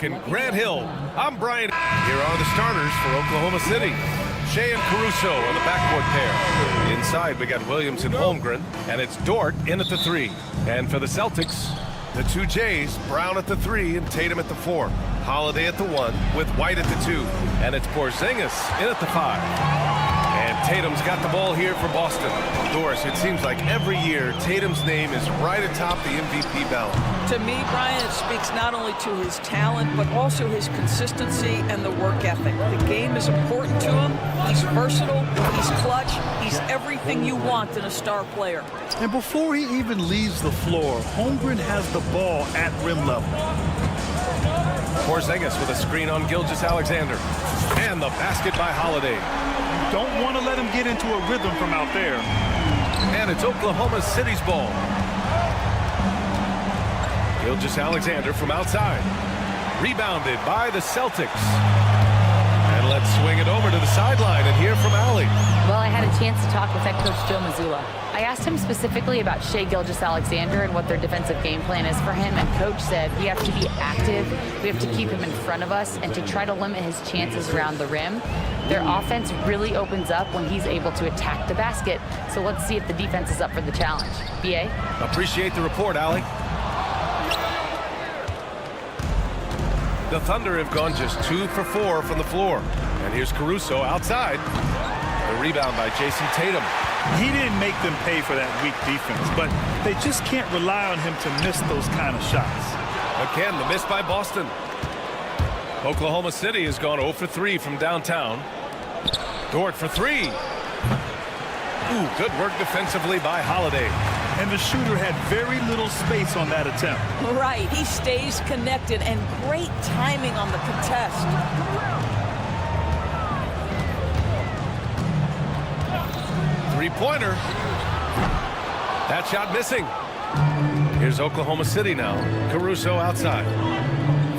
In Grant Hill, I'm Brian. Here are the starters for Oklahoma City. Shea and Caruso on the backcourt pair. Inside, we got Williams and Holmgren, and it's Dort in at the 3. And for the Celtics, the 2 J's, Brown at the 3 and Tatum at the 4. Holiday at the 1 with White at the 2. And it's Porzingis in at the 5. And Tatum's got the ball here for Boston. Doris, it seems like every year Tatum's name is right atop the MVP ballot. To me, Brian, it speaks not only to his talent, but also his consistency and the work ethic. The game is important to him. He's versatile. He's clutch. He's everything you want in a star player. And before he even leaves the floor, Holmgren has the ball at rim level. Porzingis with a screen on Gilgeous-Alexander. And the basket by Holiday. Don't want to let him get into a rhythm from out there. And it's Oklahoma City's ball. Gilgeous-Alexander from outside. Rebounded by the Celtics. And let's swing it over to the sideline and hear from Allie. Well, I had a chance to talk with head coach Joe Mazzulla. I asked him specifically about Shea Gilgeous-Alexander and what their defensive game plan is for him, and coach said we have to be active, we have to keep him in front of us, and to try to limit his chances around the rim. Their offense really opens up when he's able to attack the basket, so let's see if the defense is up for the challenge. B.A.? Appreciate the report, Allie. The Thunder have gone just 2 for 4 from the floor. And here's Caruso outside. The rebound by Jason Tatum. He didn't make them pay for that weak defense, but they just can't rely on him to miss those kind of shots. Again, the miss by Boston. Oklahoma City has gone 0 for 3 from downtown. Dort for 3. Ooh, good work defensively by Holiday. And the shooter had very little space on that attempt. Right, he stays connected, and great timing on the contest. Three-pointer. That shot missing. Here's Oklahoma City now. Caruso outside.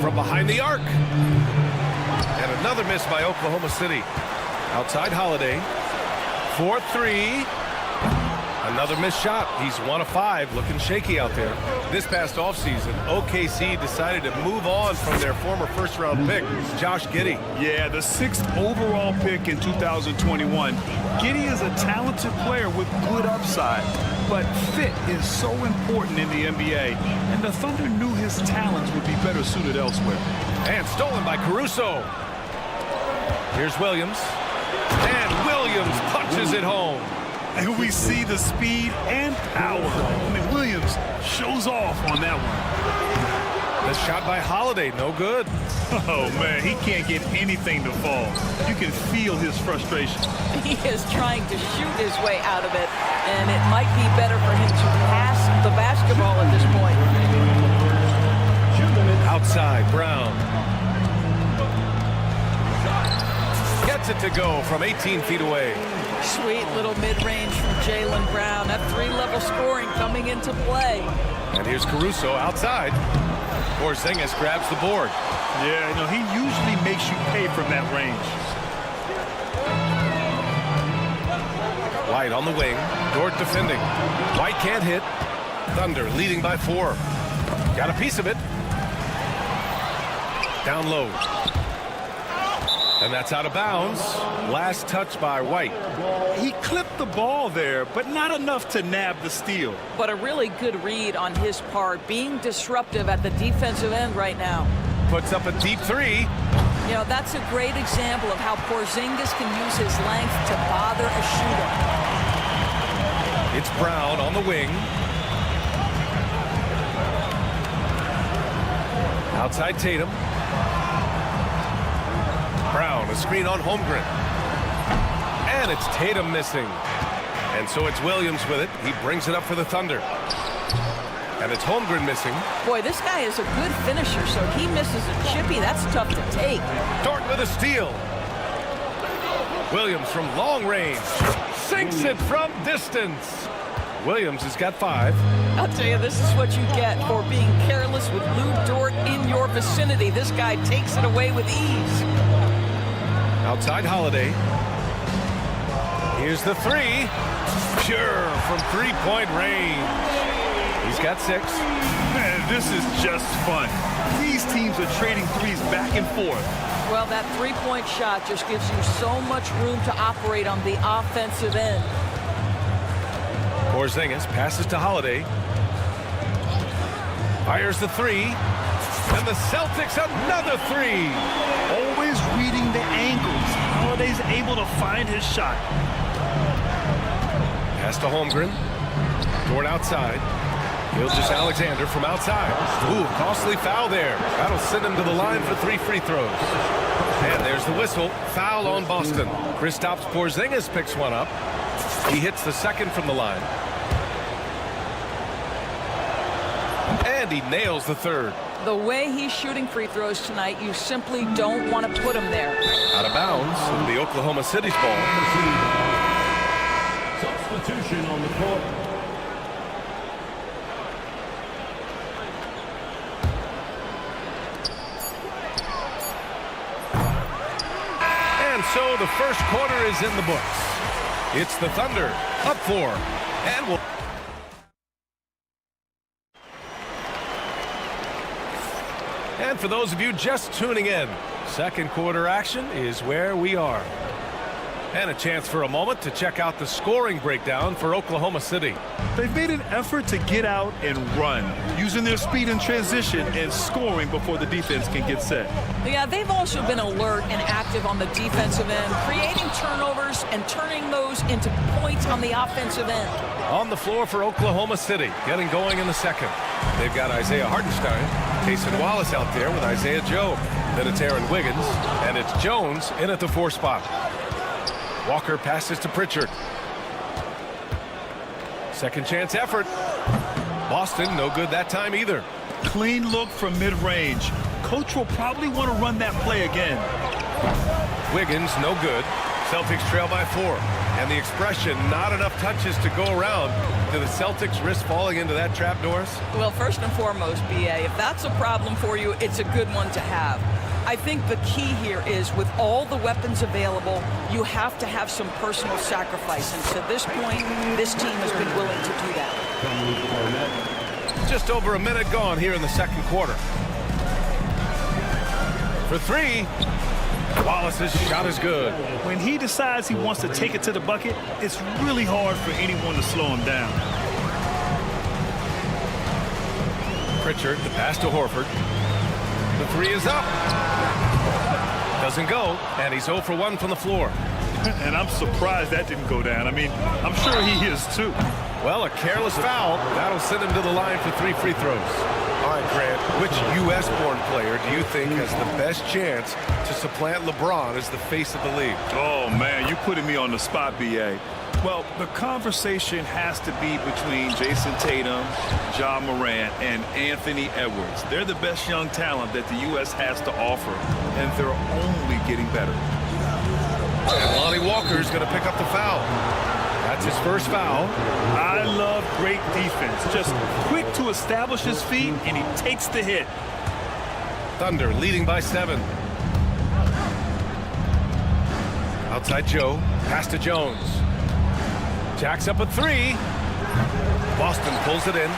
From behind the arc. And another miss by Oklahoma City. Outside Holiday. 4-3. Another missed shot. He's 1 of 5, looking shaky out there. This past offseason, OKC decided to move on from their former first-round pick, Josh Giddey. Yeah, the 6th overall pick in 2021. Giddey is a talented player with good upside, but fit is so important in the NBA, and the Thunder knew his talents would be better suited elsewhere. And stolen by Caruso. Here's Williams. And Williams punches it home. And we see the speed and power. I mean, Williams shows off on that one. The shot by Holiday, no good. Oh, man, he can't get anything to fall. You can feel his frustration. He is trying to shoot his way out of it, and it might be better for him to pass the basketball at this point. Outside, Brown. Gets it to go from 18 feet away. Sweet little mid-range from Jaylen Brown. That 3-level scoring coming into play. And here's Caruso outside. Porzingis grabs the board. Yeah, you know, he usually makes you pay from that range. White on the wing. Dort defending. White can't hit. Thunder leading by 4. Got a piece of it. Down low. And that's out of bounds. Last touch by White. He clipped the ball there, but not enough to nab the steal. But a really good read on his part, being disruptive at the defensive end right now. Puts up a deep 3. You know, that's a great example of how Porzingis can use his length to bother a shooter. It's Brown on the wing. Outside Tatum. Brown, a screen on Holmgren. And it's Tatum missing. And so it's Williams with it. He brings it up for the Thunder. And it's Holmgren missing. Boy, this guy is a good finisher, so he misses a chippy. That's tough to take. Dort with a steal. Williams from long range. Sinks it from distance. Williams has got 5. I'll tell you, this is what you get for being careless with Lou Dort in your vicinity. This guy takes it away with ease. Outside Holiday. Here's the 3. Pure from 3-point range. He's He's got 6. Man, this is just fun. These teams are trading threes back and forth. Well, that three-point shot just gives you so much room to operate on the offensive end. Porzingis passes to Holiday. Fires the 3. And the Celtics another 3. Always reading the angles. Holiday's able to find his shot. Pass to Holmgren. Toward outside. Gilgeous-Alexander from outside. Ooh, costly foul there. That'll send him to the line for 3 free throws. And there's the whistle. Foul on Boston. Kristaps Porzingis picks one up. He hits the second from the line. And he nails the third. The way he's shooting free throws tonight, you simply don't want to put him there. Out of bounds in the Oklahoma City's ball. Substitution on the court. And so the first quarter is in the books. It's the Thunder up 4. And we'll... And for those of you just tuning in, second quarter action is where we are. And a chance for a moment to check out the scoring breakdown for Oklahoma City. They've made an effort to get out and run, using their speed in transition and scoring before the defense can get set. Yeah, they've also been alert and active on the defensive end, creating turnovers and turning those into points on the offensive end. On the floor for Oklahoma City, getting going in the second. They've got Isaiah Hartenstein, Cason Wallace out there with Isaiah Joe. Then it's Aaron Wiggins, and it's Jones in at the 4 spot. Walker passes to Pritchard. Second chance effort. Boston, no good that time either. Clean look from mid-range. Coach will probably want to run that play again. Wiggins, no good. Celtics trail by 4. And the expression, not enough touches to go around. Do the Celtics risk falling into that trap, Doris? Well, first and foremost, B.A., if that's a problem for you, it's a good one to have. I think the key here is with all the weapons available, you have to have some personal sacrifice. And to this point, this team has been willing to do that. Just over a minute gone here in the second quarter. For 3, Wallace's shot is good. When he decides he wants to take it to the bucket, it's really hard for anyone to slow him down. Pritchard, the pass to Horford. The 3 is up. Doesn't go, and he's 0 for 1 from the floor. And I'm surprised that didn't go down. I mean, I'm sure he is too. Well, a careless foul. That'll send him to the line for 3 free throws. All right, Grant, which U.S.-born player do you think has the best chance to supplant LeBron as the face of the league? Oh, man, you're putting me on the spot, B.A. Well, the conversation has to be between Jason Tatum, Ja Morant, and Anthony Edwards. They're the best young talent that the U.S. has to offer, and they're only getting better. And Lonnie Walker's going to pick up the foul. That's his first foul. I love great defense. Just quick to establish his feet, and he takes the hit. Thunder leading by 7. Outside Joe. Pass to Jones. Jacks up a 3. Boston pulls it in.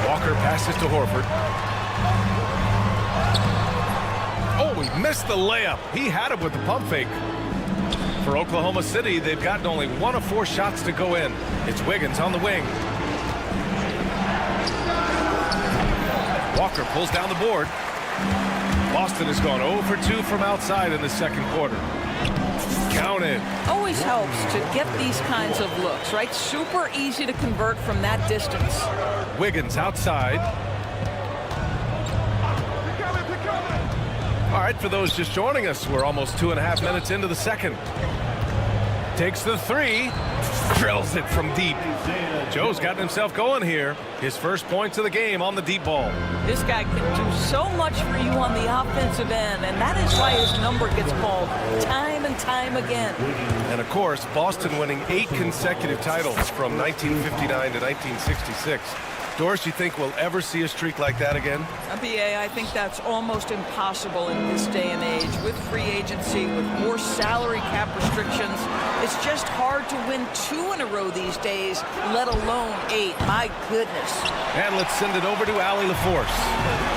Walker passes to Horford. Oh, he missed the layup. He had it with the pump fake. For Oklahoma City, they've gotten only 1 of 4 shots to go in. It's Wiggins on the wing. Walker pulls down the board. Boston has gone 0 for 2 from outside in the second quarter. Counted. Always helps to get these kinds of looks, right? Super easy to convert from that distance. Wiggins outside. All right, for those just joining us, we're almost 2.5 minutes into the second. Takes the 3. Drills it from deep. Joe's gotten himself going here. His first points of the game on the deep ball. This guy can do so much for you on the offensive end, and that is why his number gets called time and time again. And, of course, Boston winning 8 consecutive titles from 1959 to 1966. Doris, you think we'll ever see a streak like that again? BA, I think that's almost impossible in this day and age. With free agency, with more salary cap restrictions, it's just hard to win 2 in a row these days, let alone 8. My goodness. And let's send it over to Allie LaForce.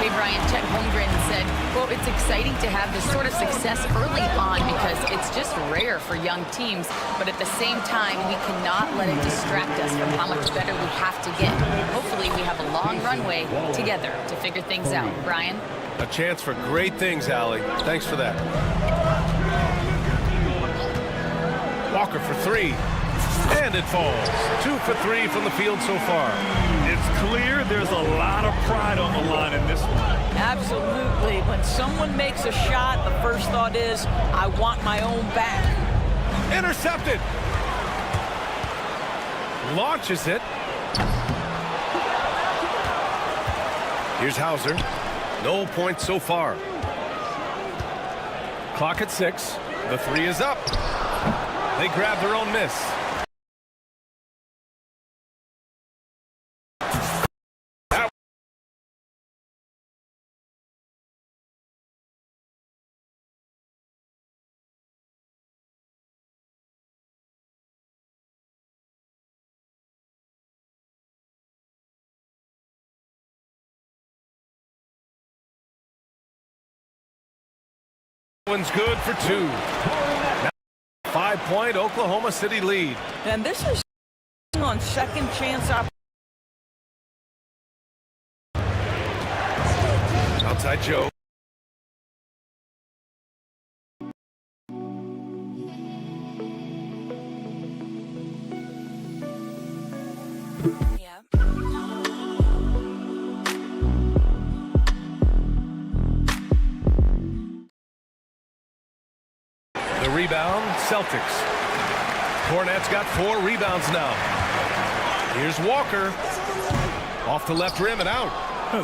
Hey, Brian, Chet Holmgren said, well, it's exciting to have this sort of success early on because it's just rare for young teams. But at the same time, we cannot let it distract us from how much better we have to get. Hopefully, we have a long runway together to figure things out. Brian? A chance for great things, Allie. Thanks for that. Walker for 3. And it falls. 2 for 3 from the field so far. It's clear there's a lot of pride on the line in this one. Absolutely. When someone makes a shot, the first thought is, I want my own back. Intercepted. Launches it. Here's Hauser. No points so far. Clock at 6. The 3 is up. They grab their own miss. One's good for 2. Now, 5-point Oklahoma City lead. And this is on second chance Outside Joe. The rebound, Celtics. Cornette's got 4 rebounds now. Here's Walker. Off the left rim and out.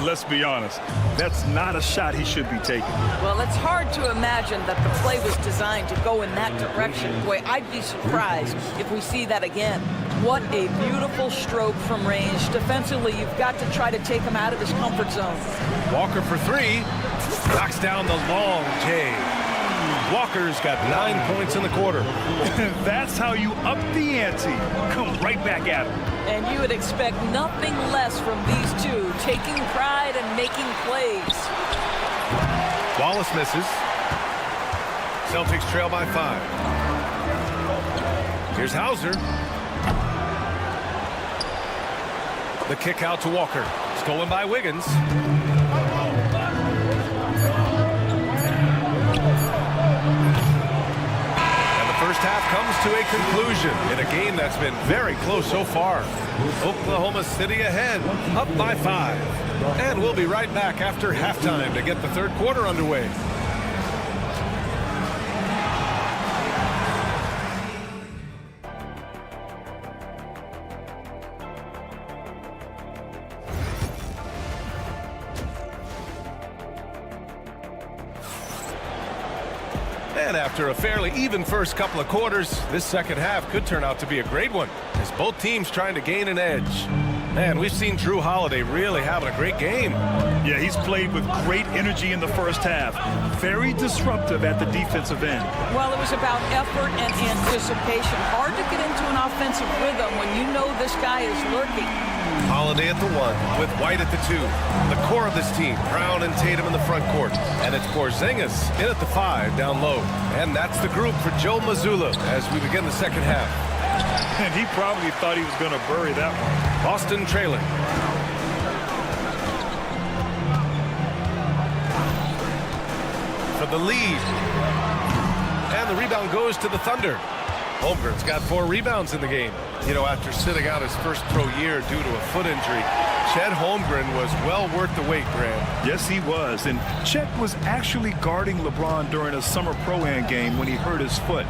Let's be honest, that's not a shot he should be taking. Well, it's hard to imagine that the play was designed to go in that direction. Boy, I'd be surprised if we see that again. What a beautiful stroke from range. Defensively, you've got to try to take him out of his comfort zone. Walker for 3. Knocks down the long J. Walker's got 9 points in the quarter. That's how you up the ante. Come right back at him. And you would expect nothing less from these two, taking pride and making plays. Wallace misses. Celtics trail by 5. Here's Hauser. The kick out to Walker. Stolen by Wiggins. First half comes to a conclusion in a game that's been very close so far. Oklahoma City ahead, up by 5. And we'll be right back after halftime to get the third quarter underway. And after a fairly even first couple of quarters, this second half could turn out to be a great one as both teams trying to gain an edge. Man, we've seen Drew Holiday really having a great game. Yeah, he's played with great energy in the first half. Very disruptive at the defensive end. Well, it was about effort and anticipation. Hard to get into an offensive rhythm when you know this guy is lurking. Holiday at the 1 with White at the 2. The core of this team, Brown and Tatum in the front court. And it's Porzingis in at the 5 down low. And that's the group for Joe Mazzulla as we begin the second half. And he probably thought he was going to bury that one. Boston trailing. For the lead. And the rebound goes to the Thunder. Holmgren's got 4 rebounds in the game. You know, after sitting out his first pro year due to a foot injury, Chet Holmgren was well worth the wait, Graham. Yes, he was. And Chet was actually guarding LeBron during a summer pro-am game when he hurt his foot.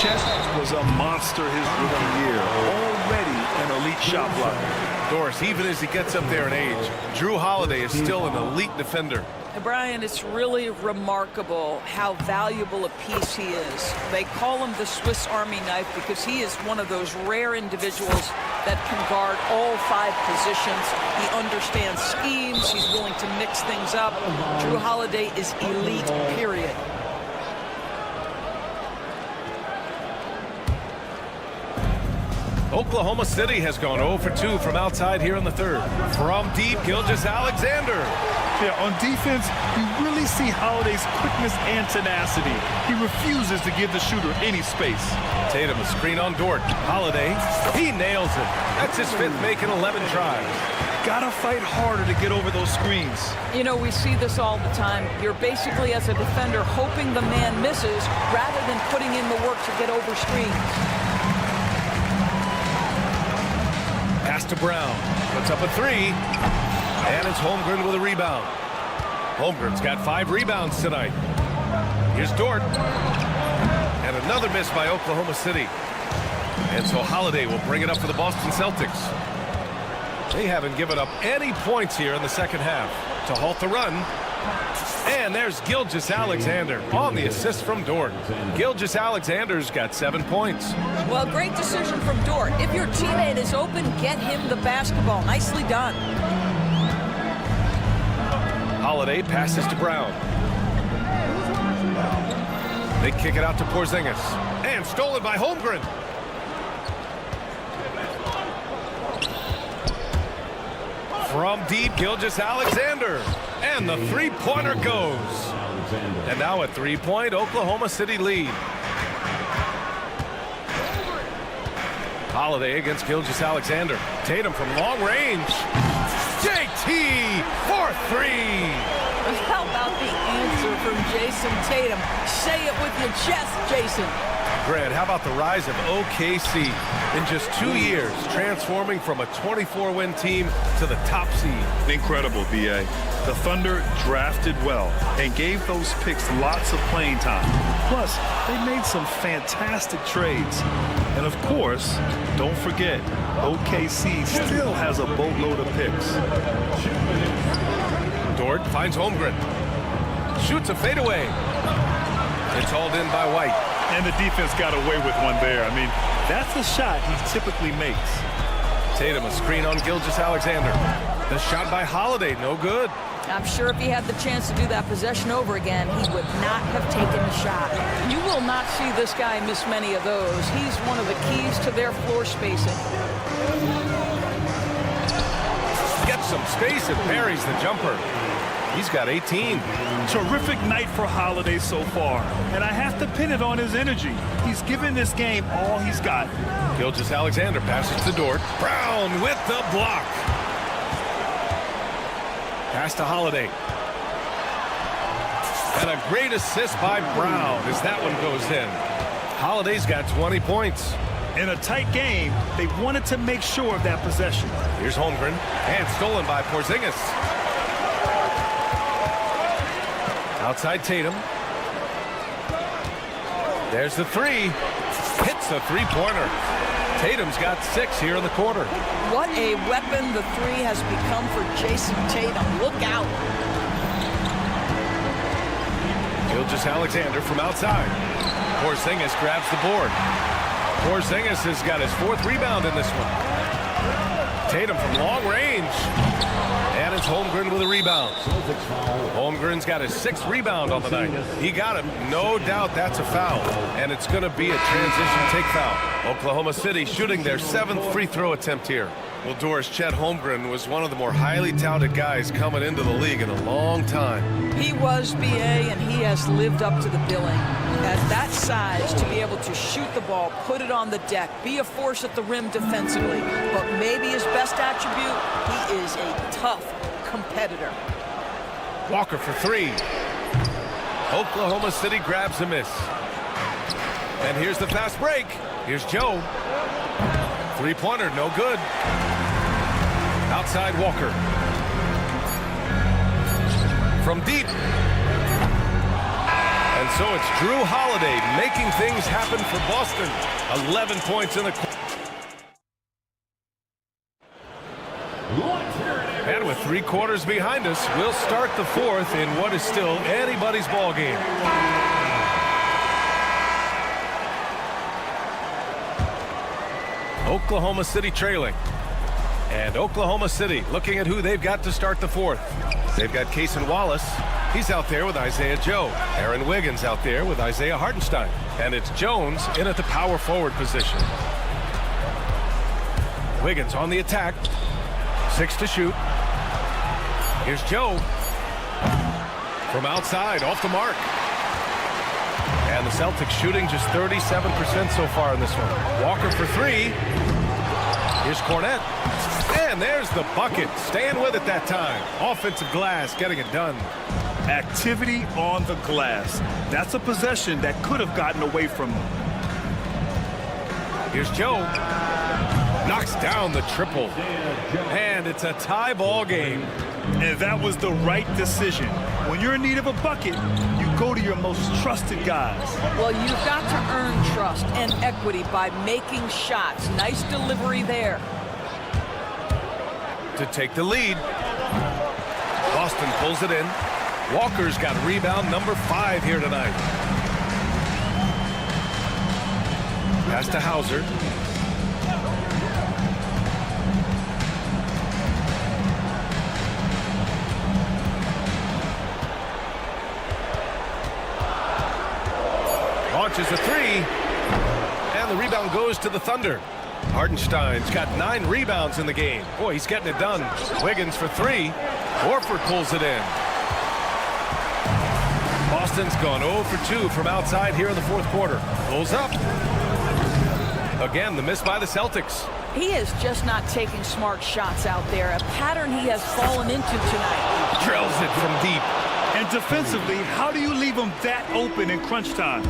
Chet was a monster his rookie year. Already an elite shot blocker. Doris, even as he gets up there in age, Drew Holiday is still an elite defender. Brian, it's really remarkable how valuable a piece he is. They call him the Swiss Army knife because he is one of those rare individuals that can guard all 5 positions. He understands schemes. He's willing to mix things up. Drew Holiday is elite, period. Oklahoma City has gone 0 for 2 from outside here in the third. From deep, Gilgeous-Alexander. Yeah, on defense, you really see Holiday's quickness and tenacity. He refuses to give the shooter any space. Tatum, a screen on Dort. Holiday, he nails it. That's his 5th make in 11 tries. Gotta fight harder to get over those screens. You know, we see this all the time. You're basically, as a defender, hoping the man misses rather than putting in the work to get over screens. Pass to Brown. Puts up a 3. And it's Holmgren with a rebound. Holmgren's got 5 rebounds tonight. Here's Dort. And another miss by Oklahoma City. And so Holiday will bring it up for the Boston Celtics. They haven't given up any points here in the second half. To halt the run. And there's Gilgeous-Alexander on the assist from Dort. Gilgeous-Alexander's got 7 points. Well, great decision from Dort. If your teammate is open, get him the basketball. Nicely done. Holiday passes to Brown. They kick it out to Porzingis. And stolen by Holmgren. From deep, Gilgeous-Alexander. And the 3-pointer goes. And now a 3-point Oklahoma City lead. Holiday against Gilgeous-Alexander. Tatum from long range. JT for 3. How about the answer from Jason Tatum? Say it with your chest, Jason. Grant, how about the rise of OKC in just 2 years, transforming from a 24-win team to the top seed? Incredible, B.A. The Thunder drafted well and gave those picks lots of playing time. Plus, they made some fantastic trades. And of course, don't forget, OKC still has a boatload of picks. Dort finds Holmgren. Shoots a fadeaway. It's hauled in by White. And the defense got away with one there. I mean, that's a shot he typically makes. Tatum, a screen on Gilgeous-Alexander. The shot by Holiday, no good. I'm sure if he had the chance to do that possession over again, he would not have taken the shot. You will not see this guy miss many of those. He's one of the keys to their floor spacing. Gets some space and parries the jumper. He's got 18. Terrific night for Holiday so far. And I have to pin it on his energy. He's given this game all he's got. Gilgeous-Alexander passes to Dort. Brown with the block. Pass to Holiday. And a great assist by Brown as that one goes in. Holiday's got 20 points. In a tight game, they wanted to make sure of that possession. Here's Holmgren. And stolen by Porzingis. Outside Tatum. There's the 3. Hits the 3-pointer. Tatum's got 6 here in the quarter. What a weapon the 3 has become for Jason Tatum. Look out. Gilgeous-Alexander from outside. Porzingis grabs the board. Porzingis has got his 4th rebound in this one. Tatum from long range. And it's Holmgren with a rebound. Holmgren's got his 6th rebound on the night. He got him. No doubt that's a foul. And it's going to be a transition take foul. Oklahoma City shooting their 7th free throw attempt here. Well, Doris, Chet Holmgren was one of the more highly touted guys coming into the league in a long time. He was, B.A., and he has lived up to the billing. At that size, to be able to shoot the ball, put it on the deck, be a force at the rim defensively. But maybe his best attribute, he is a tough competitor. Walker for 3. Oklahoma City grabs a miss. And here's the fast break. Here's Joe. 3-pointer, no good. Outside Walker. From deep. And so it's Drew Holiday making things happen for Boston. 11 points in the quarter. And with 3 quarters behind us, we'll start the 4th in what is still anybody's ball game. Oklahoma City trailing. And Oklahoma City looking at who they've got to start the fourth. They've got Cason Wallace. He's out there with Isaiah Joe. Aaron Wiggins out there with Isaiah Hartenstein. And it's Jones in at the power forward position. Wiggins on the attack. 6 to shoot. Here's Joe. From outside, off the mark. And the Celtics shooting just 37% so far in this one. Walker for 3. Here's Cornette. And there's the bucket. Staying with it that time. Offensive glass, getting it done. Activity on the glass. That's a possession that could have gotten away from him. Here's Joe. Knocks down the triple. And it's a tie ball game. And that was the right decision. When you're in need of a bucket, you go to your most trusted guys. Well, you've got to earn trust and equity by making shots. Nice delivery there. To take the lead. Boston pulls it in. Walker's got rebound number 5 here tonight. Pass to Hauser. Launches a 3. And the rebound goes to the Thunder. Hartenstein's got 9 rebounds in the game. Boy, he's getting it done. Wiggins for 3. Horford pulls it in. Boston's gone 0 for 2 from outside here in the fourth quarter. Pulls up. Again, the miss by the Celtics. He is just not taking smart shots out there, a pattern he has fallen into tonight. Drills it from deep. And defensively, how do you leave them that open in crunch time?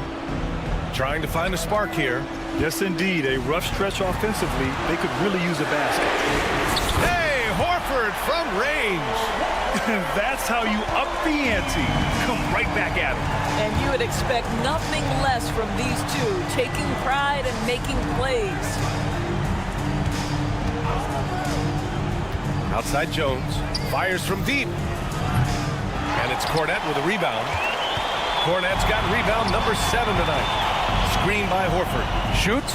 Trying to find a spark here. Yes, indeed. A rough stretch offensively. They could really use a basket. Hey, Horford from range. That's how you up the ante. Come right back at him. And you would expect nothing less from these two, taking pride and making plays. Outside Jones. Fires from deep. And it's Cornette with a rebound. Cornette's got rebound number 7 tonight. Screen by Horford. Shoots.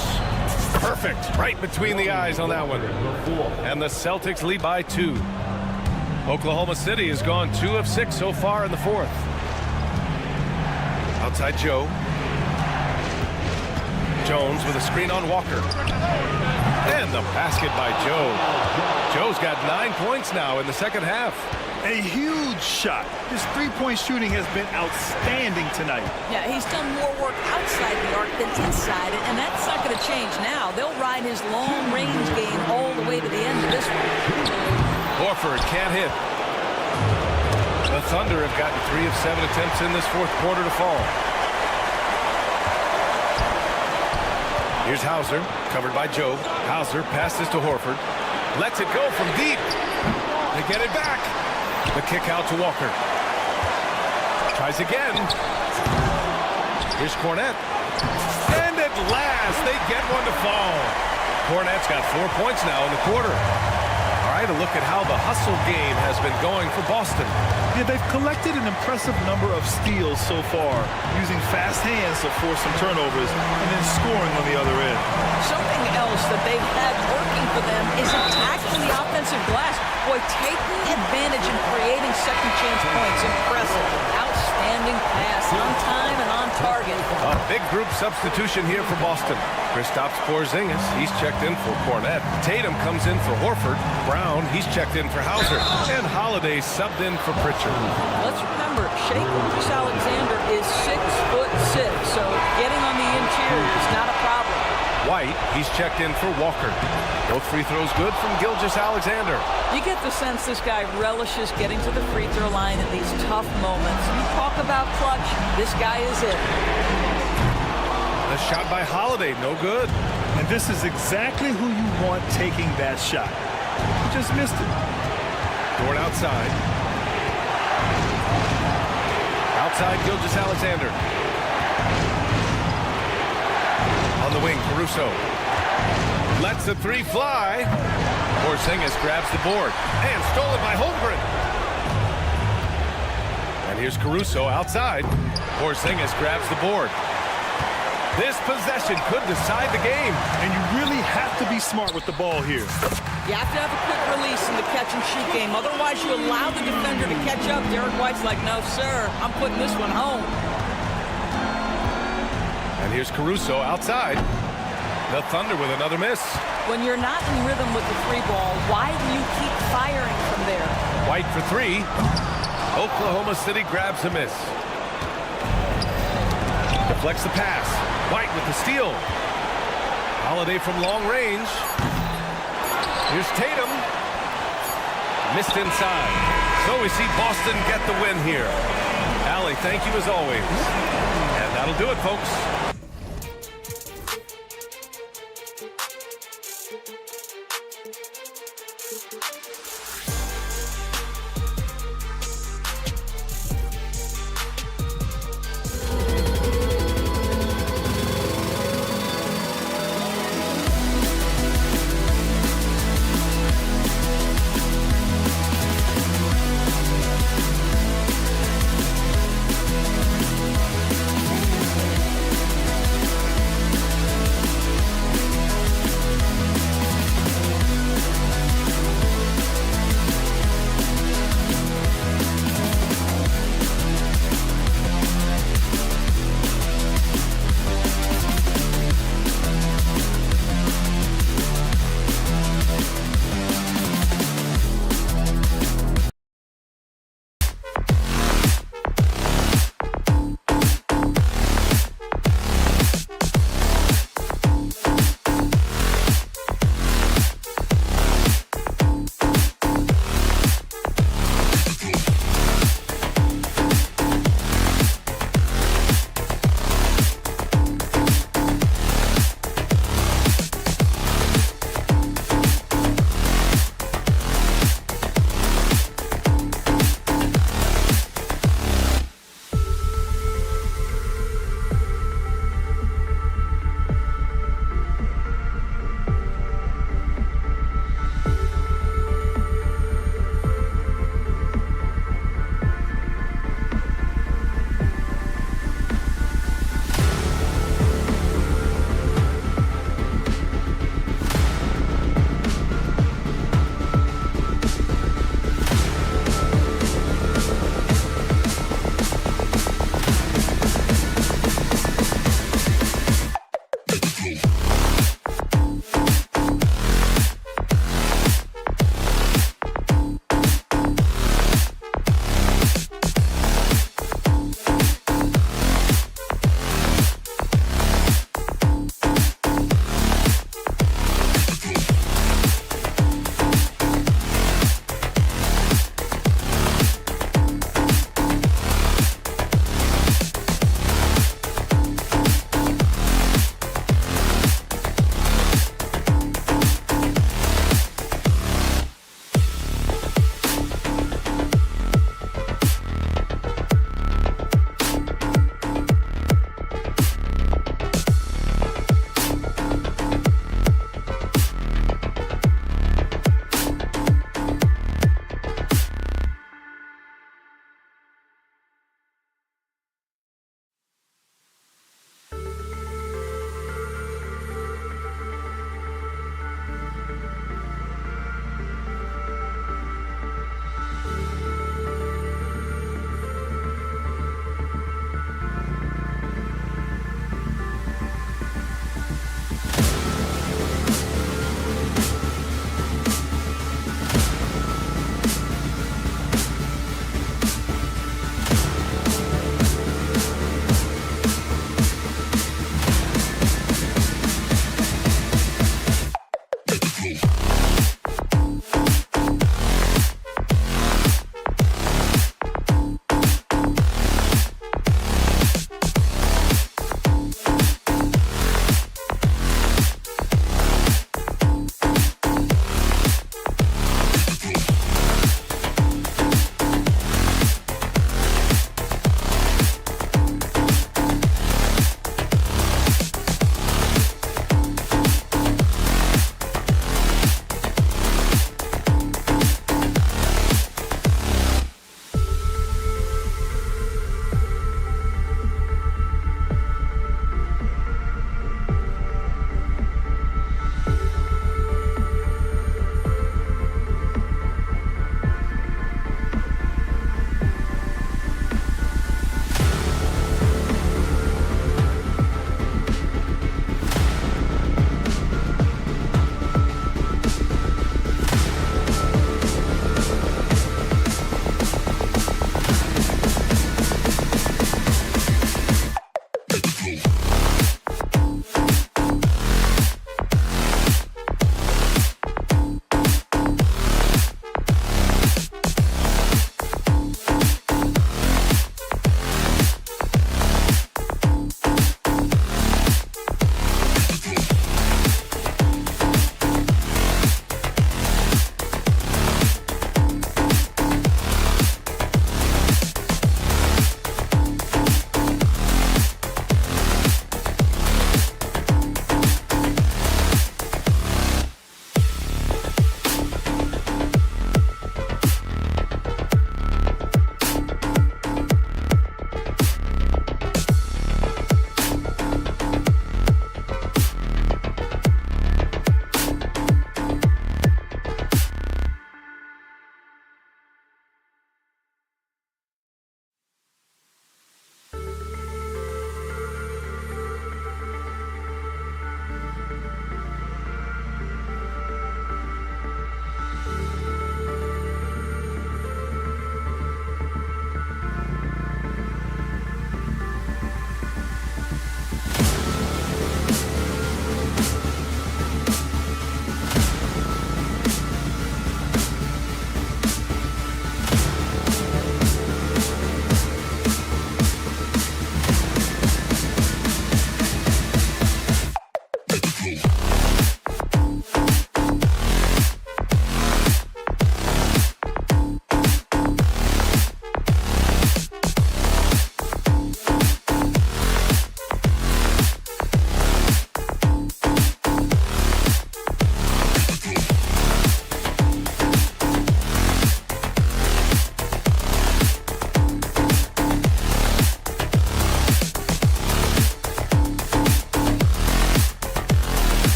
Perfect. Right between the eyes on that one. And the Celtics lead by 2. Oklahoma City has gone 2 of 6 so far in the fourth. Outside Joe. Jones with a screen on Walker. And the basket by Joe. Joe's got 9 points now in the second half. A huge shot. His three-point shooting has been outstanding tonight. Yeah, he's done more work outside the arc than inside it, and that's not going to change now. They'll ride his long-range game all the way to the end of this one. Horford can't hit. The Thunder have gotten 3 of 7 attempts in this fourth quarter to fall. Here's Hauser, covered by Joe. Hauser passes to Horford. Lets it go from deep. They get it back. The kick out to Walker. Tries again. Here's Cornette. And at last, they get one to fall. Cornette's got 4 points now in the quarter. All right, a look at how the hustle game has been going for Boston. Yeah, they've collected an impressive number of steals so far, using fast hands to force some turnovers and then scoring on the other end. Something else that they've had working for them is attacking the offensive glass. Boy, taking advantage and creating second chance points. Impressive. Outstanding pass on time and on target. A big group substitution here for Boston. Kristaps Porzingis, he's checked in for Cornette. Tatum comes in for Horford. Brown, he's checked in for Hauser. And Holiday subbed in for Pritchard. Let's remember, Shea Alexander is 6'6", so getting on the interior is not a problem. White, he's checked in for Walker. Both free throws good from Gilgeous-Alexander. You get the sense this guy relishes getting to the free throw line in these tough moments. You talk about clutch, this guy is it. A shot by Holiday, no good. And this is exactly who you want taking that shot. He just missed it. Dort outside. Outside Gilgeous-Alexander. On the wing, Caruso. Lets the 3 fly. Porzingis grabs the board. And stolen by Holmgren. And here's Caruso outside. Porzingis grabs the board. This possession could decide the game. And you really have to be smart with the ball here. You have to have a quick release in the catch-and-shoot game. Otherwise, you allow the defender to catch up. Derek White's like, no, sir, I'm putting this one home. And here's Caruso outside. The Thunder with another miss. When you're not in rhythm with the three ball, why do you keep firing from there? White for three. Oklahoma City grabs a miss. Deflects the pass. White with the steal. Holiday from long range. Here's Tatum. Missed inside. So we see Boston get the win here. Allie, thank you as always. And that'll do it, folks.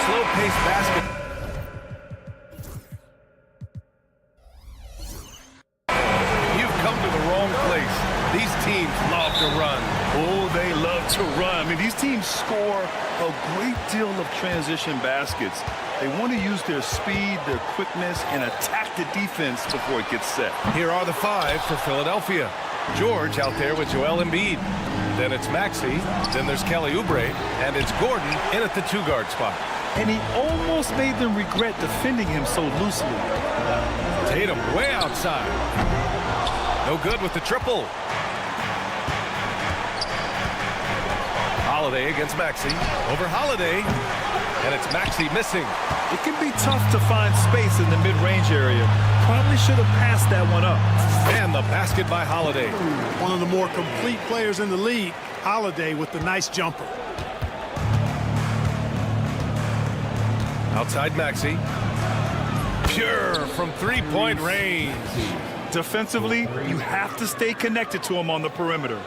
slow-paced basket. You've come to the wrong place. These teams love to run. Oh, they love to run. I mean, these teams score a great deal of transition baskets. They want to use their speed, their quickness, and attack the defense before it gets set. Here are the 5 for Philadelphia. George out there with Joel Embiid. Then it's Maxey. Then there's Kelly Oubre. And it's Gordon in at the 2-guard spot. And he almost made them regret defending him so loosely. Tatum way outside. No good with the triple. Holiday against Maxey. Over Holiday. And it's Maxey missing. It can be tough to find space in the mid-range area. Probably should have passed that one up. And the basket by Holiday. One of the more complete players in the league. Holiday with the nice jumper. Outside Maxey. Pure from three-point range. Defensively, you have to stay connected to him on the perimeter.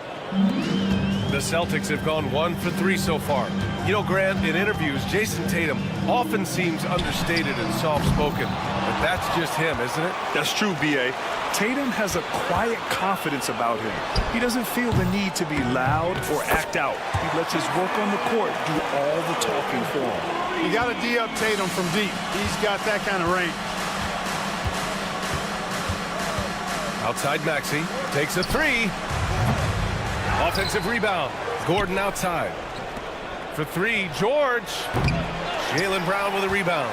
The Celtics have gone 1 for 3 so far. You know, Grant, in interviews, Jason Tatum often seems understated and soft-spoken. But that's just him, isn't it? That's true, B.A. Tatum has a quiet confidence about him. He doesn't feel the need to be loud or act out. He lets his work on the court do all the talking for him. You got to D up Tatum from deep. He's got that kind of range. Outside Maxey. Takes a 3. Offensive rebound. Gordon outside. For 3, George. Jaylen Brown with a rebound.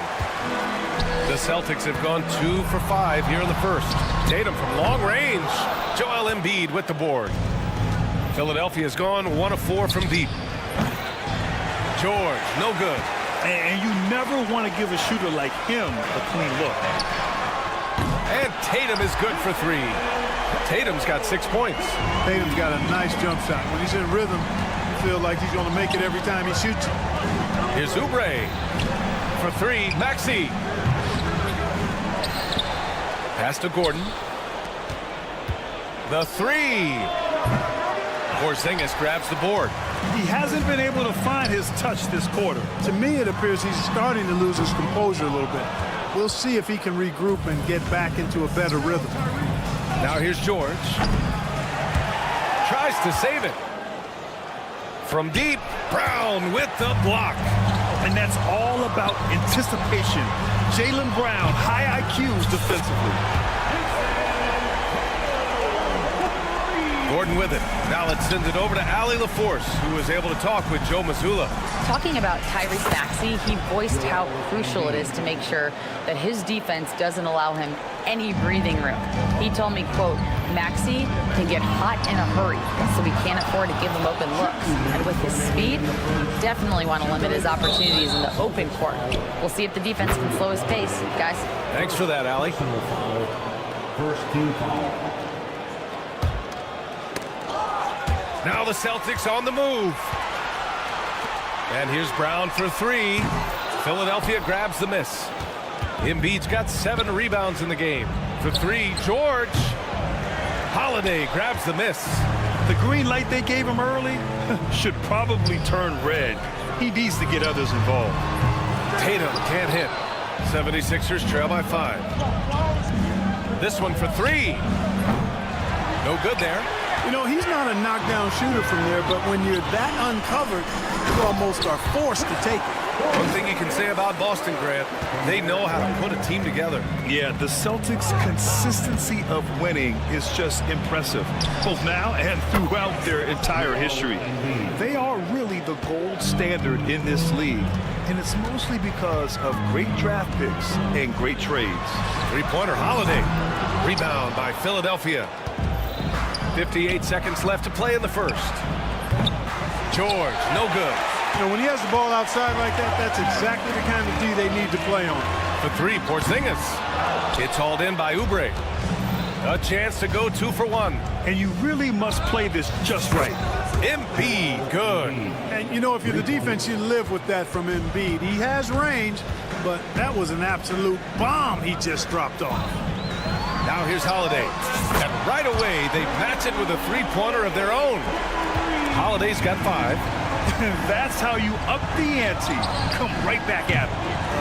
The Celtics have gone 2 for 5 here in the first. Tatum from long range. Joel Embiid with the board. Philadelphia has gone 1 of 4 from deep. George, no good. And you never want to give a shooter like him a clean look. And Tatum is good for 3. Tatum's got 6 points. Tatum's got a nice jump shot. When he's in rhythm, you feel like he's going to make it every time he shoots it. Here's Oubre. For 3, Maxey. Pass to Gordon. The 3. Porzingis grabs the board. He hasn't been able to find his touch this quarter. To me, it appears he's starting to lose his composure a little bit. We'll see if he can regroup and get back into a better rhythm. Now here's George. Tries to save it. From deep, Brown with the block. And that's all about anticipation. Jaylen Brown, high IQs defensively. Gordon with it. Now let's send it over to Allie LaForce, who was able to talk with Joe Mazzulla. Talking about Tyrese Maxey, he voiced how crucial it is to make sure that his defense doesn't allow him any breathing room. He told me, quote, Maxey can get hot in a hurry, so we can't afford to give him open looks. And with his speed, we definitely want to limit his opportunities in the open court. We'll see if the defense can slow his pace, guys. Thanks for that, Allie. First team foul. Now the Celtics on the move. And here's Brown for 3. Philadelphia grabs the miss. Embiid's got 7 rebounds in the game. For 3, George. Holiday grabs the miss. The green light they gave him early should probably turn red. He needs to get others involved. Tatum can't hit. 76ers trail by 5. This one for 3. No good there. You know, he's not a knockdown shooter from there, but when you're that uncovered, you almost are forced to take it. One thing you can say about Boston, Grant, they know how to put a team together. Yeah, the Celtics' consistency of winning is just impressive, both now and throughout their entire history. They are really the gold standard in this league, and it's mostly because of great draft picks and great trades. Three-pointer Holiday. Rebound by Philadelphia. 58 seconds left to play in the first. George, no good. You know, when he has the ball outside like that, that's exactly the kind of D they need to play on. For 3, Porzingis. It's hauled in by Oubre. A chance to go 2 for 1. And you really must play this just right. Embiid, good. And, you know, if you're the defense, you live with that from Embiid. He has range, but that was an absolute bomb he just dropped off. Now here's Holiday. And right away, they match it with a three-pointer of their own. Holiday's got 5. That's how you up the ante. Come right back at him.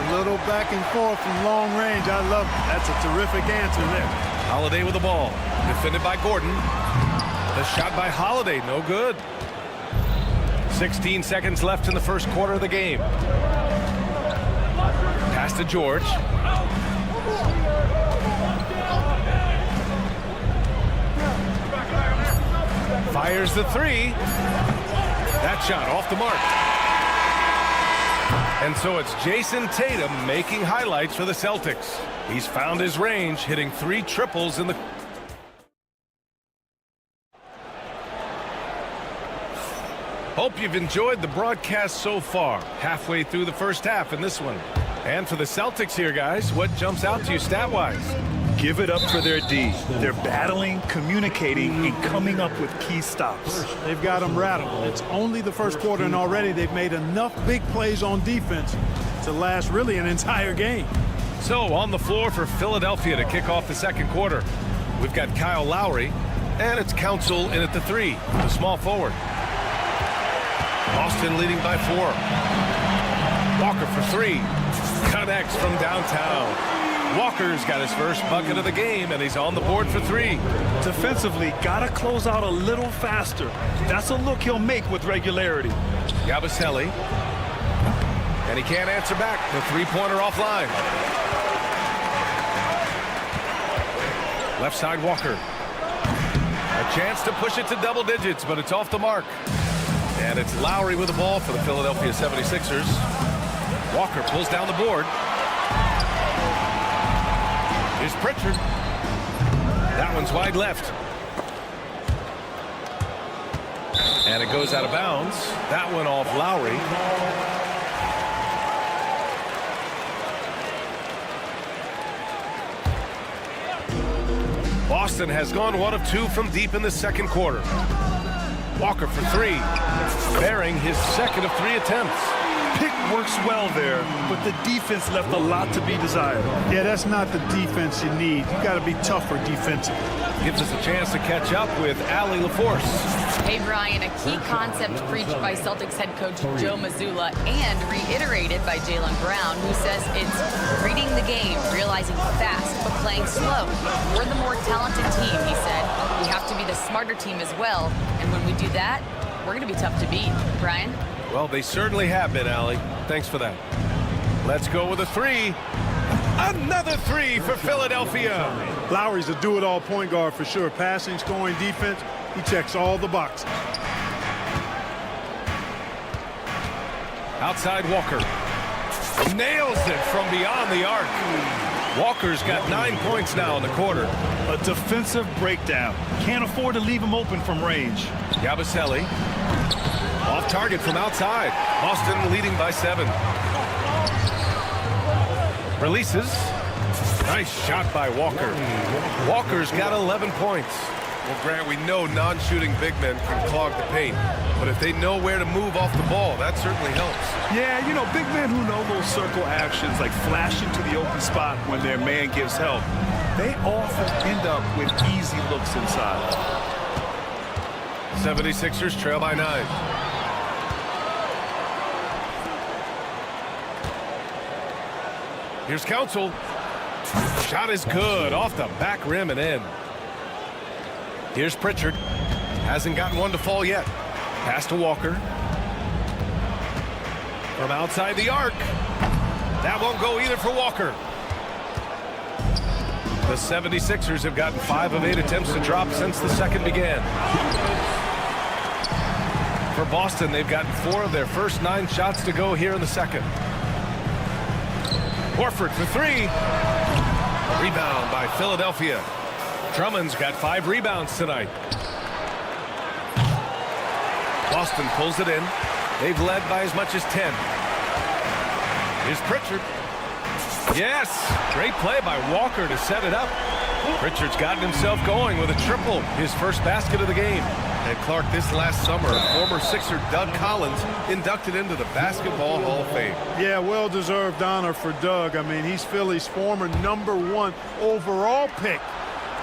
A little back and forth from long range. I love it. That's a terrific answer there. Holiday with the ball. Defended by Gordon. The shot by Holiday, no good. 16 seconds left in the first quarter of the game. Pass to George. Fires the three. That shot off the mark. And so it's Jason Tatum making highlights for the Celtics. He's found his range, hitting 3 triples in the... Hope you've enjoyed the broadcast so far. Halfway through the first half in this one. And for the Celtics here, guys, what jumps out to you stat-wise? Give it up for their D. They're battling, communicating, and coming up with key stops. They've got them rattled. It's only the first quarter, and already they've made enough big plays on defense to last really an entire game. So on the floor for Philadelphia to kick off the second quarter, we've got Kyle Lowry, and it's Council in at the 3, the small forward. Boston leading by 4. Walker for 3. Connects from downtown. Walker's got his first bucket of the game, and he's on the board for 3. Defensively, gotta close out a little faster. That's a look he'll make with regularity. Yabusele. And he can't answer back. The three-pointer offline. Left side, Walker. A chance to push it to double digits, but it's off the mark. And it's Lowry with the ball for the Philadelphia 76ers. Walker pulls down the board. Here's Pritchard. That one's wide left. And it goes out of bounds. That one off Lowry. Boston has gone 1 of 2 from deep in the second quarter. Walker for 3, bearing his second of 3 attempts. Pick works well there, but the defense left a lot to be desired. Yeah, that's not the defense you need. You got to be tougher defensively. Gives us a chance to catch up with Allie LaForce. Hey, Brian, a key concept preached by Celtics head coach Joe Mazzulla and reiterated by Jaylen Brown, who says it's reading the game, realizing fast, but playing slow. We're the more talented team, he said. We have to be the smarter team as well, and when we do that, we're going to be tough to beat. Brian? Well, they certainly have been, Allie. Thanks for that. Let's go with a 3. Another 3 for Philadelphia. Lowry's a do-it-all point guard for sure. Passing, scoring, defense, he checks all the boxes. Outside Walker. Nails it from beyond the arc. Walker's got 9 points now in the quarter. A defensive breakdown. Can't afford to leave him open from range. Yabusele. Off target from outside. Boston leading by 7. Releases. Nice shot by Walker. Walker's got 11 points. Well, Grant, we know non-shooting big men can clog the paint, but if they know where to move off the ball, that certainly helps. Yeah, you know, big men who know those circle actions, like flashing to the open spot when their man gives help, they often end up with easy looks inside. 76ers trail by 9. Here's Council. Shot is good. Off the back rim and in. Here's Pritchard. Hasn't gotten one to fall yet. Pass to Walker. From outside the arc. That won't go either for Walker. The 76ers have gotten 5 of 8 attempts to drop since the second began. For Boston, they've gotten 4 of their first 9 shots to go here in the second. Horford for 3. Rebound by Philadelphia. Drummond's got 5 rebounds tonight. Boston pulls it in. They've led by as much as 10. Here's Pritchard. Yes! Great play by Walker to set it up. Pritchard's gotten himself going with a triple, his first basket of the game. And Clark, this last summer, former Sixer Doug Collins inducted into the Basketball Hall of Fame. Yeah, well-deserved honor for Doug. I mean, he's Philly's former #1 overall pick.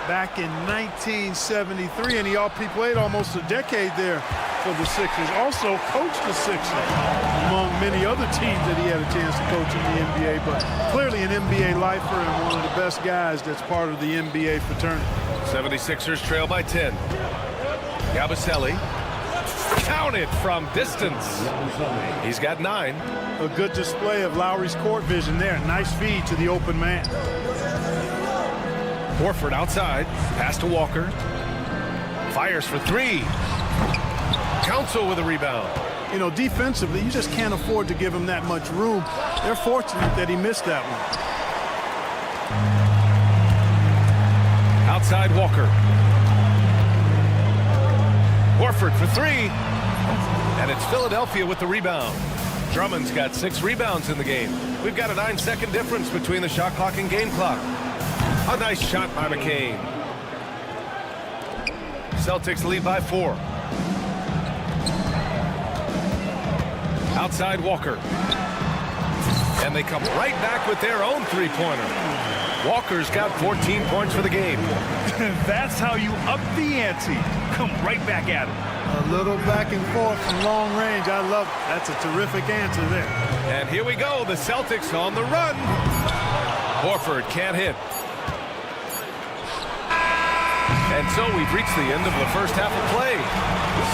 back in 1973, and he played almost a decade there for the Sixers. Also coached the Sixers, among many other teams that he had a chance to coach in the NBA, but clearly an NBA lifer and one of the best guys that's part of the NBA fraternity. 76ers trail by 10. Yabusele. Counted from distance. He's got 9. A good display of Lowry's court vision there. Nice feed to the open man. Horford outside. Pass to Walker. Fires for 3. Council with a rebound. You know, defensively, you just can't afford to give him that much room. They're fortunate that he missed that one. Outside Walker. Horford for 3. And it's Philadelphia with the rebound. Drummond's got 6 rebounds in the game. We've got a 9-second difference between the shot clock and game clock. A nice shot by McCain. Celtics lead by 4. Outside Walker. And they come right back with their own three-pointer. Walker's got 14 points for the game. That's how you up the ante. Come right back at him. A little back and forth from long range. I love it. That's a terrific answer there. And here we go. The Celtics on the run. Horford can't hit. And so we've reached the end of the first half of play.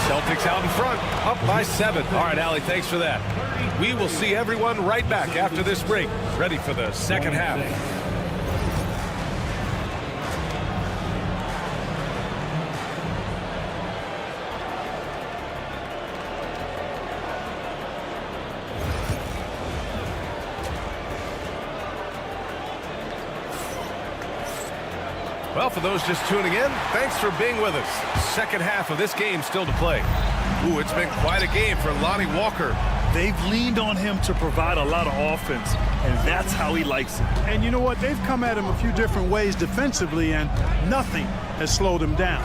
Celtics out in front, up by 7. All right, Allie, thanks for that. We will see everyone right back after this break, ready for the second half. Well, for those just tuning in, thanks for being with us. Second half of this game still to play. Ooh, it's been quite a game for Lonnie Walker. They've leaned on him to provide a lot of offense, and that's how he likes it. And you know what? They've come at him a few different ways defensively, and nothing has slowed him down.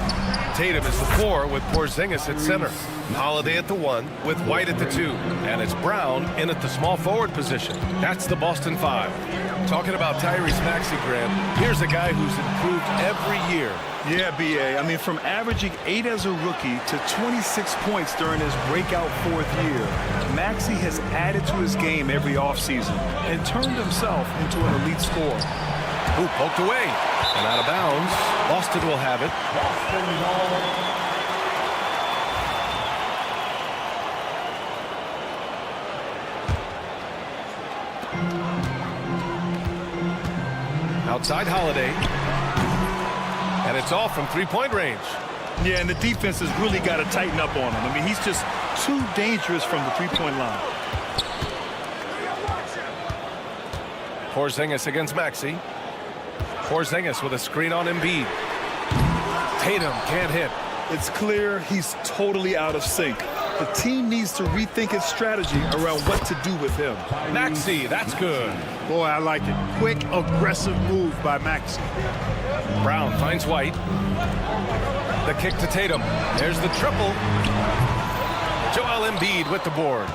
Tatum is the 4 with Porzingis at center. Holiday at the 1 with White at the 2. And it's Brown in at the small forward position. That's the Boston 5. Talking about Tyrese Maxey, Grant, here's a guy who's improved every year. Yeah, B.A. I mean, from averaging 8 as a rookie to 26 points during his breakout 4th year, Maxey has added to his game every offseason and turned himself into an elite scorer. Ooh, poked away and out of bounds. Boston will have it. Outside Holiday. And it's off from three-point range. Yeah, and the defense has really got to tighten up on him. I mean, he's just too dangerous from the three-point line. Porzingis against Maxey. Porzingis with a screen on Embiid. Tatum can't hit. It's clear he's totally out of sync. The team needs to rethink its strategy around what to do with him. Maxey, that's good. Boy, I like it. Quick, aggressive move by Maxey. Brown finds White. The kick to Tatum. There's the triple. Joel Embiid with the board.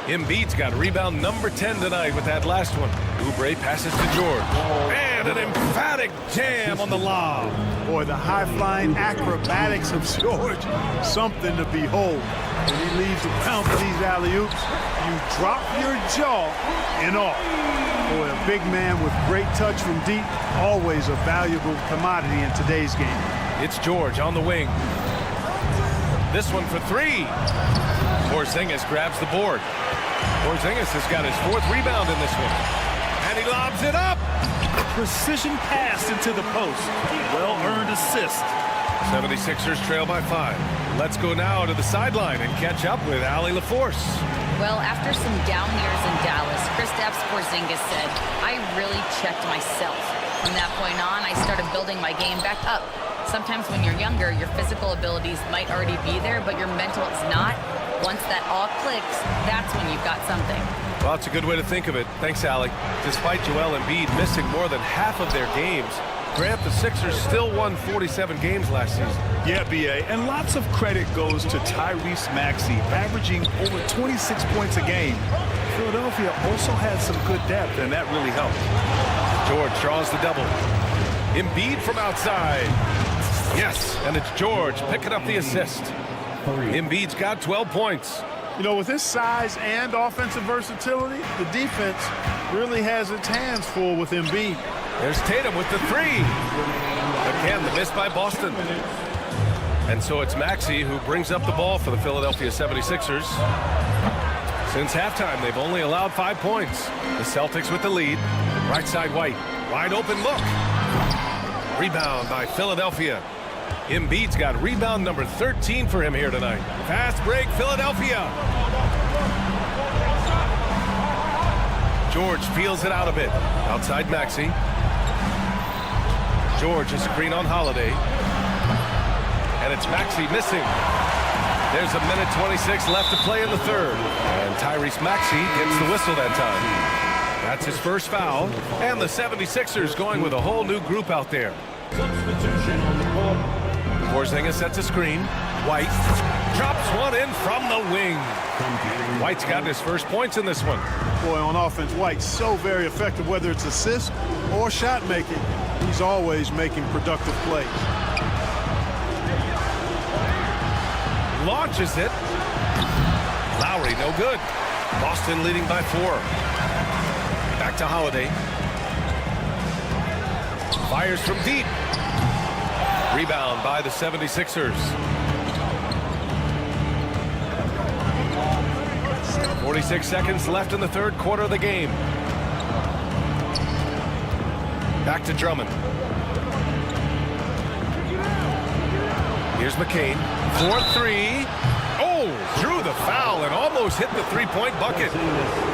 Embiid's got rebound number 10 tonight with that last one. Oubre passes to George. And an emphatic jam on the lob. Boy, the high-flying acrobatics of George. Something to behold. When he leaves the pound for these alley-oops, you drop your jaw in awe. Boy, a big man with great touch from deep, always a valuable commodity in today's game. It's George on the wing. This one for 3. Porzingis grabs the board. Porzingis has got his 4th rebound in this one. And he lobs it up. Precision pass into the post. Well-earned assist. 76ers trail by 5. Let's go now to the sideline and catch up with Allie LaForce. Well, after some down years in Dallas, Kristaps Porzingis said, I really checked myself. From that point on, I started building my game back up. Sometimes when you're younger, your physical abilities might already be there, but your mental is not. Once that all clicks, that's when you've got something. Well, that's a good way to think of it. Thanks, Allie. Despite Joel Embiid missing more than half of their games, Grant, the Sixers still won 47 games last season. Yeah, B.A., and lots of credit goes to Tyrese Maxey, averaging over 26 points a game. Philadelphia also had some good depth, and that really helped. George draws the double. Embiid from outside. Yes, and it's George picking up the assist. Embiid's got 12 points. You know, with his size and offensive versatility, the defense really has its hands full with Embiid. There's Tatum with the three. Again, the miss by Boston. And so it's Maxey who brings up the ball for the Philadelphia 76ers. Since halftime, they've only allowed 5 points. The Celtics with the lead. Right side White. Wide open look. Rebound by Philadelphia. Embiid's got rebound number 13 for him here tonight. Fast break, Philadelphia. George feels it out a bit. Outside Maxey. George, a screen on Holiday. And it's Maxey missing. There's a minute 26 left to play in the third. And Tyrese Maxey gets the whistle that time. That's his first foul. And the 76ers going with a whole new group out there. Substitution on the court. Porzingis sets a screen. White drops one in from the wing. White's got his first points in this one. Boy, on offense, White's so very effective, whether it's assist or shot making. He's always making productive plays. Launches it. Lowry, no good. Boston leading by 4. Back to Holiday. Fires from deep. Rebound by the 76ers. 46 seconds left in the third quarter of the game. Back to Drummond. Here's McCain. 4-3. Oh, drew the foul and almost hit the three-point bucket.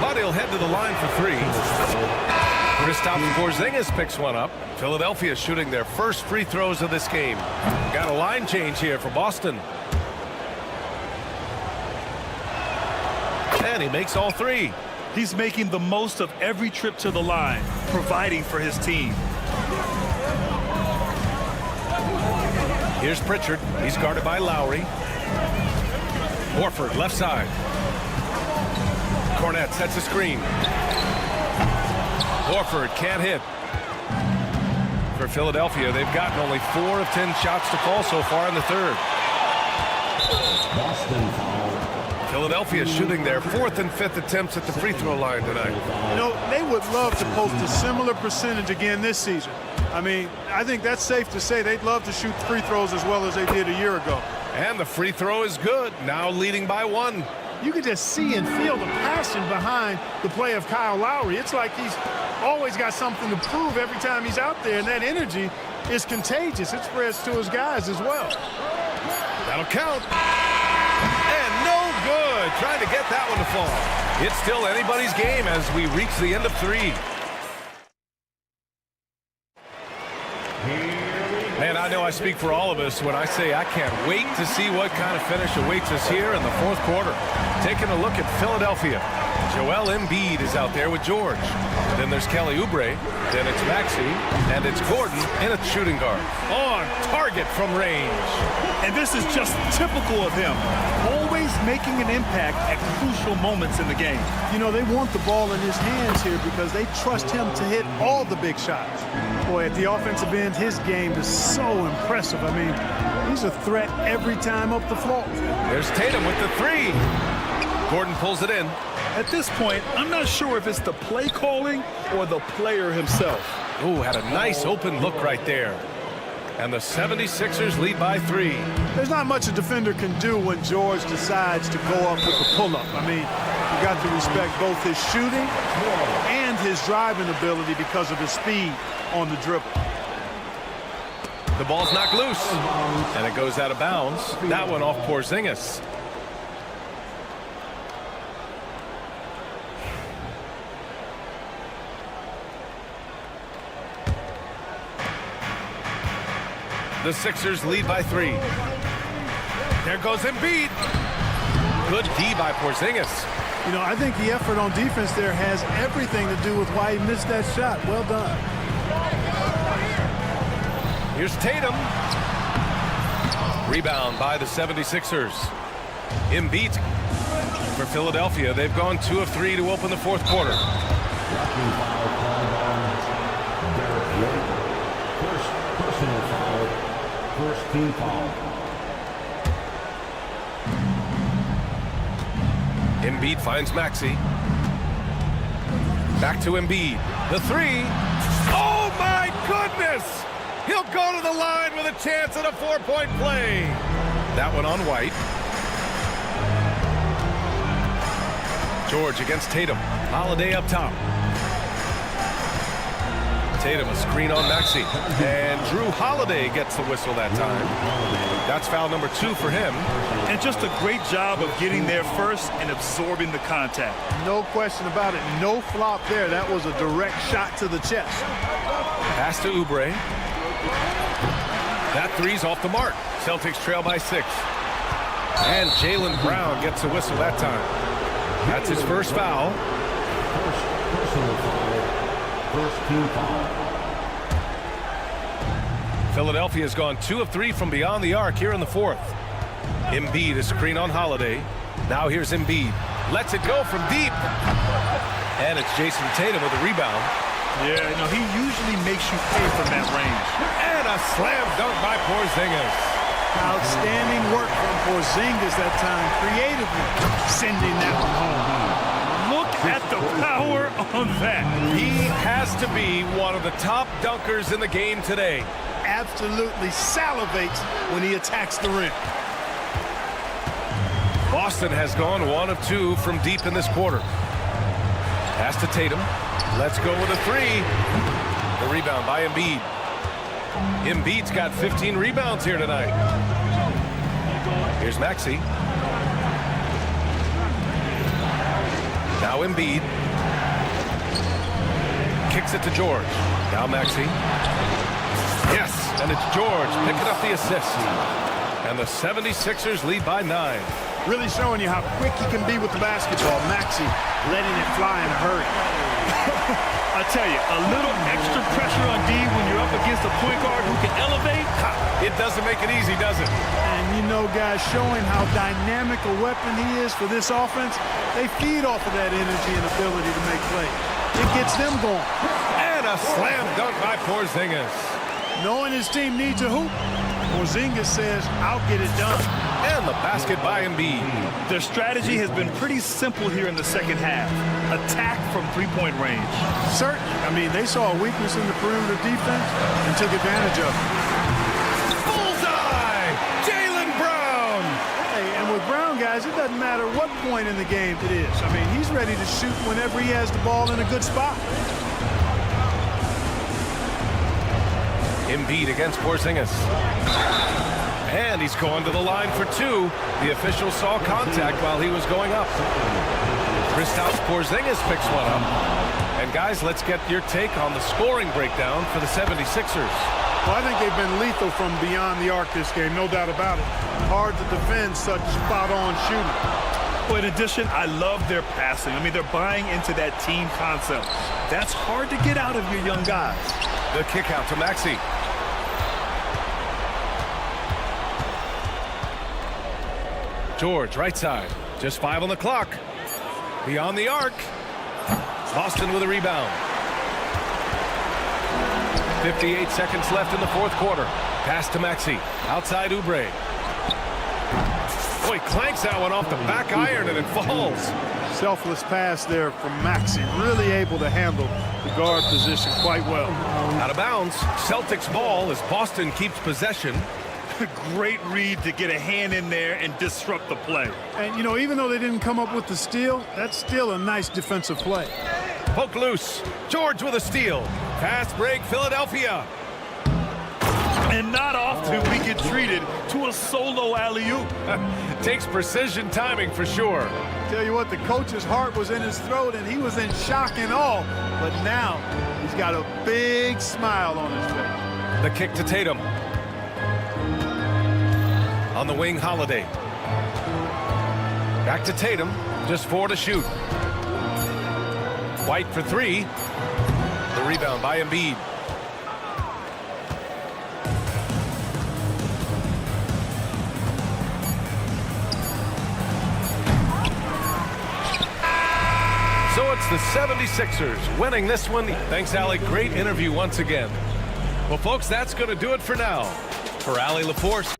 But he'll head to the line for 3. Kristaps Porzingis picks one up. Philadelphia shooting their first free throws of this game. Got a line change here for Boston. And he makes all 3. He's making the most of every trip to the line, providing for his team. Here's Pritchard. He's guarded by Lowry. Horford, left side. Cornette sets a screen. Horford can't hit. For Philadelphia, they've gotten only 4 of 10 shots to fall so far in the third. Boston foul. Philadelphia shooting their 4th and 5th attempts at the free throw line tonight. You know, they would love to post a similar percentage again this season. I mean, I think that's safe to say they'd love to shoot free throws as well as they did a year ago. And the free throw is good, now leading by 1. You can just see and feel the passion behind the play of Kyle Lowry. It's like he's always got something to prove every time he's out there, and that energy is contagious. It spreads to his guys as well. That'll count. And no good. Trying to get that one to fall. It's still anybody's game as we reach the end of 3. Man, I know I speak for all of us when I say I can't wait to see what kind of finish awaits us here in the fourth quarter. Taking a look at Philadelphia. Joel Embiid is out there with George. Then there's Kelly Oubre. Then it's Maxey. And it's Gordon in a shooting guard. On target from range. And this is just typical of him. Always making an impact at crucial moments in the game. You know, they want the ball in his hands here because they trust him to hit all the big shots. Boy, at the offensive end, his game is so impressive. I mean, he's a threat every time up the floor. There's Tatum with the 3. Gordon pulls it in. At this point, I'm not sure if it's the play calling or the player himself. Ooh, had a nice open look right there. And the 76ers lead by 3. There's not much a defender can do when George decides to go up with a pull-up. I mean, you got to respect both his shooting and his driving ability because of his speed on the dribble. The ball's knocked loose, and it goes out of bounds. That one off Porzingis. The Sixers lead by 3. There goes Embiid. Good D by Porzingis. You know, I think the effort on defense there has everything to do with why he missed that shot. Well done. Here's Tatum. Rebound by the 76ers. Embiid for Philadelphia. They've gone 2 of 3 to open the fourth quarter. First Personal foul. First team foul. Embiid finds Maxey. Back to Embiid. The three. Oh, my goodness! He'll go to the line with a chance at a 4-point play. That one on White. George against Tatum. Holiday up top. Tatum, a screen on Maxey. And Drew Holiday gets the whistle that time. That's foul number 2 for him. And just a great job of getting there first and absorbing the contact. No question about it. No flop there. That was a direct shot to the chest. Pass to Oubre. That three's off the mark. Celtics trail by 6. And Jaylen Brown gets a whistle that time. That's his first foul. Personal foul. First team foul. Philadelphia's gone 2 of 3 from beyond the arc here in the 4th. Embiid, a screen on Holiday. Now here's Embiid. Lets it go from deep. And it's Jason Tatum with a rebound. Yeah, he usually makes you pay from that range. And a slam dunk by Porzingis. Outstanding work from Porzingis that time, creatively sending that one home. Look at the power on that. He has to be one of the top dunkers in the game today. Absolutely salivates when he attacks the rim. Boston has gone 1 of 2 from deep in this quarter. Pass to Tatum. Let's go with a 3. The rebound by Embiid. Embiid's got 15 rebounds here tonight. Here's Maxey. Now Embiid. Kicks it to George. Now Maxey. Yes, and it's George picking up the assist. And the 76ers lead by 9. Really showing you how quick he can be with the basketball. Maxey letting it fly in a hurry. I tell you, a little extra pressure on D when you're up against a point guard who can elevate. It doesn't make it easy, does it? And guys, showing how dynamic a weapon he is for this offense, they feed off of that energy and ability to make plays. It gets them going. And a slam dunk by Porzingis. Knowing his team needs a hoop, Porzingis says, I'll get it done. And the basket by Embiid. Their strategy has been pretty simple here in the second half. Attack from three-point range. Certainly. They saw a weakness in the perimeter defense and took advantage of it. Bullseye! Jaylen Brown! Hey, and with Brown, guys, it doesn't matter what point in the game it is. He's ready to shoot whenever he has the ball in a good spot. Embiid against Porzingis. And he's going to the line for 2. The official saw contact while he was going up. Kristaps Porzingis picks one up. And guys, let's get your take on the scoring breakdown for the 76ers. Well, I think they've been lethal from beyond the arc this game, no doubt about it. Hard to defend such spot-on shooting. Well, in addition, I love their passing. They're buying into that team concept. That's hard to get out of your young guys. The kick out to Maxey. George, right side. Just 5 on the clock. Beyond the arc. Boston with a rebound. 58 seconds left in the 4th quarter. Pass to Maxey. Outside Oubre. Boy, clanks that one off the back iron and it falls. Selfless pass there from Maxey. Really able to handle the guard position quite well. Out of bounds. Celtics ball as Boston keeps possession. Great read to get a hand in there and disrupt the play. And, even though they didn't come up with the steal, that's still a nice defensive play. Poke loose. George with a steal. Fast break, Philadelphia. And not often we get treated to a solo alley-oop. Takes precision timing for sure. Tell you what, the coach's heart was in his throat and he was in shock and awe. But now he's got a big smile on his face. The kick to Tatum. On the wing, Holiday. Back to Tatum. Just 4 to shoot. White for 3. The rebound by Embiid. So it's the 76ers winning this one. Thanks, Allie. Great interview once again. Well, folks, that's going to do it for now. For Allie LaForce.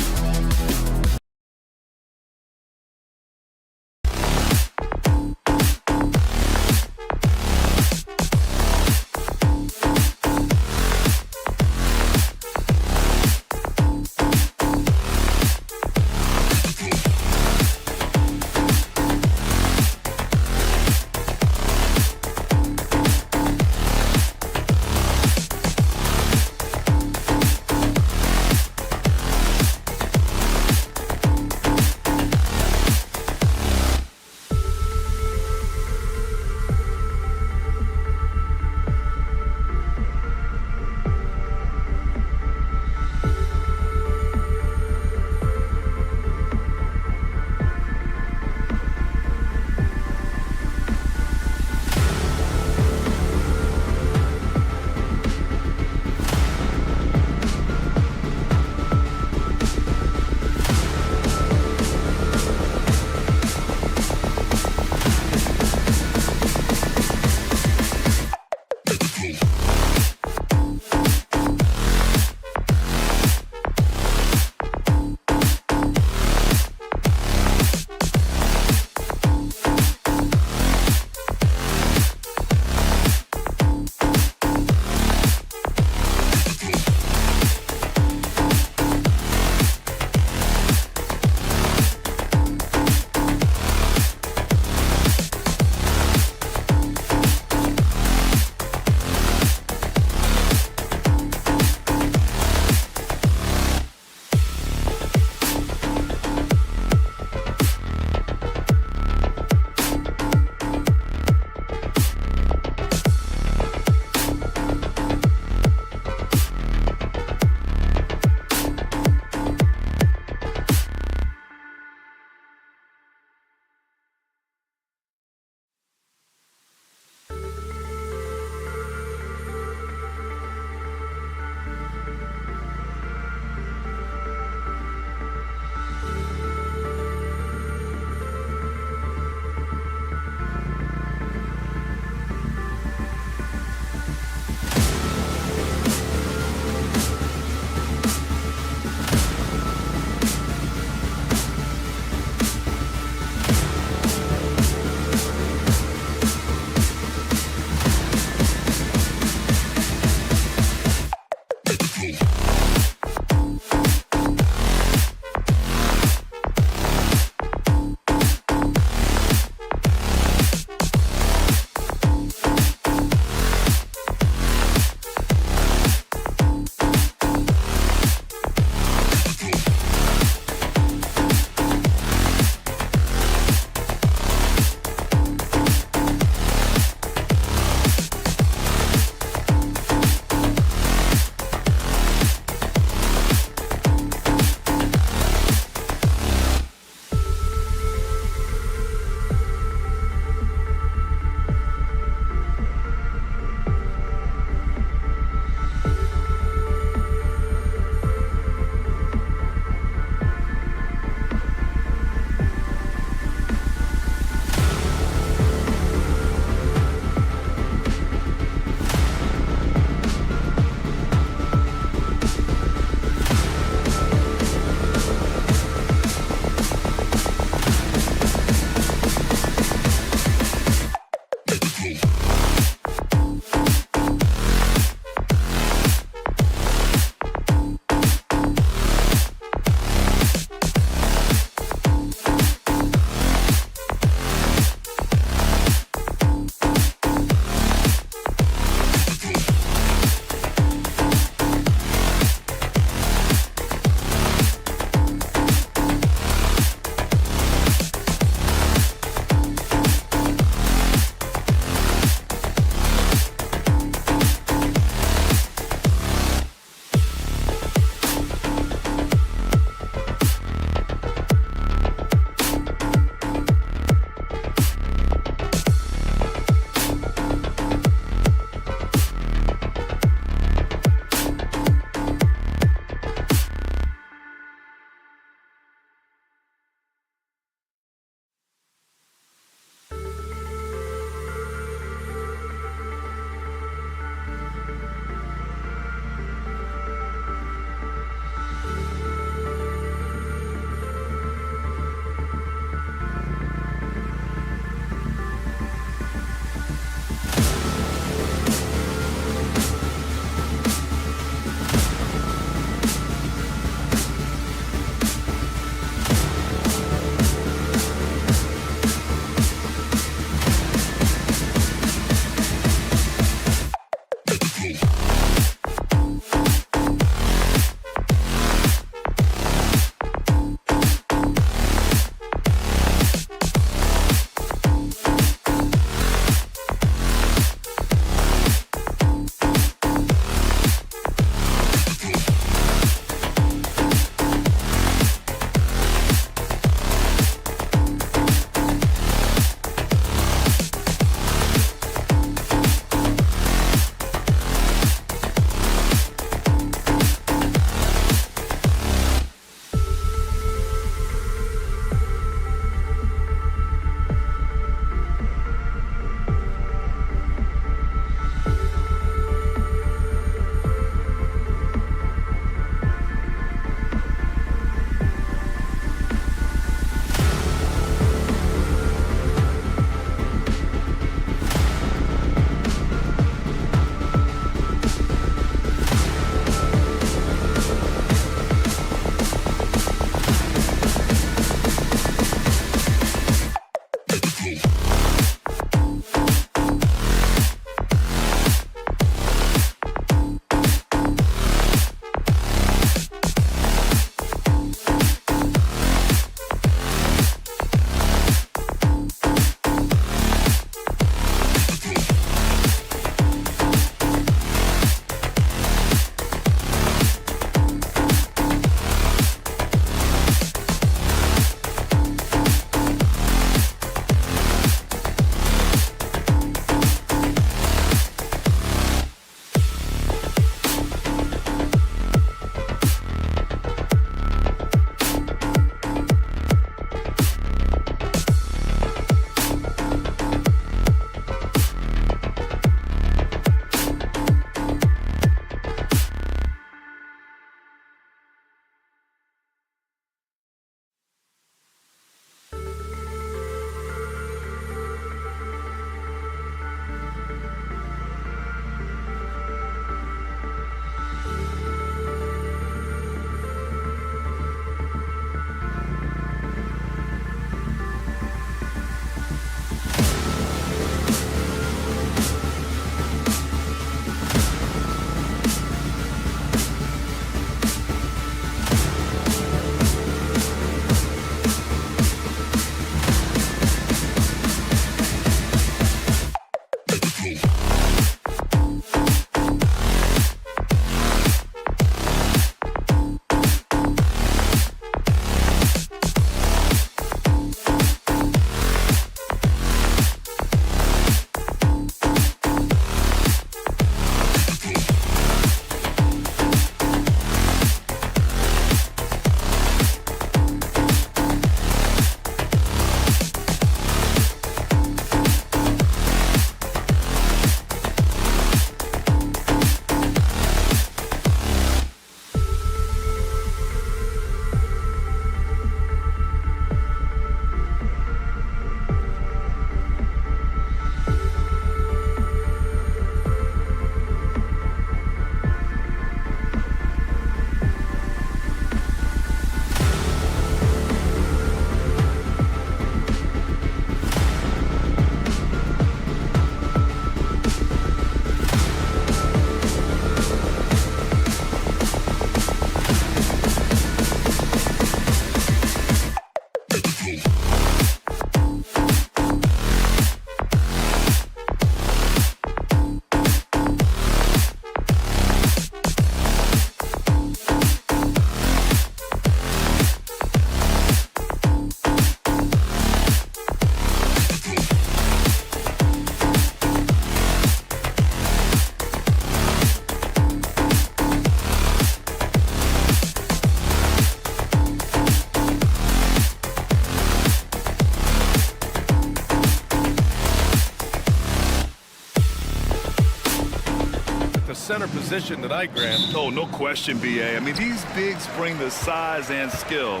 center position tonight, Grant. Oh, no question, B.A. I mean, these bigs bring the size and skill.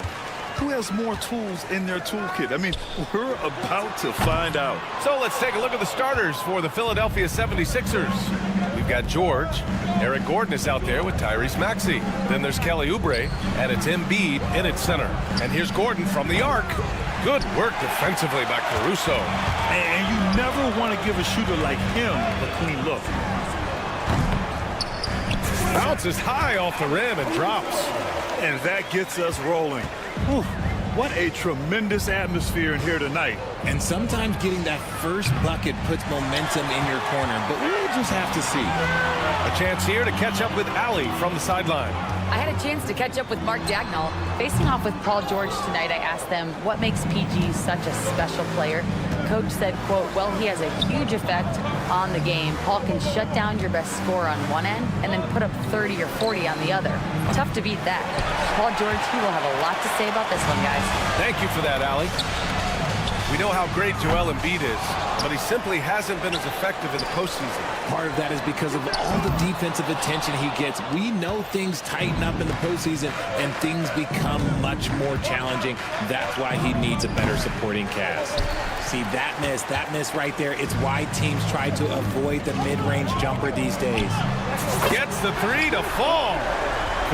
Who has more tools in their toolkit? I mean, we're about to find out. So let's take a look at the starters for the Philadelphia 76ers. We've got George. Eric Gordon is out there with Tyrese Maxey. Then there's Kelly Oubre, and it's Embiid in its center. And here's Gordon from the arc. Good work defensively by Caruso. And you never want to give a shooter like him a clean look. Bounces high off the rim and drops. And that gets us rolling. Whew, what a tremendous atmosphere in here tonight. And sometimes getting that first bucket puts momentum in your corner, but we'll just have to see. A chance here to catch up with Allie from the sideline. I had a chance to catch up with Mark Dagnall. Facing off with Paul George tonight, I asked them what makes PG such a special player. Coach said, quote, well, he has a huge effect on the game. Paul can shut down your best scorer on one end and then put up 30 or 40 on the other. Tough to beat that. Paul George, he will have a lot to say about this one, guys. Thank you for that, Allie. We know how great Joel Embiid is, but he simply hasn't been as effective in the postseason. Part of that is because of all the defensive attention he gets. We know things tighten up in the postseason and things become much more challenging. That's why he needs a better supporting cast. See, that miss right there, it's why teams try to avoid the mid-range jumper these days. Gets the three to fall.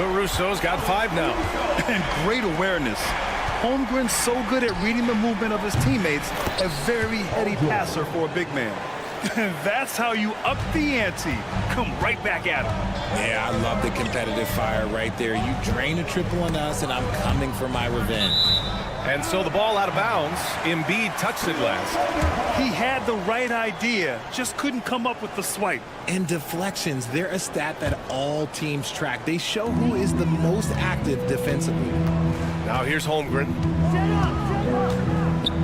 Caruso's got 5 now. And great awareness. Holmgren's so good at reading the movement of his teammates, a very heady passer for a big man. That's how you up the ante. Come right back at him. Yeah, I love the competitive fire right there. You drain a triple on us, and I'm coming for my revenge. And so the ball out of bounds. Embiid touched it last. He had the right idea, just couldn't come up with the swipe. And deflections, they're a stat that all teams track. They show who is the most active defensively. Now here's Holmgren.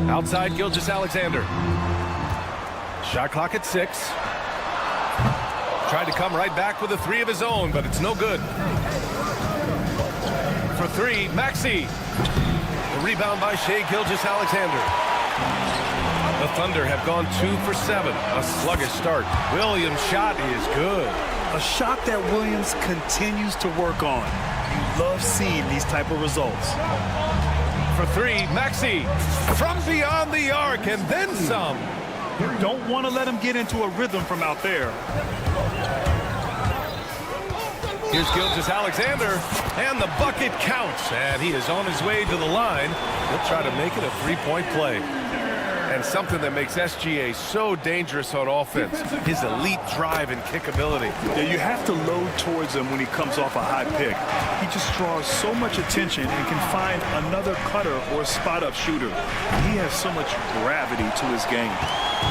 Outside Gilgeous-Alexander. Shot clock at 6. Tried to come right back with a 3 of his own, but it's no good. For 3, Maxey. The rebound by Shai Gilgeous-Alexander. The Thunder have gone 2 for 7. A sluggish start. Williams' shot is good. A shot that Williams continues to work on. You love seeing these type of results. For 3, Maxey. From beyond the arc and then some. Don't want to let him get into a rhythm from out there. Here's Gilgeous-Alexander, and the bucket counts, and he is on his way to the line. He'll try to make it a 3-point play. And something that makes SGA so dangerous on offense, his elite drive and kick ability. Yeah, you have to load towards him when he comes off a high pick. He just draws so much attention and can find another cutter or spot-up shooter. He has so much gravity to his game.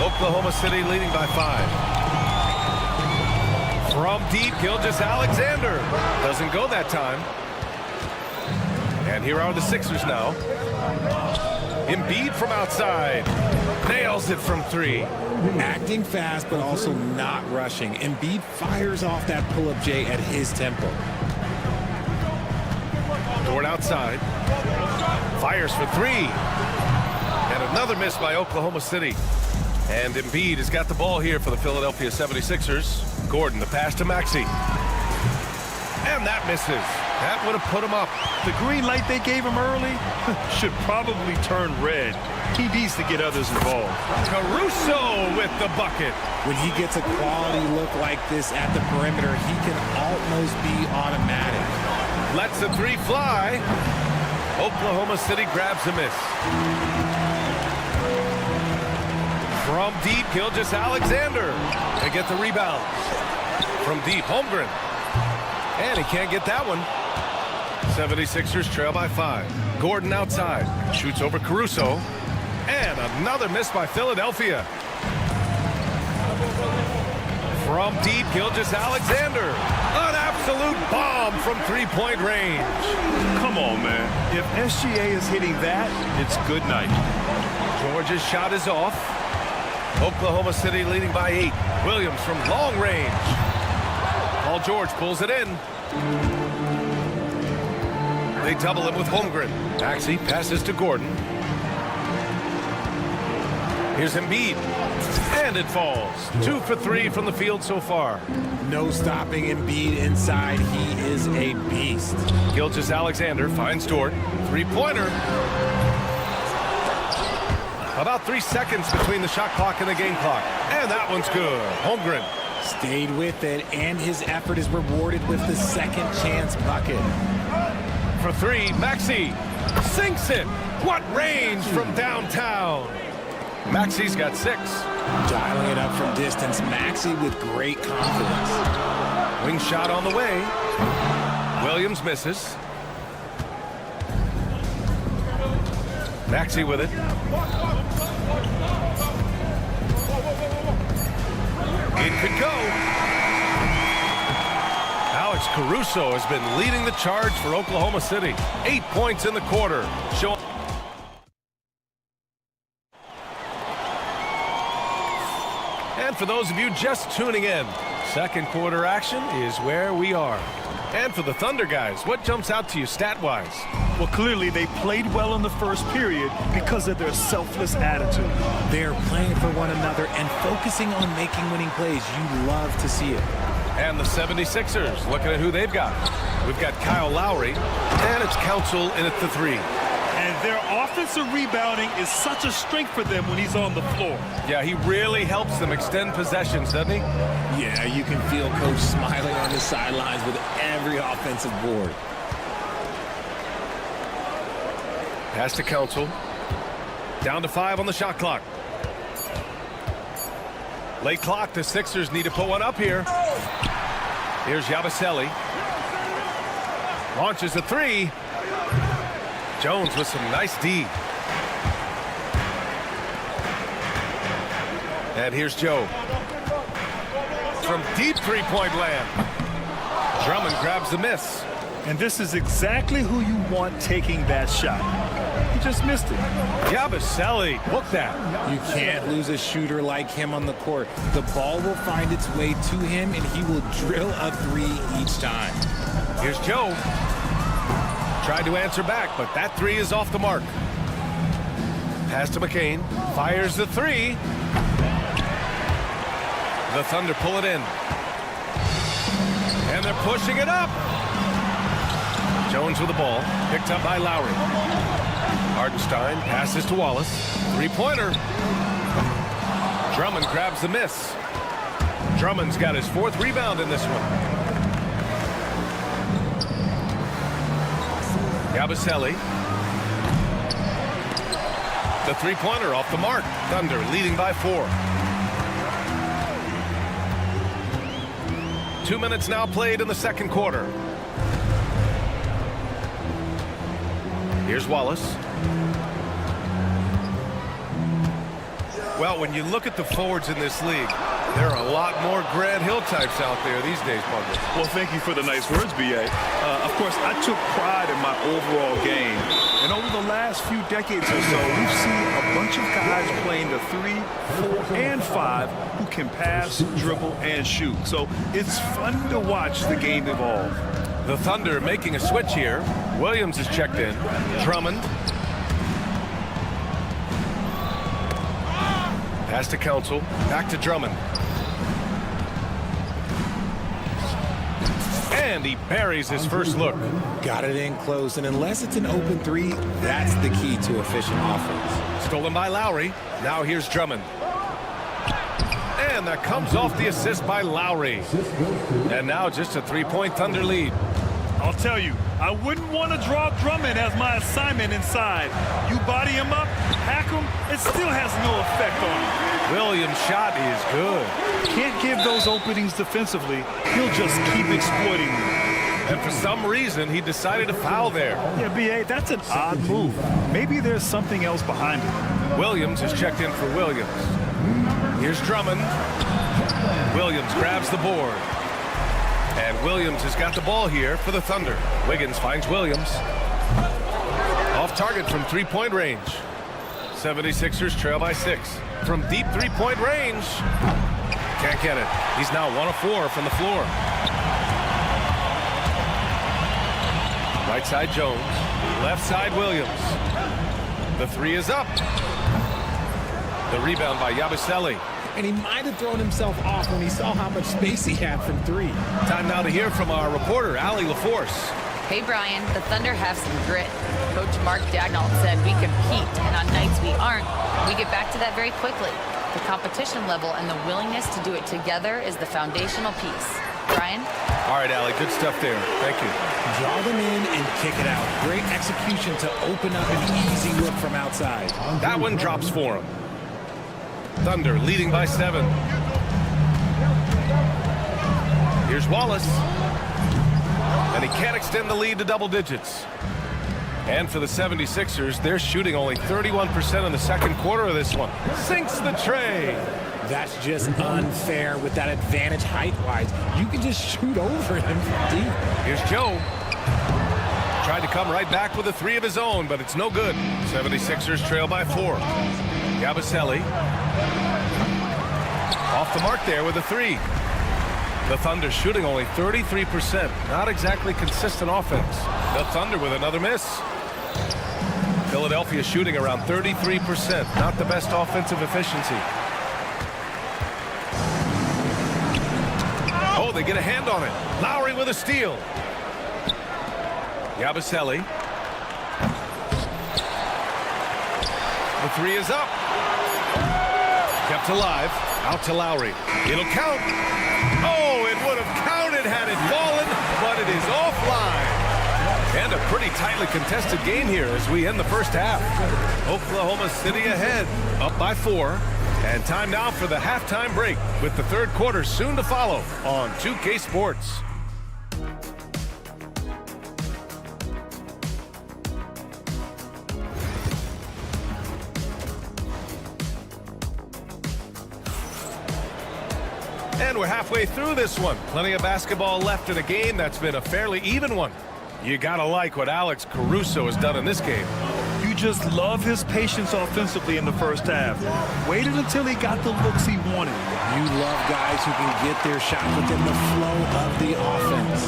Oklahoma City leading by 5. From deep, Gilgeous-Alexander. Doesn't go that time. And here are the Sixers now. Embiid from outside. Nails it from 3. Acting fast, but also not rushing. Embiid fires off that pull-up J at his tempo. Dort outside. Fires for 3. And another miss by Oklahoma City. And Embiid has got the ball here for the Philadelphia 76ers. Gordon, the pass to Maxey. And that misses. That would have put him up. The green light they gave him early should probably turn red. He needs to get others involved. Caruso with the bucket. When he gets a quality look like this at the perimeter, he can almost be automatic. Lets the 3 fly. Oklahoma City grabs a miss. From deep, Gilgeous-Alexander. They get the rebound. From deep, Holmgren. And he can't get that one. 76ers trail by 5. Gordon outside. Shoots over Caruso. And another miss by Philadelphia. From deep, Gilgeous-Alexander. An absolute bomb from 3-point range. Come on, man. If SGA is hitting that, it's good night. George's shot is off. Oklahoma City leading by 8. Williams from long range. Paul George pulls it in. They double him with Holmgren. Maxey passes to Gordon. Here's Embiid. And it falls. 2 for 3 from the field so far. No stopping Embiid inside. He is a beast. Gilgeous-Alexander finds Dort. Three-pointer. About 3 seconds between the shot clock and the game clock. And that one's good. Holmgren. Stayed with it, and his effort is rewarded with the second chance bucket. For 3, Maxey sinks it. What range from downtown. Maxey's got 6. Dialing it up from distance, Maxey with great confidence. Wing shot on the way. Williams misses. Maxey with it. It could go. Alex Caruso has been leading the charge for Oklahoma City. 8 points in the quarter. And for those of you just tuning in, second quarter action is where we are. And for the Thunder guys, what jumps out to you stat-wise? Well, clearly they played well in the first period because of their selfless attitude. They're playing for one another and focusing on making winning plays. You love to see it. And the 76ers, looking at who they've got. We've got Kyle Lowry, and it's Council in at the 3. And their offensive rebounding is such a strength for them when he's on the floor. Yeah, he really helps them extend possessions, doesn't he? Yeah, you can feel Coach smiling on the sidelines with every offensive board. Pass to Council. Down to 5 on the shot clock. Late clock, the Sixers need to put one up here. Here's Yabusele. Launches a 3. Jones with some nice D. And here's Joe. From deep three-point land. Drummond grabs the miss. And this is exactly who you want taking that shot. He just missed it. Yabusele, book that. You can't lose a shooter like him on the court. The ball will find its way to him, and he will drill a 3 each time. Here's Joe. Tried to answer back, but that 3 is off the mark. Pass to McCain. Fires the 3. The Thunder pull it in. And they're pushing it up. Jones with the ball. Picked up by Lowry. Hardenstein passes to Wallace. Three-pointer. Drummond grabs the miss. Drummond's got his 4th rebound in this one. Yabusele. The three-pointer off the mark. Thunder leading by 4. 2 minutes now played in the second quarter. Here's Wallace. Well, when you look at the forwards in this league, there are a lot more Grant Hill types out there these days, Bubba. Well, thank you for the nice words, B.A. Of course, I took pride in my overall game. And over the last few decades or so, we've seen a bunch of guys playing the 3, 4, and 5 who can pass, dribble, and shoot. So it's fun to watch the game evolve. The Thunder making a switch here. Williams is checked in. Drummond. Pass to Council. Back to Drummond. And he buries his first look. Got it in close, and unless it's an open 3, that's the key to efficient offense. Stolen by Lowry. Now here's Drummond. And that comes off the assist by Lowry. And now just a 3-point Thunder lead. I'll tell you, I wouldn't want to draw Drummond as my assignment inside. You body him up, hack him, it still has no effect on him. Williams' shot is good. Can't give those openings defensively. He'll just keep exploiting them. And for some reason, he decided to foul there. Yeah, B.A., that's an odd move. Maybe there's something else behind it. Williams is checked in for Williams. Here's Drummond. Williams grabs the board. And Williams has got the ball here for the Thunder. Wiggins finds Williams. Off target from three-point range. 76ers trail by 6. From deep three-point range. Can't get it. He's now 1 of 4 from the floor. Right side Jones. Left side Williams. The 3 is up. The rebound by Yabusele. And he might have thrown himself off when he saw how much space he had from three. Time now to hear from our reporter, Allie LaForce. Hey, Brian, the Thunder have some grit. Coach Mark Daigneault said we compete, and on nights we aren't, we get back to that very quickly. The competition level and the willingness to do it together is the foundational piece. Brian? All right, Allie, good stuff there. Thank you. Draw them in and kick it out. Great execution to open up an easy look from outside. That one drops for him. Thunder leading by 7. Here's Wallace. And he can't extend the lead to double digits. And for the 76ers, they're shooting only 31% in the second quarter of this one. Sinks the tray. That's just unfair with that advantage height-wise. You can just shoot over him from deep. Here's Joe. Tried to come right back with a 3 of his own, but it's no good. 76ers trail by 4. Yabusele. Off the mark there with a 3. The Thunder shooting only 33%. Not exactly consistent offense. The Thunder with another miss. Philadelphia shooting around 33%. Not the best offensive efficiency. Oh, they get a hand on it. Lowry with a steal. Yabusele. The 3 is up. Kept alive. Out to Lowry. It'll count. Oh, it would have counted had it fallen, but it is offline. And a pretty tightly contested game here as we end the first half. Oklahoma City ahead, up by 4. And time now for the halftime break with the third quarter soon to follow on 2K Sports. And we're halfway through this one. Plenty of basketball left in a game that's been a fairly even one. You gotta like what Alex Caruso has done in this game. You just love his patience offensively in the first half. Waited until he got the looks he wanted. You love guys who can get their shot within the flow of the offense.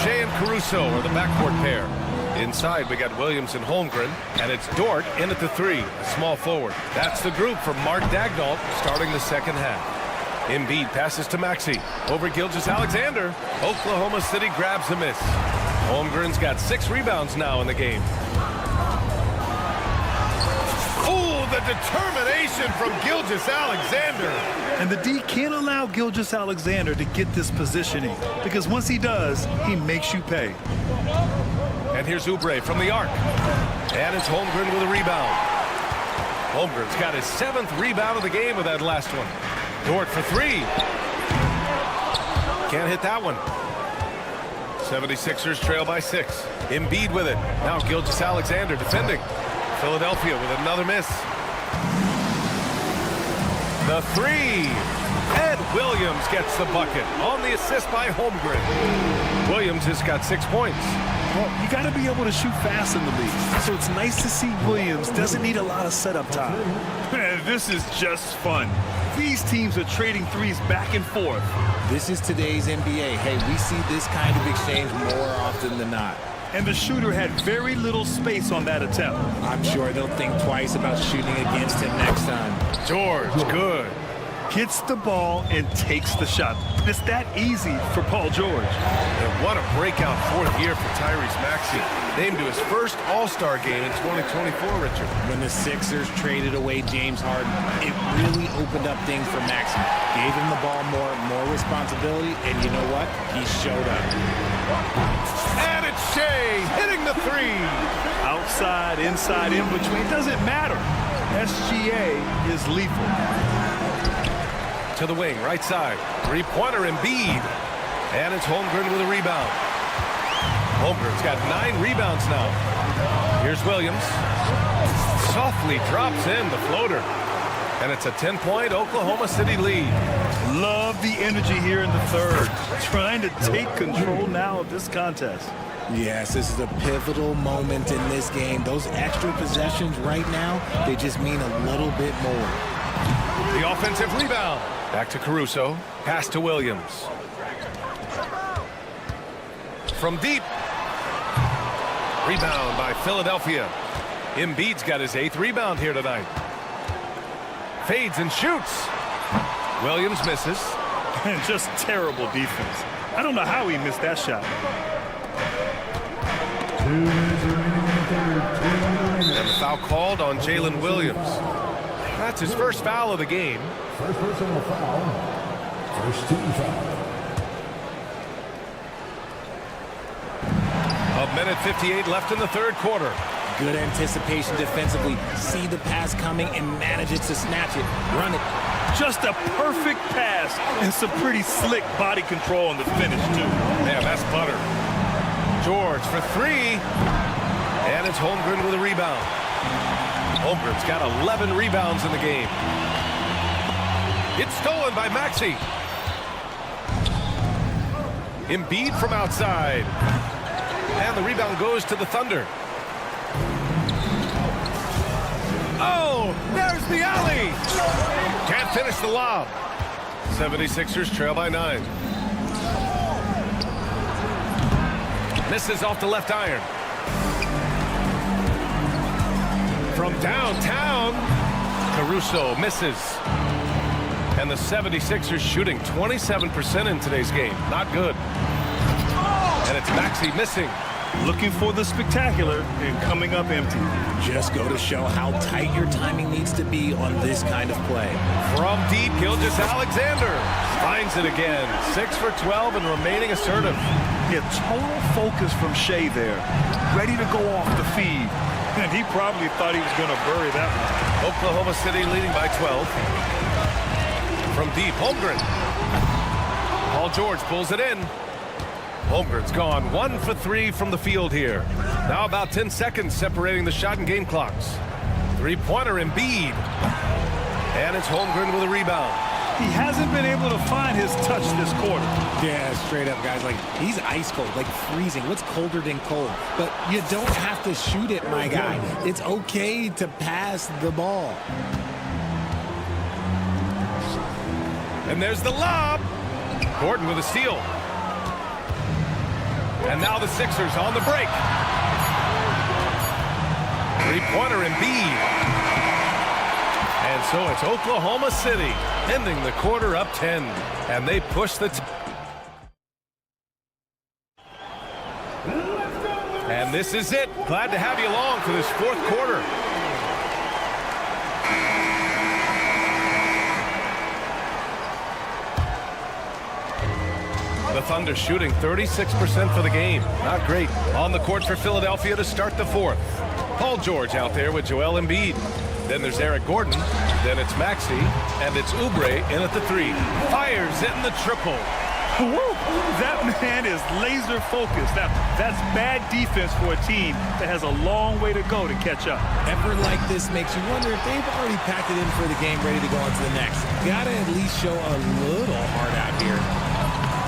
Shea and Caruso are the backcourt pair. Inside, we got Williams and Holmgren, and it's Dort in at the 3, a small forward. That's the group from Mark Daigneault starting the second half. Embiid passes to Maxey. Over Gilgeous-Alexander. Oklahoma City grabs a miss. Holmgren's got 6 rebounds now in the game. Oh, the determination from Gilgeous-Alexander. And the D can't allow Gilgeous-Alexander to get this positioning, because once he does, he makes you pay. And here's Oubre from the arc. And it's Holmgren with a rebound. Holmgren's got his 7th rebound of the game with that last one. Dort for 3. Can't hit that one. 76ers trail by 6. Embiid with it. Now Gilgeous-Alexander defending. Philadelphia with another miss. The 3. Ed Williams gets the bucket on the assist by Holmgren. Williams has got 6 points. Well, you got to be able to shoot fast in the league. So it's nice to see Williams doesn't need a lot of setup time. Man, this is just fun. These teams are trading threes back and forth. This is today's NBA. Hey, we see this kind of exchange more often than not. And the shooter had very little space on that attempt. I'm sure they'll think twice about shooting against him next time. George, good. Gets the ball and takes the shot. It's that easy for Paul George. And what a breakout 4th year for Tyrese Maxey. Named to his first All-Star game in 2024, Richard. When the Sixers traded away James Harden, it really opened up things for Maxey. Gave him the ball more responsibility, and you know what? He showed up. And it's Shea hitting the 3. Outside, inside, in between, doesn't matter. SGA is lethal. To the wing, right side. 3-pointer Embiid. And it's Holmgren with a rebound. Holmgren's got 9 rebounds now. Here's Williams. Softly drops in the floater. And it's a 10-point Oklahoma City lead. Love the energy here in the third. Trying to take control now of this contest. Yes, this is a pivotal moment in this game. Those extra possessions right now, they just mean a little bit more. The offensive rebound. Back to Caruso. Pass to Williams. From deep. Rebound by Philadelphia. Embiid's got his 8th rebound here tonight. Fades and shoots. Williams misses. And just terrible defense. I don't know how he missed that shot. 2 minutes remaining in the third. And the foul called on Jalen Williams. That's his first foul of the game. First personal foul. First team foul. A minute 58 left in the third quarter. Good anticipation defensively. See the pass coming and manage it to snatch it. Run it. Just a perfect pass and some pretty slick body control on the finish, too. Yeah, that's butter. George for three. And it's Holmgren with a rebound. Holmgren's got 11 rebounds in the game. It's stolen by Maxey. Embiid from outside. And the rebound goes to the Thunder. Oh, there's the alley. Can't finish the lob. 76ers trail by 9. Misses off the left iron. From downtown, Caruso misses. And the 76ers shooting 27% in today's game. Not good. And it's Maxey missing. Looking for the spectacular and coming up empty. Just go to show how tight your timing needs to be on this kind of play. From deep, Gilgeous-Alexander finds it again. 6 for 12 and remaining assertive. Yeah, total focus from Shea there. Ready to go off the feed. And he probably thought he was going to bury that one. Oklahoma City leading by 12. From deep, Holmgren. Paul George pulls it in. Holmgren's gone 1 for 3 from the field here. Now about 10 seconds separating the shot and game clocks. Three-pointer Embiid. And it's Holmgren with a rebound. He hasn't been able to find his touch this quarter. Yeah, straight up, guys. Like, he's ice cold, like freezing. What's colder than cold? But you don't have to shoot it, my guy. It's okay to pass the ball. And there's the lob. Gordon with a steal. And now the Sixers on the break. Three-pointer Embiid. And so it's Oklahoma City ending the quarter up 10. And they push the... And this is it. Glad to have you along for this fourth quarter. The Thunder shooting 36% for the game. Not great. On the court for Philadelphia to start the fourth. Paul George out there with Joel Embiid. Then there's Eric Gordon. Then it's Maxey. And it's Oubre in at the three. Fires in the triple. Woo! That man is laser focused. That's bad defense for a team that has a long way to go to catch up. Effort like this makes you wonder if they've already packed it in for the game, ready to go on to the next. Gotta at least show a little heart out here.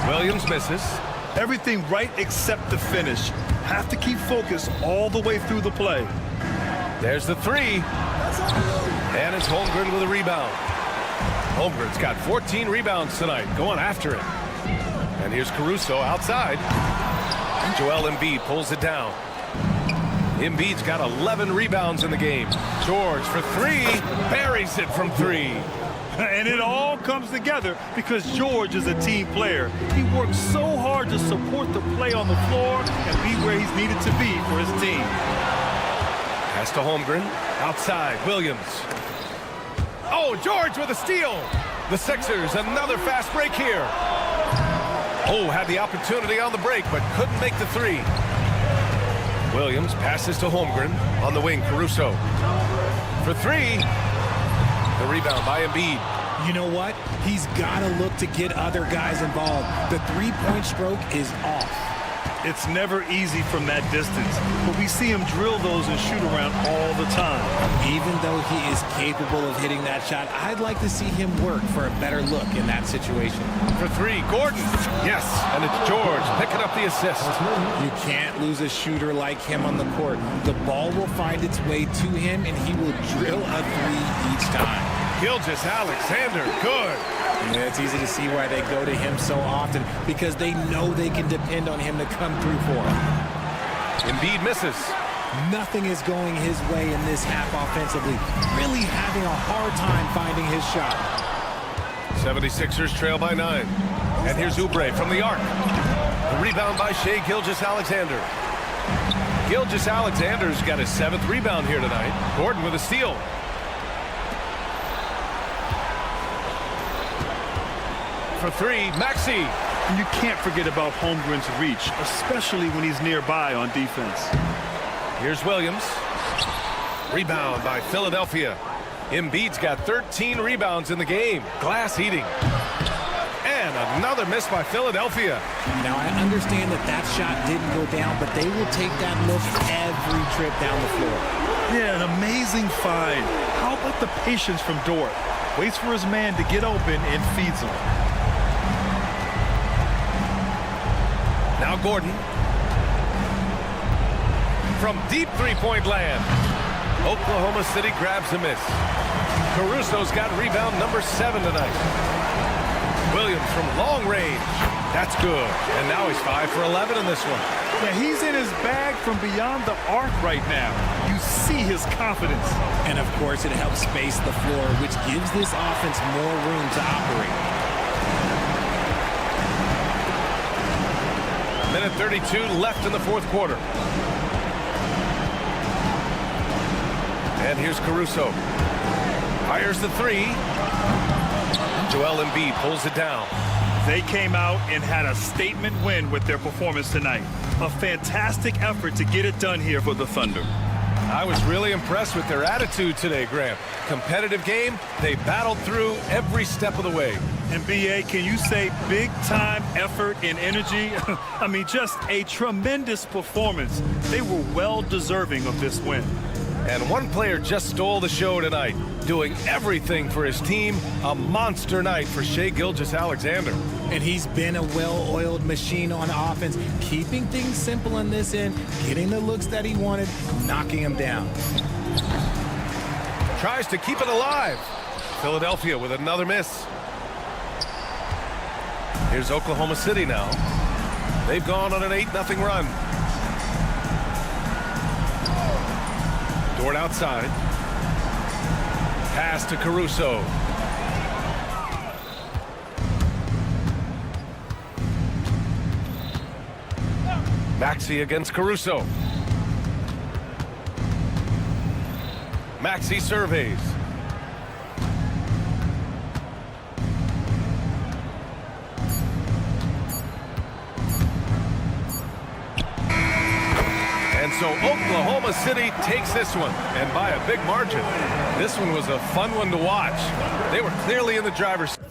Williams misses. Everything right except the finish. Have to keep focused all the way through the play. There's the three. And it's Holmgren with a rebound. Holmgren's got 14 rebounds tonight, going after it. And here's Caruso outside. And Joel Embiid pulls it down. Embiid's got 11 rebounds in the game. George for three. Buries it from three. And it all comes together because George is a team player. He works so hard to support the play on the floor and be where he's needed to be for his team. Pass to Holmgren. Outside, Williams. Oh, George with a steal. The Sixers, another fast break here. Oh, had the opportunity on the break, but couldn't make the three. Williams passes to Holmgren. On the wing, Caruso. For three. The rebound by Embiid. You know what? He's got to look to get other guys involved. The three-point stroke is off. It's never easy from that distance, but we see him drill those and shoot around all the time. Even though he is capable of hitting that shot, I'd like to see him work for a better look in that situation. For three, Gordon. Yes, and it's George picking up the assist. You can't lose a shooter like him on the court. The ball will find its way to him, and he will drill a three each time. Gilgeous-Alexander, good. Yeah, it's easy to see why they go to him so often, because they know they can depend on him to come through for them. Embiid misses. Nothing is going his way in this half offensively. Really having a hard time finding his shot. 76ers trail by 9. And here's Oubre from the arc. The rebound by Shai Gilgeous-Alexander. Gilgeous-Alexander's got his 7th rebound here tonight. Gordon with a steal. For 3, Maxey. And you can't forget about Holmgren's reach, especially when he's nearby on defense. Here's Williams. Rebound by Philadelphia. Embiid's got 13 rebounds in the game. Glass eating. And another miss by Philadelphia. Now, I understand that shot didn't go down, but they will take that look every trip down the floor. Yeah, an amazing find. How about the patience from Dort? Waits for his man to get open and feeds him. Now Gordon. From deep three-point land. Oklahoma City grabs a miss. Caruso's got rebound number 7 tonight. Williams from long range. That's good. And now he's 5 for 11 in this one. Yeah, he's in his bag from beyond the arc right now. You see his confidence. And, of course, it helps space the floor, which gives this offense more room to operate. Minute 32 left in the 4th quarter. And here's Caruso. Fires the 3. Joel Embiid pulls it down. They came out and had a statement win with their performance tonight. A fantastic effort to get it done here for the Thunder. I was really impressed with their attitude today, Graham. Competitive game. They battled through every step of the way. And B.A., can you say big-time effort and energy? I mean, just a tremendous performance. They were well deserving of this win. And one player just stole the show tonight, doing everything for his team. A monster night for Shai Gilgeous-Alexander. And he's been a well-oiled machine on offense, keeping things simple in this end, getting the looks that he wanted, knocking him down. Tries to keep it alive. Philadelphia with another miss. Here's Oklahoma City now. They've gone on an 8-0 run. Dort outside. Pass to Caruso. Maxey against Caruso. Maxey surveys. And so Oklahoma City takes this one, and by a big margin. This one was a fun one to watch. They were clearly in the driver's seat.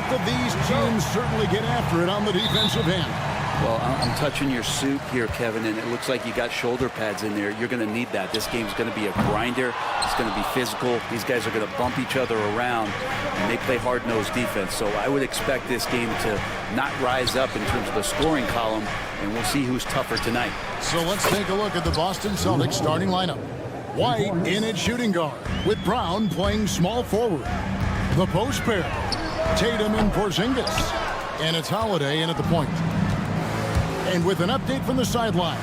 Both of these teams certainly get after it on the defensive end. Well, I'm touching your suit here, Kevin, and it looks like you got shoulder pads in there. You're going to need that. This game's going to be a grinder. It's going to be physical. These guys are going to bump each other around, and they play hard-nosed defense. So I would expect this game to not rise up in terms of the scoring column, and we'll see who's tougher tonight. So let's take a look at the Boston Celtics starting lineup. White in at shooting guard, with Brown playing small forward. The post pair, Tatum and Porzingis, and it's Holiday in at the point. And with an update from the sideline,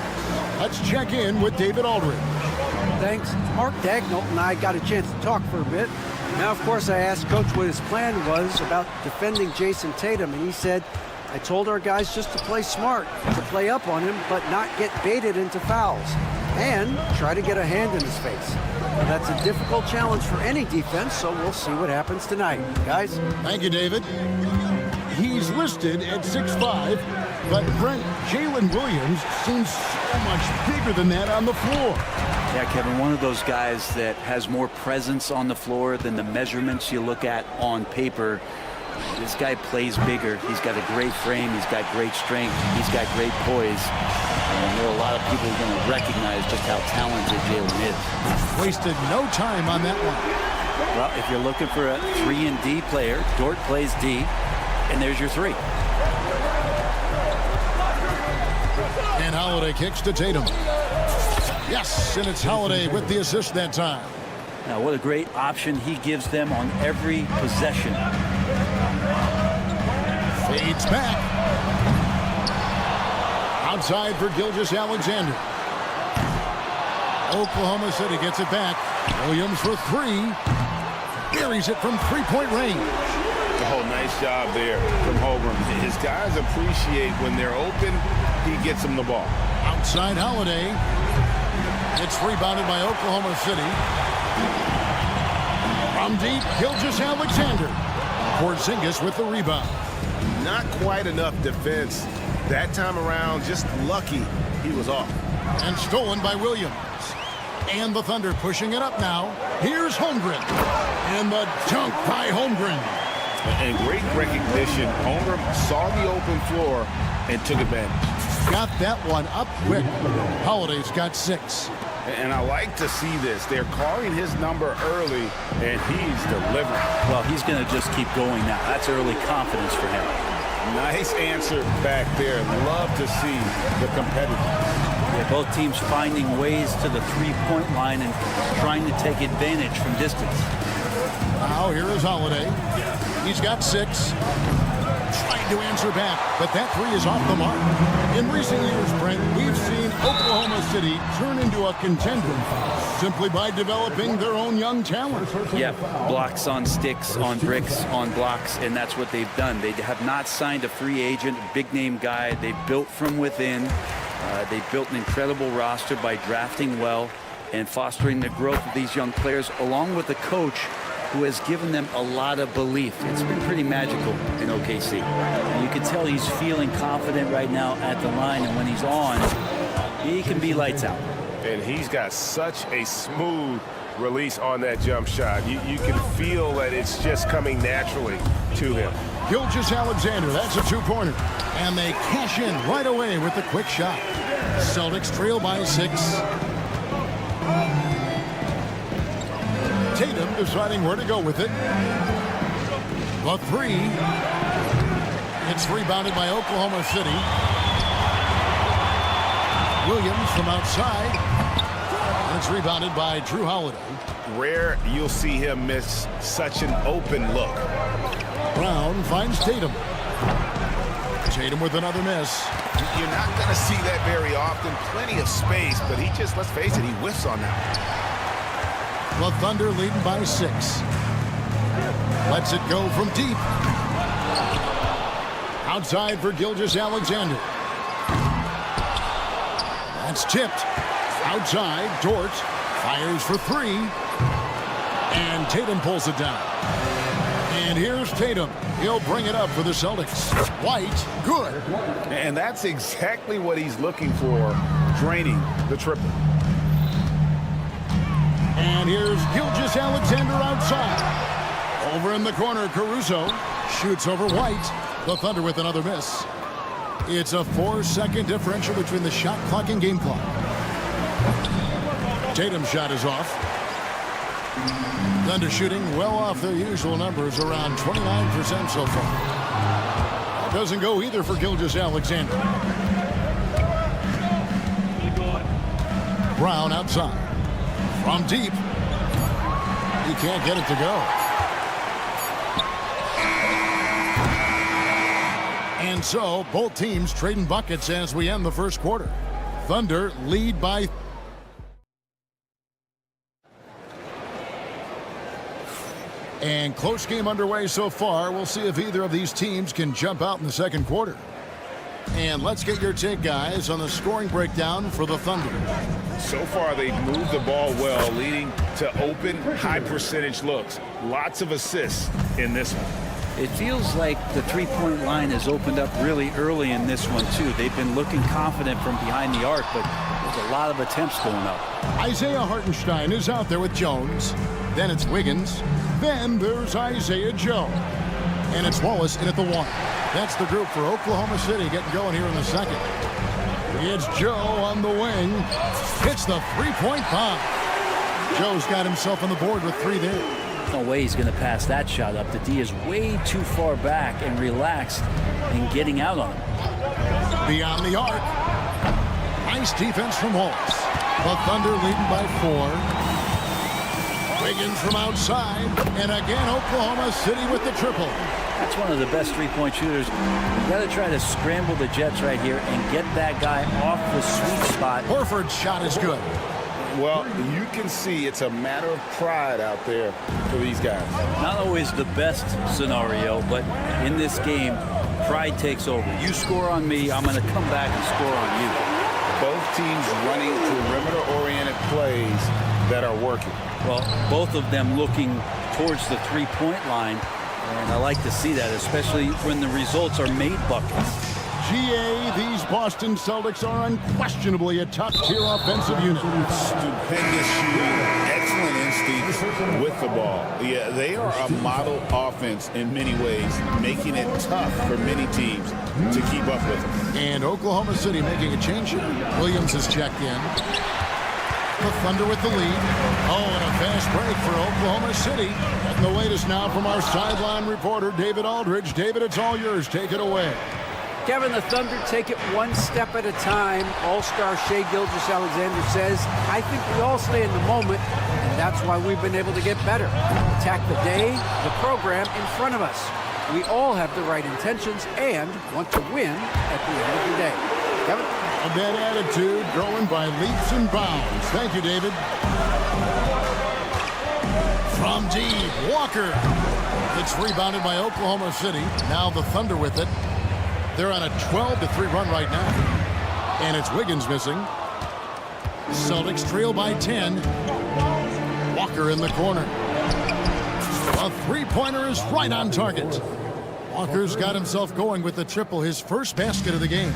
let's check in with David Aldridge. Thanks. Mark Dagnall and I got a chance to talk for a bit. Now, of course, I asked Coach what his plan was about defending Jason Tatum, and he said, I told our guys just to play smart, to play up on him, but not get baited into fouls, and try to get a hand in his face. Now, that's a difficult challenge for any defense, so we'll see what happens tonight. Guys? Thank you, David. He's listed at 6'5", but Brent, Jalen Williams seems so much bigger than that on the floor. Yeah, Kevin, one of those guys that has more presence on the floor than the measurements you look at on paper. This guy plays bigger. He's got a great frame. He's got great strength. He's got great poise. And there are a lot of people who are going to recognize just how talented Jalen is. Wasted no time on that one. Well, if you're looking for a 3-and-D player, Dort plays D, and there's your 3. And Holiday kicks to Tatum. Yes, and it's Holiday with the assist that time. Now, what a great option he gives them on every possession. Fades back. Outside for Gilgeous-Alexander. Oklahoma City gets it back. Williams for 3. Buries it from three-point range. Oh, nice job there from Holmgren. His guys appreciate when they're open, he gets them the ball. Outside Holiday. It's rebounded by Oklahoma City. From deep, Gilgeous-Alexander. Porzingis with the rebound. Not quite enough defense that time around. Just lucky he was off. And stolen by Williams. And the Thunder pushing it up now. Here's Holmgren. And the dunk by Holmgren. And great recognition. Holmgren saw the open floor and took advantage. Got that one up quick. Holiday's got 6. And I like to see this. They're calling his number early, and he's delivering. Well, he's going to just keep going now. That's early confidence for him. Nice answer back there. Love to see the competitiveness. Yeah, both teams finding ways to the three-point line and trying to take advantage from distance. Now here is Holiday. He's got 6. Trying to answer back, but that 3 is off the mark. In recent years, Brent, we've seen Oklahoma City turn into a contender simply by developing their own young talent. Yeah, blocks on sticks, on bricks, on blocks, and that's what they've done. They have not signed a free agent, a big-name guy. They've built from within. They've built an incredible roster by drafting well and fostering the growth of these young players, along with a coach who has given them a lot of belief. It's been pretty magical in OKC. And you can tell he's feeling confident right now at the line, and when he's on, he can be lights out. And he's got such a smooth release on that jump shot. You can feel that it's just coming naturally to him. Gilgeous-Alexander, that's a 2-pointer. And they cash in right away with the quick shot. Celtics trail by 6. Tatum deciding where to go with it. The 3. It's rebounded by Oklahoma City. Williams from outside. And it's rebounded by Drew Holiday. Rare you'll see him miss such an open look. Brown finds Tatum. Tatum with another miss. You're not going to see that very often. Plenty of space, but he just, let's face it, he whiffs on that. The Thunder leading by 6. Lets it go from deep. Outside for Gilgeous-Alexander. That's tipped. Outside, Dort fires for 3. And Tatum pulls it down. And here's Tatum. He'll bring it up for the Celtics. White, good. And that's exactly what he's looking for, draining the triple. And here's Gilgeous-Alexander outside. Over in the corner, Caruso Shoots over White. The Thunder with another miss. It's a 4-second differential between the shot clock and game clock. Tatum's shot is off. Thunder shooting well off their usual numbers, around 29% so far. That doesn't go either for Gilgeous-Alexander. Brown outside. From deep. He can't get it to go. And so, both teams trading buckets as we end the first quarter. Thunder lead by... And close game underway so far. We'll see if either of these teams can jump out in the second quarter. And let's get your take, guys, on the scoring breakdown for the Thunder. So far, they've moved the ball well, leading to open, high-percentage looks. Lots of assists in this one. It feels like the three-point line has opened up really early in this one, too. They've been looking confident from behind the arc, but there's a lot of attempts going up. Isaiah Hartenstein is out there with Jones. Then it's Wiggins. Then there's Isaiah Joe. And it's Wallace in at the one. That's the group for Oklahoma City getting going here in the second. It's Joe on the wing. Hits the three-point bomb. Joe's got himself on the board with 3 there. No way he's going to pass that shot up. The D is way too far back and relaxed in getting out on him. Beyond the arc. Nice defense from Wallace. The Thunder leading by 4. Wiggins from outside. And again, Oklahoma City with the triple. That's one of the best three-point shooters. You've got to try to scramble the Jets right here and get that guy off the sweet spot. Horford's shot is good. Well, you can see it's a matter of pride out there for these guys. Not always the best scenario, but in this game, pride takes over. You score on me, I'm going to come back and score on you. Both teams running perimeter-oriented plays that are working. Well, both of them looking towards the three-point line, and I like to see that, especially when the results are made buckets. GA, these Boston Celtics are unquestionably a top-tier offensive unit. Stupendous shooting, excellent instincts with the ball. Yeah, they are a model offense in many ways, making it tough for many teams to keep up with them. And Oklahoma City making a change here. Williams has checked in. The Thunder with the lead. Oh, and a fast break for Oklahoma City. And the latest now from our sideline reporter, David Aldridge. David, it's all yours. Take it away. Kevin, the Thunder take it one step at a time. All-star Shai Gilgeous-Alexander says, I think we all stay in the moment, and that's why we've been able to get better. Attack the day, the program in front of us. We all have the right intentions and want to win at the end of the day. Kevin? That attitude growing by leaps and bounds. Thank you, David. From deep, Walker. It's rebounded by Oklahoma City. Now the Thunder with it. They're on a 12-3 run right now. And it's Wiggins missing. Celtics trail by 10. Walker in the corner. A three-pointer is right on target. Walker's got himself going with the triple, his first basket of the game.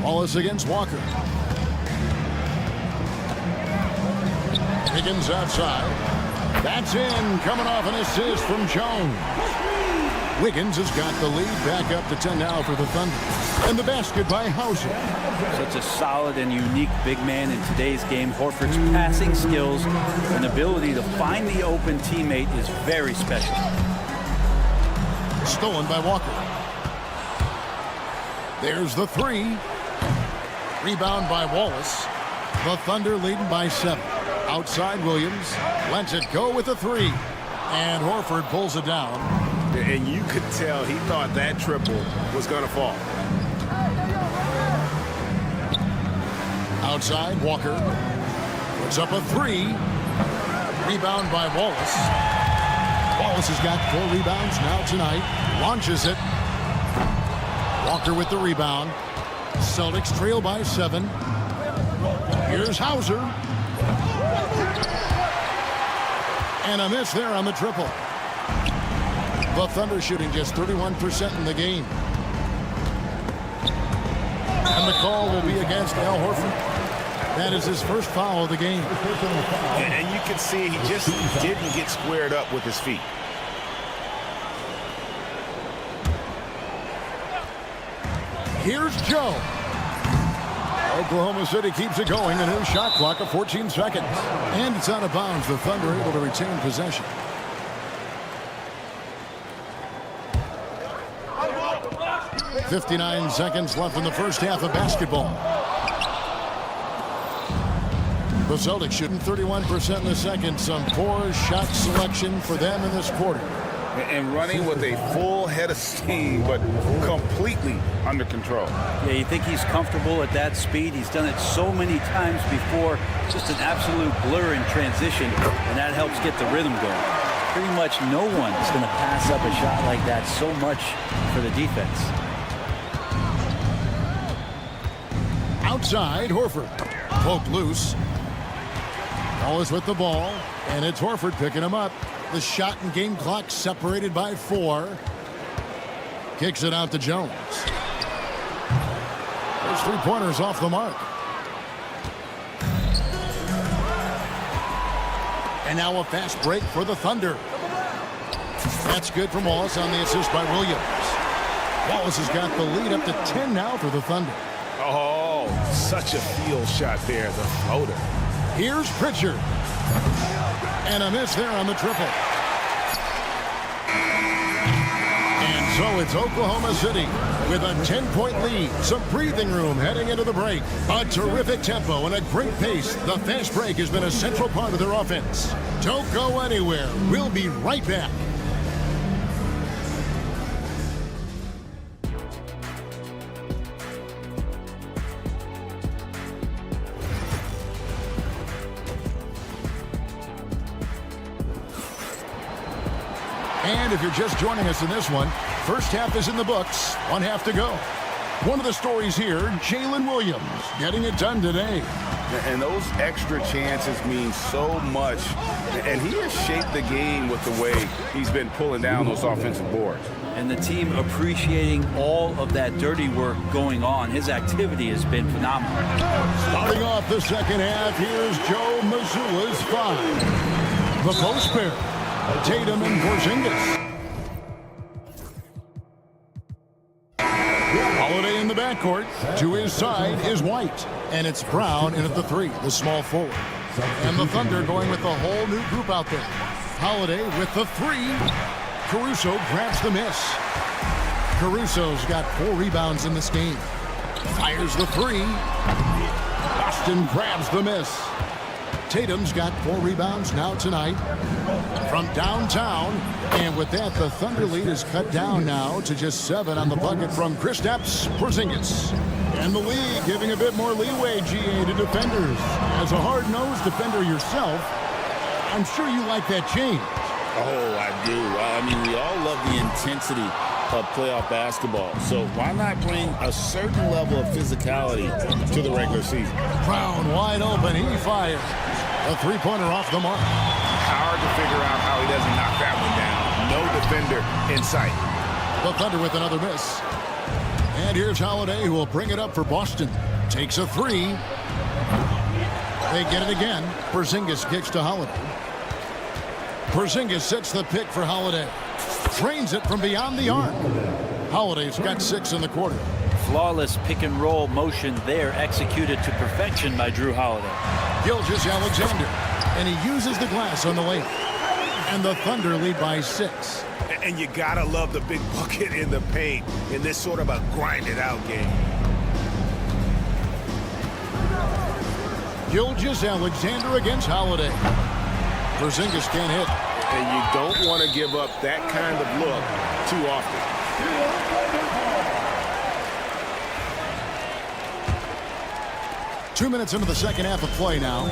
Wallace against Walker. Wiggins outside. That's in, coming off an assist from Jones. Wiggins has got the lead back up to 10 now for the Thunder. And the basket by Hauser. Such a solid and unique big man in today's game. Horford's passing skills and ability to find the open teammate is very special. Stolen by Walker. There's the three. Rebound by Wallace. The Thunder leading by 7. Outside Williams. Lets it go with the three. And Horford pulls it down. And you could tell he thought that triple was going to fall. Outside, Walker puts up a three. Rebound by Wallace. Wallace has got 4 rebounds now tonight. Launches it. Walker with the rebound. Celtics trail by 7. Here's Hauser. And a miss there on the triple. The Thunder shooting just 31% in the game. And the call will be against Al Horford. That is his first foul of the game. And you can see he just didn't get squared up with his feet. Here's Joe. Oklahoma City keeps it going. A new shot clock of 14 seconds. And it's out of bounds. The Thunder able to retain possession. .59 seconds left in the first half of basketball. The Celtics shooting 31% in the second. Some poor shot selection for them in this quarter. And running with a full head of steam, but completely under control. Yeah, you think he's comfortable at that speed. He's done it so many times before. Just an absolute blur in transition, and that helps get the rhythm going. Pretty much no one is going to pass up a shot like that so much for the defense. Outside, Horford. Poked loose. Wallace with the ball, and it's Horford picking him up. The shot and game clock separated by 4. Kicks it out to Jones. Those 3-pointers off the mark. And now a fast break for the Thunder. That's good from Wallace on the assist by Williams. Wallace has got the lead up to 10 now for the Thunder. Oh, such a field shot there, the floater. Here's Pritchard. And a miss there on the triple. And so it's Oklahoma City with a 10-point lead. Some breathing room heading into the break. A terrific tempo and a great pace. The fast break has been a central part of their offense. Don't go anywhere. We'll be right back. And if you're just joining us in this one, first half is in the books. 1 half to go. One of the stories here, Jalen Williams getting it done today. And those extra chances mean so much. And he has shaped the game with the way he's been pulling down those offensive boards. And the team appreciating all of that dirty work going on. His activity has been phenomenal. Starting off the second half, here's Joe Mazzulla's 5. The post pair. Tatum and Porzingis. Holiday in the backcourt. To his side is White. And it's Brown in at the 3, the small forward. And the Thunder going with a whole new group out there. Holiday with the 3. Caruso grabs the miss. Caruso's got 4 rebounds in this game. Fires the 3. Boston grabs the miss. Tatum's got 4 rebounds now tonight from downtown. And with that, the Thunder lead is cut down now to just 7 on the bucket from Kristaps Porzingis. And the league giving a bit more leeway, GA, to defenders. As a hard-nosed defender yourself, I'm sure you like that change. Oh, I do. I mean, we all love the intensity of playoff basketball. So why not bring a certain level of physicality to the regular season? Brown wide open. He fires. A 3-pointer off the mark. Hard to figure out how he doesn't knock that one down. No defender in sight. The Thunder with another miss. And here's Holiday, who will bring it up for Boston. Takes a 3. They get it again. Porzingis kicks to Holiday. Porzingis sets the pick for Holiday. Drains it from beyond the arc. Holiday's got 6 in the quarter. Flawless pick-and-roll motion there, executed to perfection by Drew Holiday. Gilgeous-Alexander, and he uses the glass on the layup. And the Thunder lead by 6. And you gotta love the big bucket in the paint in this sort of a grinded-out game. Gilgeous-Alexander against Holiday. Porzingis can't hit. And you don't want to give up that kind of look too often. Two minutes into the second half of play now.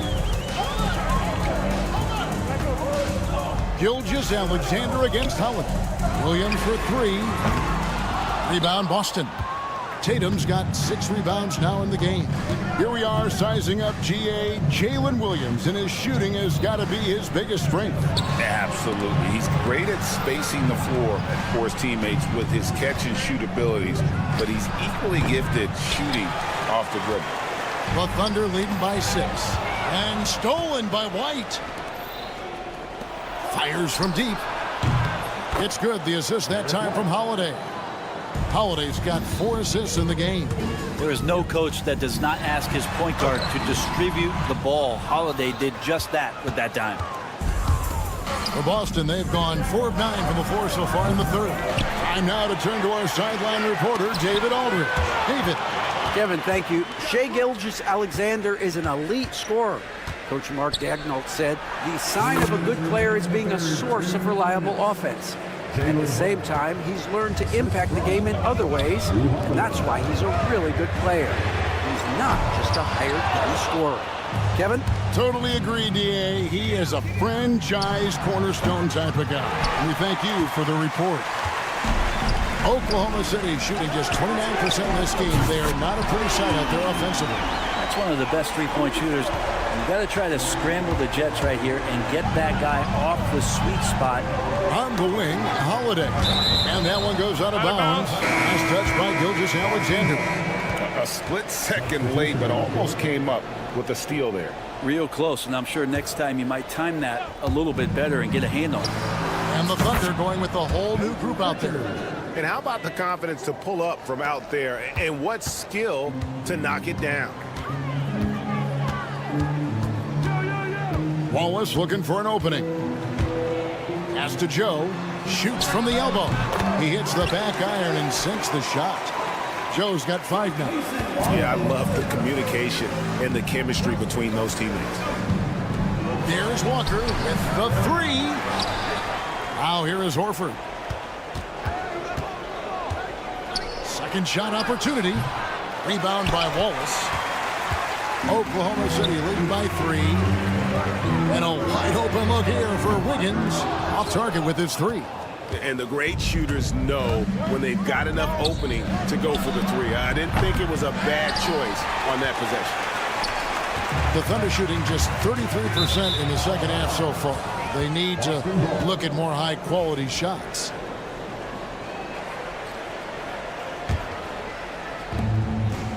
Gilgeous-Alexander against Holiday. Williams for 3. Rebound Boston. Tatum's got 6 rebounds now in the game. Here we are sizing up GA. Jalen Williams, and his shooting has got to be his biggest strength. Absolutely. He's great at spacing the floor for his teammates with his catch and shoot abilities, but he's equally gifted shooting off the dribble. The Thunder leading by 6. And stolen by White. Fires from deep. It's good. The assist that time from Holiday. Holiday's got 4 assists in the game. There is no coach that does not ask his point guard to distribute the ball. Holiday did just that with that dime. For Boston, they've gone 4 of 9 from the floor so far in the third. Time now to turn to our sideline reporter, David Aldridge. David. Kevin, thank you. Shai Gilgeous-Alexander is an elite scorer. Coach Mark Daigneault said the sign of a good player is being a source of reliable offense. At the same time, he's learned to impact the game in other ways, and that's why he's a really good player. He's not just a hired gun scorer. Kevin? Totally agree, D.A. He is a franchise cornerstone type of guy. We thank you for the report. Oklahoma City shooting just 29% in this game. They are not a pretty sight out there offensively. That's one of the best three-point shooters. You've got to try to scramble the Jets right here and get that guy off the sweet spot. On the wing, Holiday. And that one goes out of bounds. Nice touch by Gilgeous-Alexander. A split second late, but almost came up with a steal there. Real close, and I'm sure next time you might time that a little bit better and get a handle. And the Thunder going with the whole new group out there. And how about the confidence to pull up from out there, and what skill to knock it down? Wallace looking for an opening. Pass to Joe. Shoots from the elbow. He hits the back iron and sinks the shot. Joe's got 5 now. Yeah, I love the communication and the chemistry between those teammates. There's Walker with the 3. Now here is Horford. Second shot opportunity. Rebound by Wallace. Oklahoma City leading by 3. And a wide open look here for Wiggins. Off target with his 3. And the great shooters know when they've got enough opening to go for the 3. I didn't think it was a bad choice on that possession. The Thunder shooting just 33% in the second half so far. They need to look at more high-quality shots.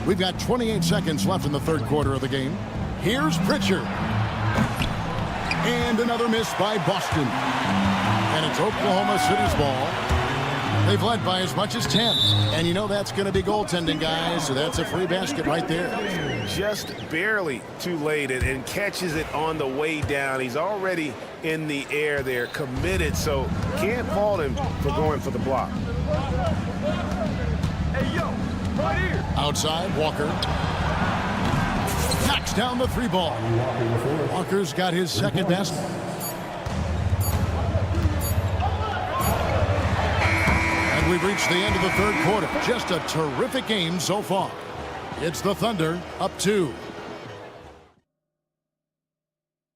We've got 28 seconds left in the third quarter of the game. Here's Pritchard. And another miss by Boston. And it's Oklahoma City's ball. They've led by as much as 10. And you know that's going to be goaltending, guys. So that's a free basket right there. Just barely too late and catches it on the way down. He's already in the air there, committed. So can't fault him for going for the block. Hey, yo, right here. Outside, Walker. Knocks down the 3 ball. Walker's got his second basket. And we've reached the end of the third quarter. Just a terrific game so far. It's the Thunder up 2.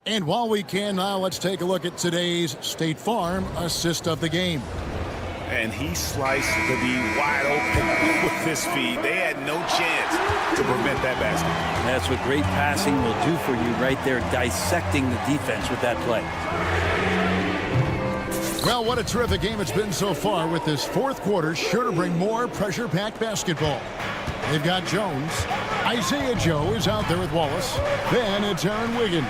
And while we can now, let's take a look at today's State Farm assist of the game. And he sliced the D wide open with his feed. They had no chance to prevent that basket. That's what great passing will do for you right there, dissecting the defense with that play. Well, what a terrific game it's been so far, with this fourth quarter sure to bring more pressure-packed basketball. They've got Jones. Isaiah Joe is out there with Wallace. Then it's Aaron Wiggins.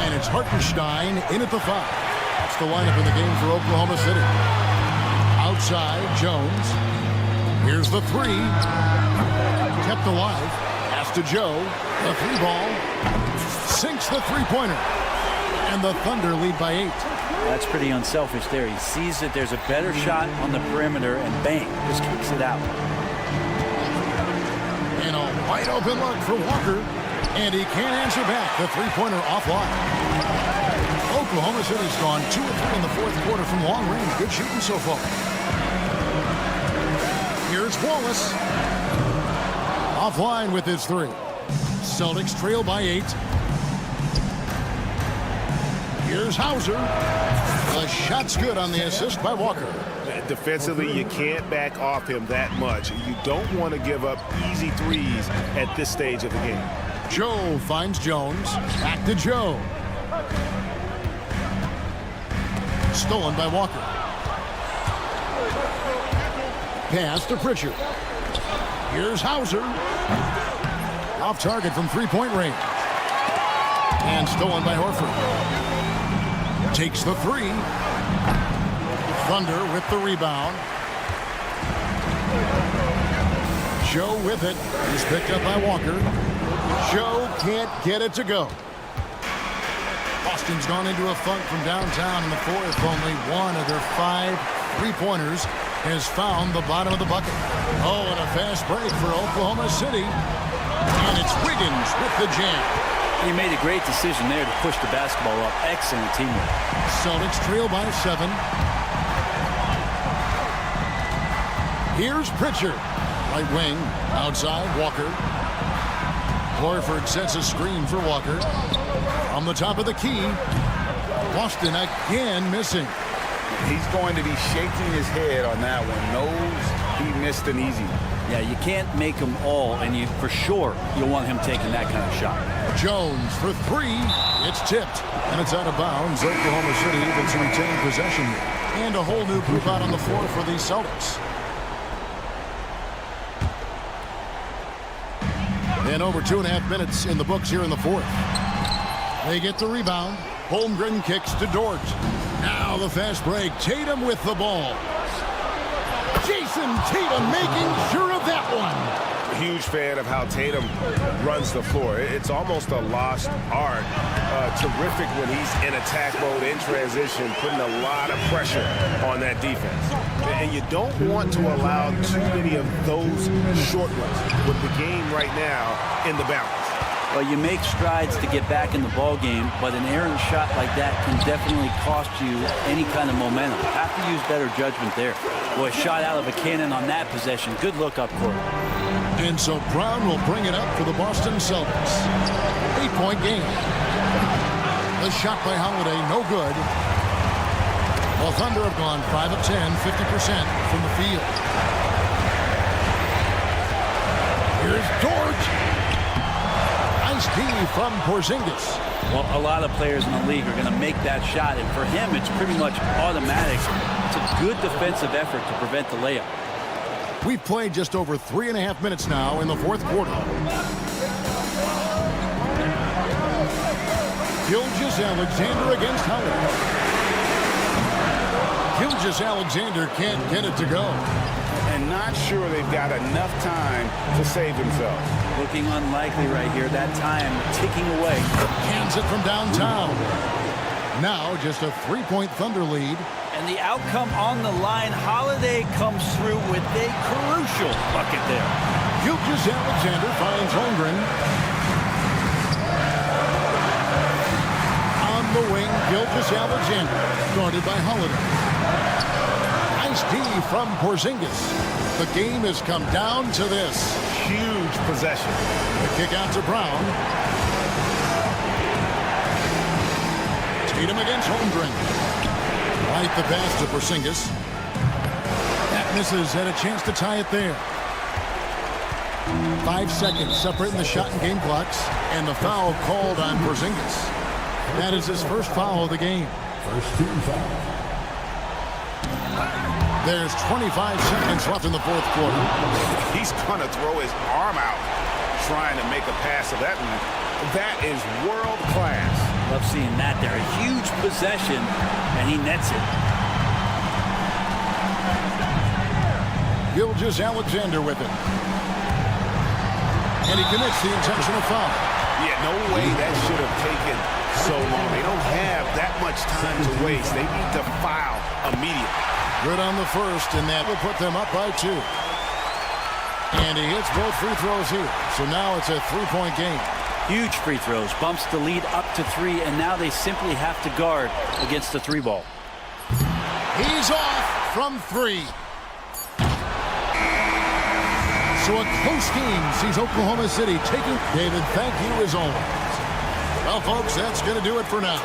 And it's Hartenstein in at the 5. That's the lineup in the game for Oklahoma City. Outside, Jones. Here's the 3. Kept alive. Pass to Joe. The 3 ball. Sinks the 3-pointer. And the Thunder lead by 8. That's pretty unselfish there. He sees that there's a better shot on the perimeter and bang, just kicks it out. And a wide open look for Walker. And he can't answer back. The 3-pointer offline. Oklahoma City's gone 2 of 3 in the fourth quarter from long range. Good shooting so far. Here's Wallace. Offline with his 3. Celtics trail by 8. Here's Hauser. The shot's good on the assist by Walker. Defensively, you can't back off him that much. You don't want to give up easy threes at this stage of the game. Joe finds Jones. Back to Joe. Stolen by Walker. Pass to Pritchard. Here's Hauser. off target from three-point range. And stolen by Horford. Takes the three. Thunder with the rebound. Joe with it. He's picked up by Walker. Joe can't get it to go. Boston's gone into a funk from downtown in the fourth. Only one of their 5 three-pointers has found the bottom of the bucket. Oh, and a fast break for Oklahoma City. And it's Wiggins with the jam. He made a great decision there to push the basketball up. Excellent teamwork. Celtics trail by 7. Here's Pritchard. Right wing, outside, Walker. Horford sets a screen for Walker. From the top of the key, Boston again missing. He's going to be shaking his head on that one. Knows he missed an easy one. Yeah, you can't make them all, and you for sure you'll want him taking that kind of shot. Jones for 3. It's tipped, and it's out of bounds. Oklahoma City able to retain possession. And a whole new group out on the floor for the Celtics. And over 2.5 minutes in the books here in the fourth. They get the rebound. Holmgren kicks to Dort. Now the fast break. Tatum with the ball. Jason Tatum making sure of that one. Huge fan of how Tatum runs the floor. It's almost a lost art. Terrific when he's in attack mode, in transition, putting a lot of pressure on that defense. And you don't want to allow too many of those short ones with the game right now in the balance. Well, you make strides to get back in the ball game, but an errant shot like that can definitely cost you any kind of momentum. Have to use better judgment there. Boy, shot out of a cannon on that possession. Good look up court. And so Brown will bring it up for the Boston Celtics. 8-point game. The shot by Holiday, no good. Well, Thunder have gone 5 of 10, 50% from the field. Here's Dort. Nice D from Porzingis. Well, a lot of players in the league are going to make that shot, and for him, it's pretty much automatic. It's a good defensive effort to prevent the layup. We've played just over 3.5 minutes now in the fourth quarter. Gilgeous-Alexander against Howard. Gilgeous-Alexander can't get it to go. And not sure they've got enough time to save themselves. Looking unlikely right here. That time ticking away. Hands it from downtown. Now just a 3-point Thunder lead. And the outcome on the line, Holiday comes through with a crucial bucket there. Gilgeous-Alexander finds Holmgren. On the wing, Gilgeous-Alexander, guarded by Holiday. Nice D from Porzingis. The game has come down to this. Huge possession. The kick out to Brown. Tatum against Holmgren. Right the pass to Porzingis. That misses, had a chance to tie it there. 5 seconds separating the shot and game clocks. And the foul called on Porzingis. That is his first foul of the game. First team foul. There's 25 seconds left in the fourth quarter. He's going to throw his arm out trying to make a pass of that one. That is world class. Love seeing that there. A huge possession, and he nets it. Gilgeous-Alexander with it. And he commits the intentional foul. Yeah, no way that should have taken so long. They don't have that much time to waste. They need to foul immediately. Good on the first, and that will put them up by 2. And he hits both free throws here. So now it's a 3-point game. Huge free throws. Bumps the lead up to 3, and now they simply have to guard against the 3-ball. He's off from 3. So a close game sees Oklahoma City taking. David, thank you as always. Well, folks, that's going to do it for now.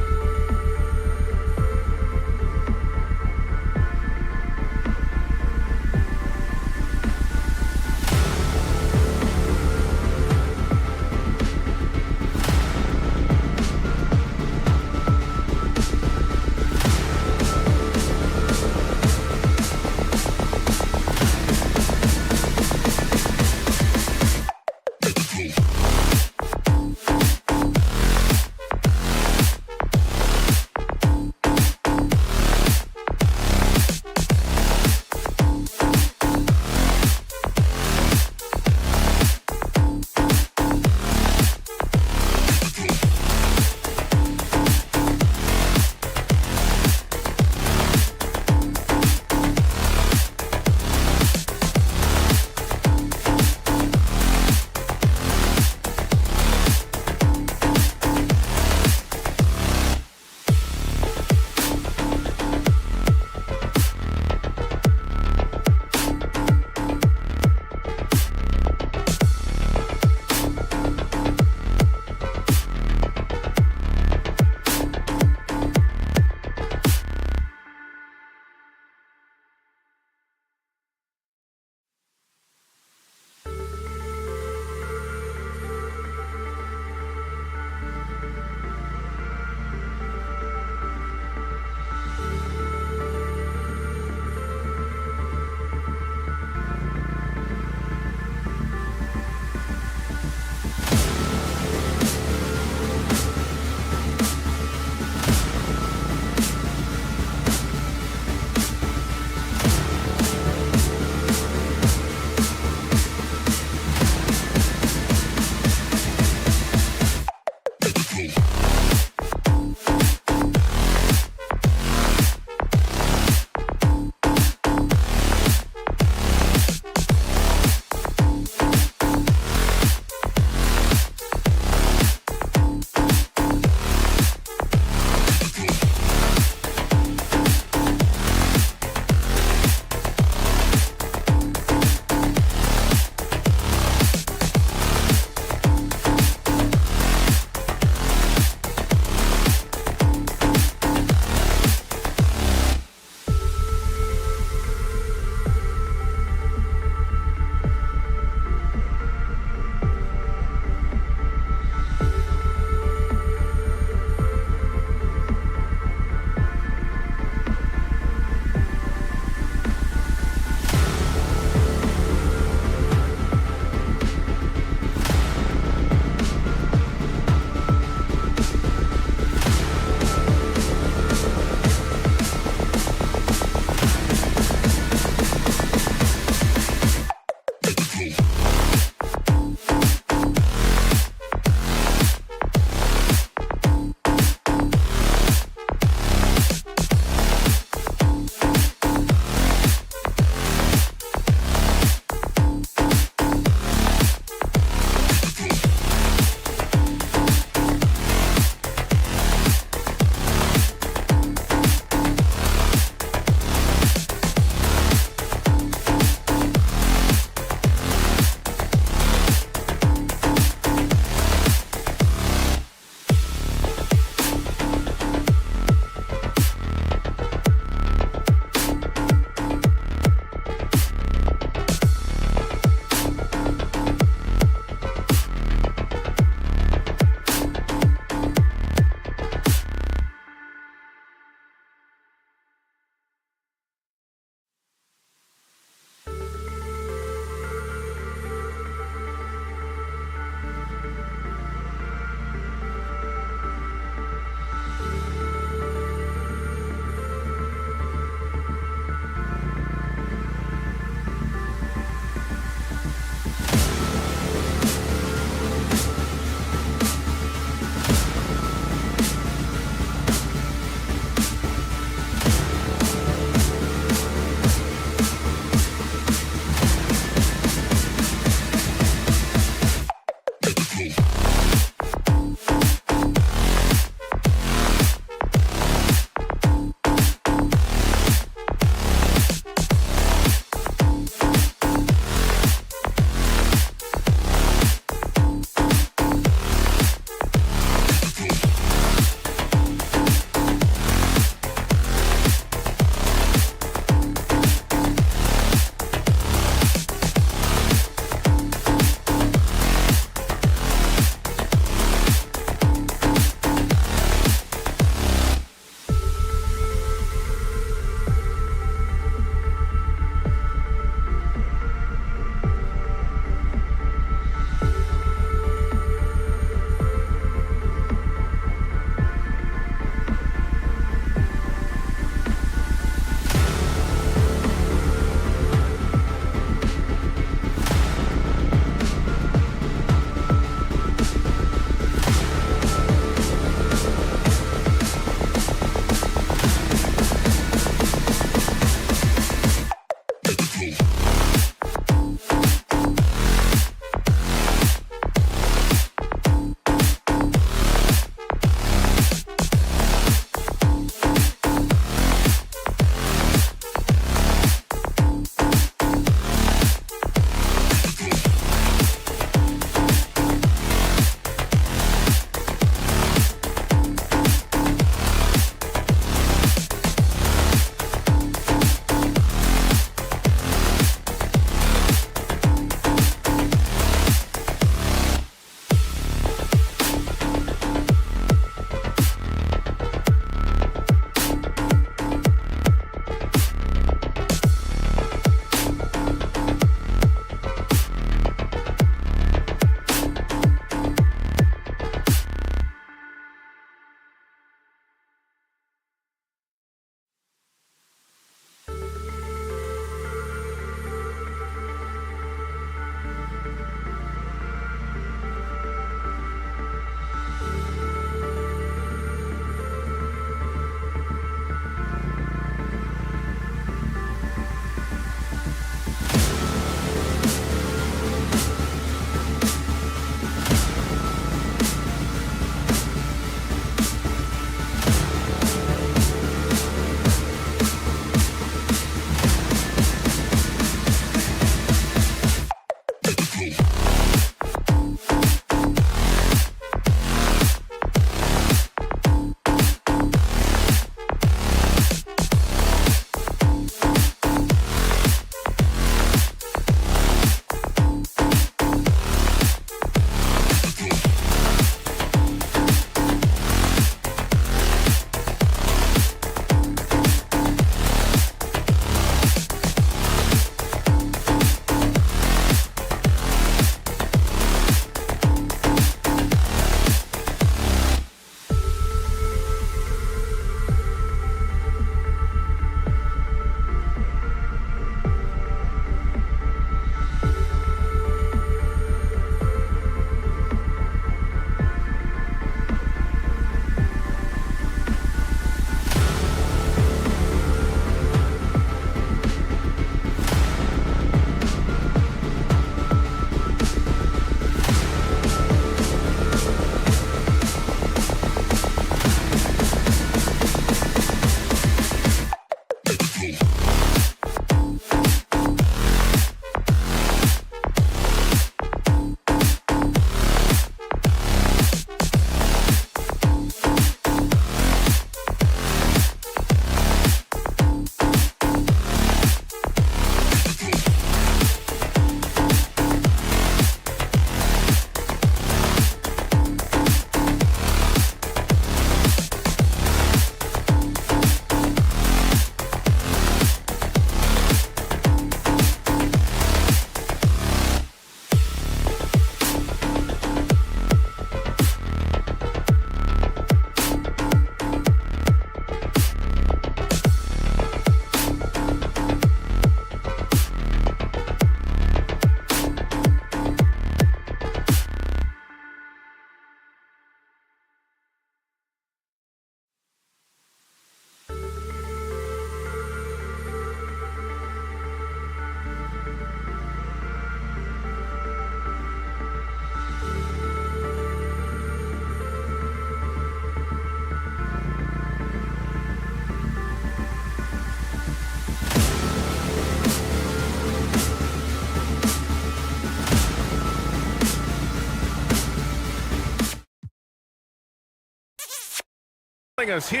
Us here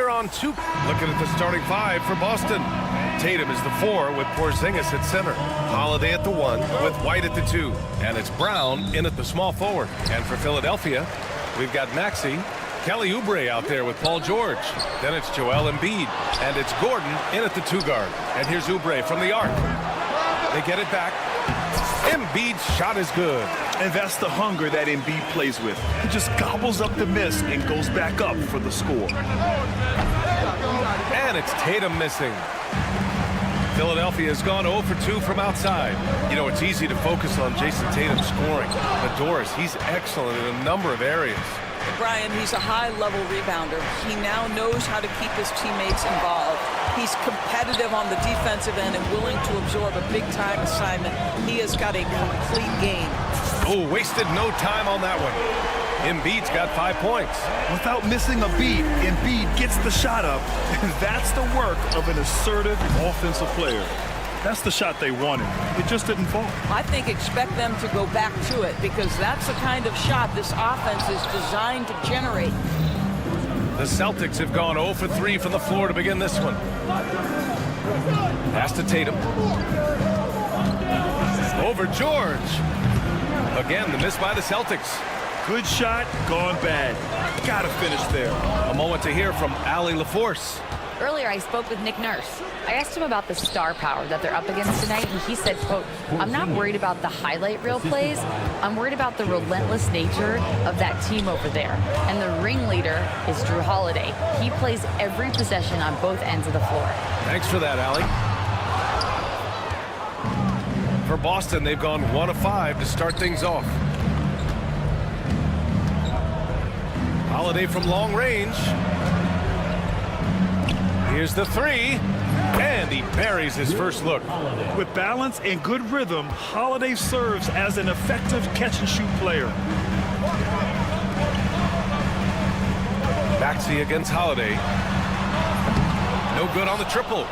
on 2. Looking at the starting 5 for Boston. Tatum is the 4 with Porzingis at center. Holiday at the 1 with White at the 2. And it's Brown in at the small forward. And for Philadelphia, we've got Maxey, Kelly Oubre out there with Paul George. Then it's Joel Embiid. And it's Gordon in at the 2 guard. And here's Oubre from the arc. They get it back. Embiid's shot is good. And that's the hunger that Embiid plays with. He just gobbles up the miss and goes back up for the score. And it's Tatum missing. Philadelphia has gone 0 for 2 from outside. You know, it's easy to focus on Jason Tatum scoring. But Doris, he's excellent in a number of areas. Brian, he's a high-level rebounder. He now knows how to keep his teammates involved. He's competitive on the defensive end and willing to absorb a big-time assignment. He has got a complete game. Oh, wasted no time on that one. Embiid's got 5 points. Without missing a beat, Embiid gets the shot up, and that's the work of an assertive offensive player. That's the shot they wanted. It just didn't fall. I think expect them to go back to it because that's the kind of shot this offense is designed to generate. The Celtics have gone 0 for 3 from the floor to begin this one. Pass to Tatum. Over George. Again, the miss by the Celtics. Good shot, gone bad. Gotta finish there. A moment to hear from Allie LaForce. Earlier, I spoke with Nick Nurse. I asked him about the star power that they're up against tonight, and he said, quote, "I'm not worried about the highlight reel plays. I'm worried about the relentless nature of that team over there. And the ringleader is Jrue Holiday. He plays every possession on both ends of the floor." Thanks for that, Allie. For Boston, they've gone 1 of 5 to start things off. Holiday from long range. Here's the 3, and he buries his first look. With balance and good rhythm, Holiday serves as an effective catch-and-shoot player. Maxey against Holiday. No good on the triple.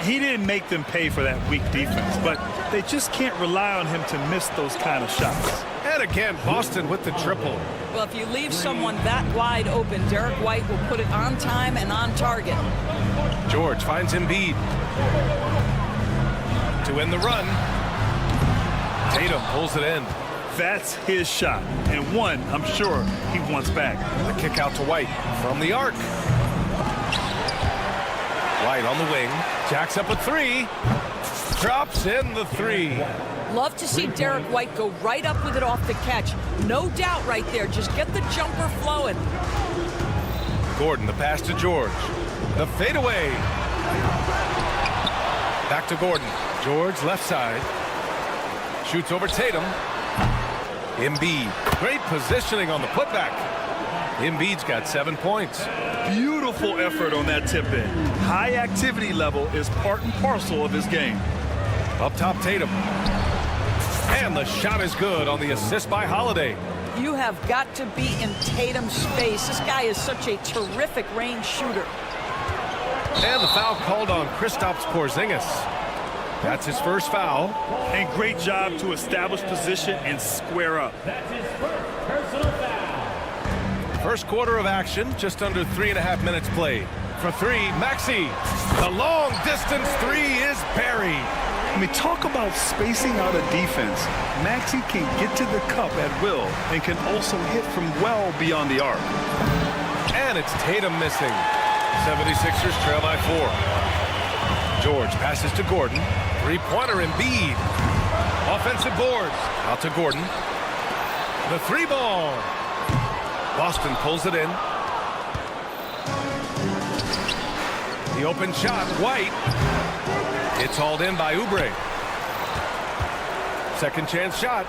He didn't make them pay for that weak defense, but they just can't rely on him to miss those kind of shots. And again, Boston with the triple. Well, if you leave someone that wide open, Derek White will put it on time and on target. George finds Embiid. To end the run. Tatum pulls it in. That's his shot, and one I'm sure he wants back. The kick out to White from the arc. White on the wing. Jacks up a 3. Drops in the 3. Love to see Derek White go right up with it off the catch. No doubt right there. Just get the jumper flowing. Gordon, the pass to George. The fadeaway. Back to Gordon. George, left side. Shoots over Tatum. Embiid. Great positioning on the putback. Embiid's got 7 points. Beautiful effort on that tip-in. High activity level is part and parcel of his game. Up top, Tatum. And the shot is good on the assist by Holiday. You have got to be in Tatum's space. This guy is such a terrific range shooter. And the foul called on Kristaps Porzingis. That's his first foul. And great job to establish position and square up. That's his first personal foul. First quarter of action, just under 3.5 minutes played. For 3, Maxey. The long distance 3 is buried. I mean, talk about spacing out a defense. Maxey can get to the cup at will and can also hit from well beyond the arc. And it's Tatum missing. 76ers trail by 4. George passes to Gordon. 3-pointer Embiid. Offensive boards. Out to Gordon. The 3 ball. Boston pulls it in. The open shot. White. It's hauled in by Oubre. Second chance shot.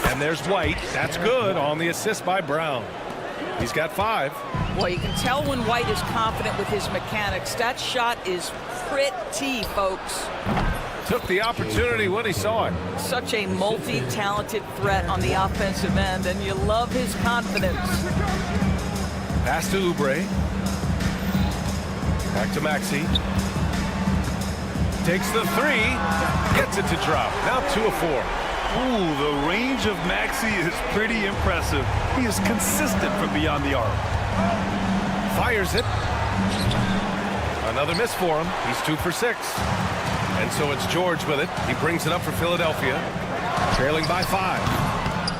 And there's White. That's good on the assist by Brown. He's got 5. Well, you can tell when White is confident with his mechanics. That shot is pretty, folks. Took the opportunity when he saw it. Such a multi-talented threat on the offensive end, and you love his confidence. Pass to Oubre. Back to Maxey. Takes the 3. Gets it to drop. Now 2 of 4. Ooh, the range of Maxey is pretty impressive. He is consistent from beyond the arc. Fires it. Another miss for him. He's 2 for 6. And so it's George with it. He brings it up for Philadelphia. Trailing by 5.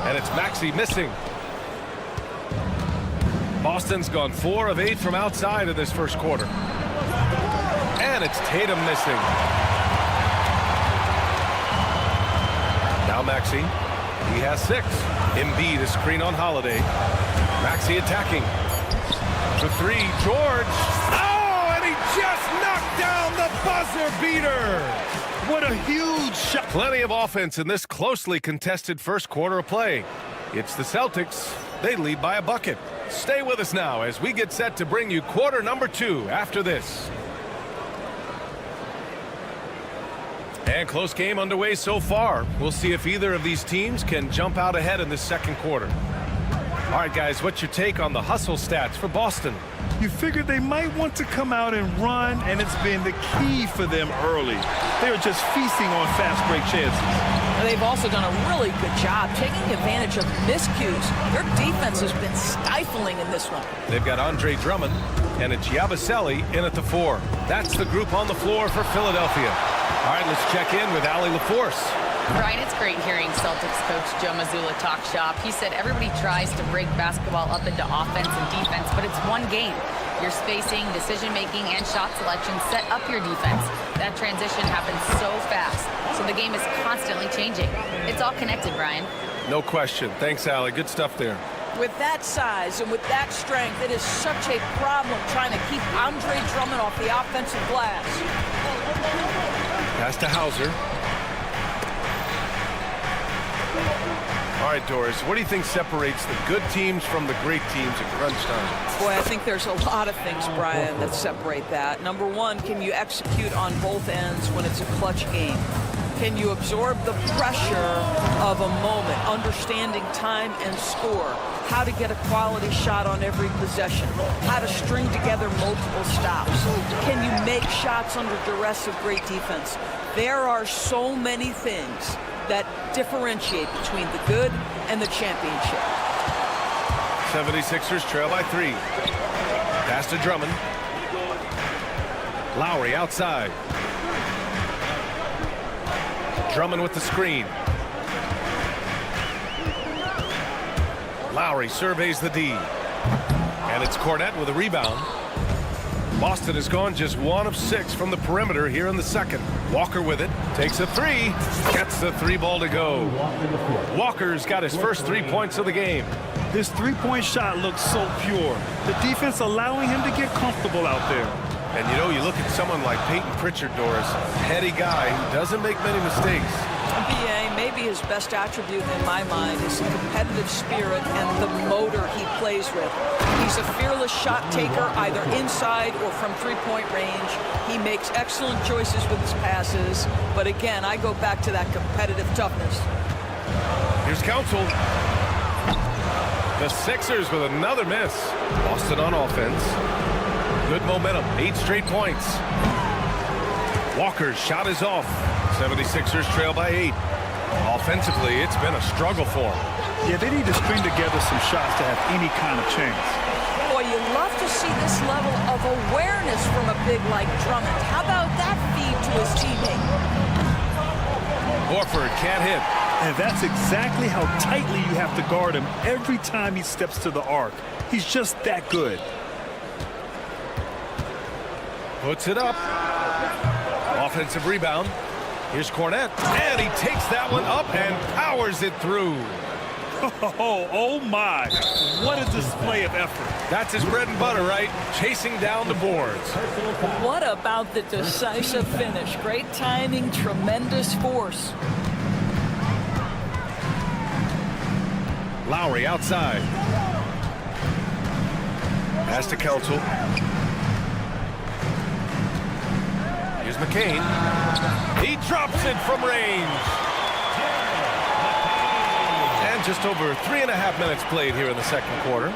And it's Maxey missing. Boston's gone 4 of 8 from outside in this first quarter. And it's Tatum missing. Now Maxey. He has 6. Embiid is screen on Holiday. Maxey attacking. For 3, George. Oh, and he just knocked down the buzzer beater. What a huge shot. Plenty of offense in this closely contested first quarter of play. It's the Celtics. They lead by a bucket. Stay with us now as we get set to bring you quarter number 2 after this. And close game underway so far. We'll see if either of these teams can jump out ahead in this second quarter. All right, guys, what's your take on the hustle stats for Boston? You figured they might want to come out and run, and it's been the key for them early. They're just feasting on fast break chances. And they've also done a really good job taking advantage of miscues. Their defense has been stifling in this one. They've got Andre Drummond, and it's Yabusele in at the 4. That's the group on the floor for Philadelphia. All right, let's check in with Allie LaForce. Brian, it's great hearing Celtics coach Joe Mazzulla talk shop. He said everybody tries to break basketball up into offense and defense, but it's one game. Your spacing, decision-making, and shot selection set up your defense. That transition happens so fast, so the game is constantly changing. It's all connected, Brian. No question. Thanks, Allie. Good stuff there. With that size and with that strength, it is such a problem trying to keep Andre Drummond off the offensive glass. Pass to Hauser. All right, Doris, what do you think separates the good teams from the great teams at crunch time? Boy, I think there's a lot of things, Brian, that separate that. Number one, can you execute on both ends when it's a clutch game? Can you absorb the pressure of a moment, understanding time and score, how to get a quality shot on every possession, how to string together multiple stops? Can you make shots under duress of great defense? There are so many things that differentiate between the good and the championship. 76ers trail by 3. Pass to Drummond. Lowry outside. Drummond with the screen. Lowry surveys the D. And it's Cornette with a rebound. Boston has gone just 1 of 6 from the perimeter here in the second. Walker with it. Takes a 3. Gets the 3 ball to go. Walker's got his first 3 points of the game. This three-point shot looks so pure. The defense allowing him to get comfortable out there. And you know, you look at someone like Peyton Pritchard, Doris, heady guy who doesn't make many mistakes. BA, maybe his best attribute in my mind is the competitive spirit and the motor he plays with. He's a fearless shot taker, either inside or from three-point range. He makes excellent choices with his passes. But again, I go back to that competitive toughness. Here's Council. The Sixers with another miss. Boston on offense. Good momentum, 8 straight points. Walker's shot is off. 76ers trail by 8. Offensively, it's been a struggle for them. Yeah, they need to string together some shots to have any kind of chance. Boy, you love to see this level of awareness from a big like Drummond. How about that feed to his teammate? Horford can't hit. And that's exactly how tightly you have to guard him every time he steps to the arc. He's just that good. Puts it up. Offensive rebound. Here's Cornette. And he takes that one up and powers it through. Oh my. What a display of effort. That's his bread and butter, right? Chasing down the boards. What about the decisive finish? Great timing, tremendous force. Lowry outside. Pass to Council. Here's McCain. He drops it from range. And just over 3.5 minutes played here in the second quarter.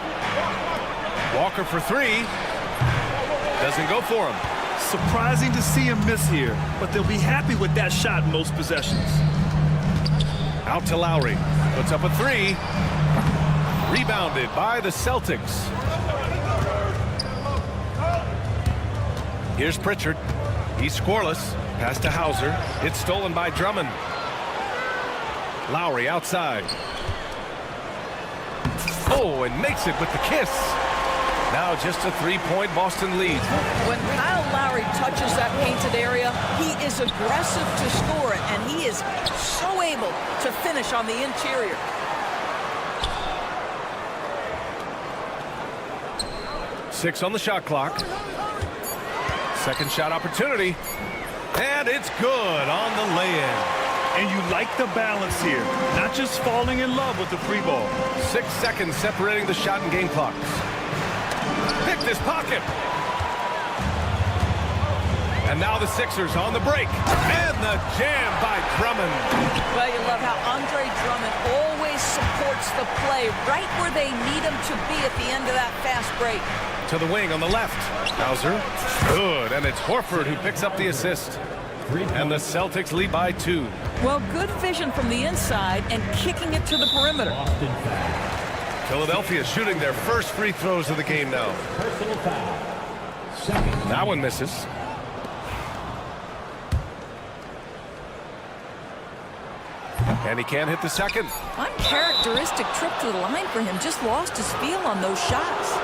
Walker for 3. Doesn't go for him. Surprising to see him miss here, but they'll be happy with that shot in most possessions. Out to Lowry. Puts up a three. Rebounded by the Celtics. Here's Pritchard. He's scoreless. Pass to Hauser. It's stolen by Drummond. Lowry outside. Oh, and makes it with the kiss. Now just a three-point Boston lead. When Kyle Lowry touches that painted area, he is aggressive to score it, and he is so able to finish on the interior. Six on the shot clock. Second shot opportunity. And it's good on the lay-in. And you like the balance here, not just falling in love with the free ball. 6 seconds separating the shot and game clocks. Picked his pocket. And now the Sixers on the break. And the jam by Drummond. Well, you love how Andre Drummond always supports the play right where they need him to be at the end of that fast break. To the wing on the left. Hauser. Good. And it's Horford who picks up the assist. And the Celtics lead by 2. Well, good vision from the inside and kicking it to the perimeter. Philadelphia shooting their first free throws of the game now. That one misses. And he can't hit the second. Uncharacteristic trip to the line for him. Just lost his feel on those shots.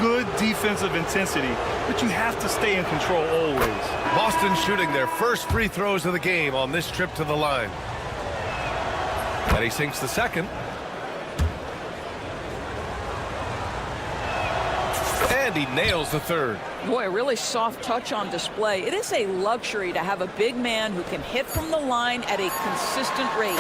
Good defensive intensity, but you have to stay in control always. Boston shooting their first free throws of the game on this trip to the line. And he sinks the second. And he nails the third. Boy, a really soft touch on display. It is a luxury to have a big man who can hit from the line at a consistent rate.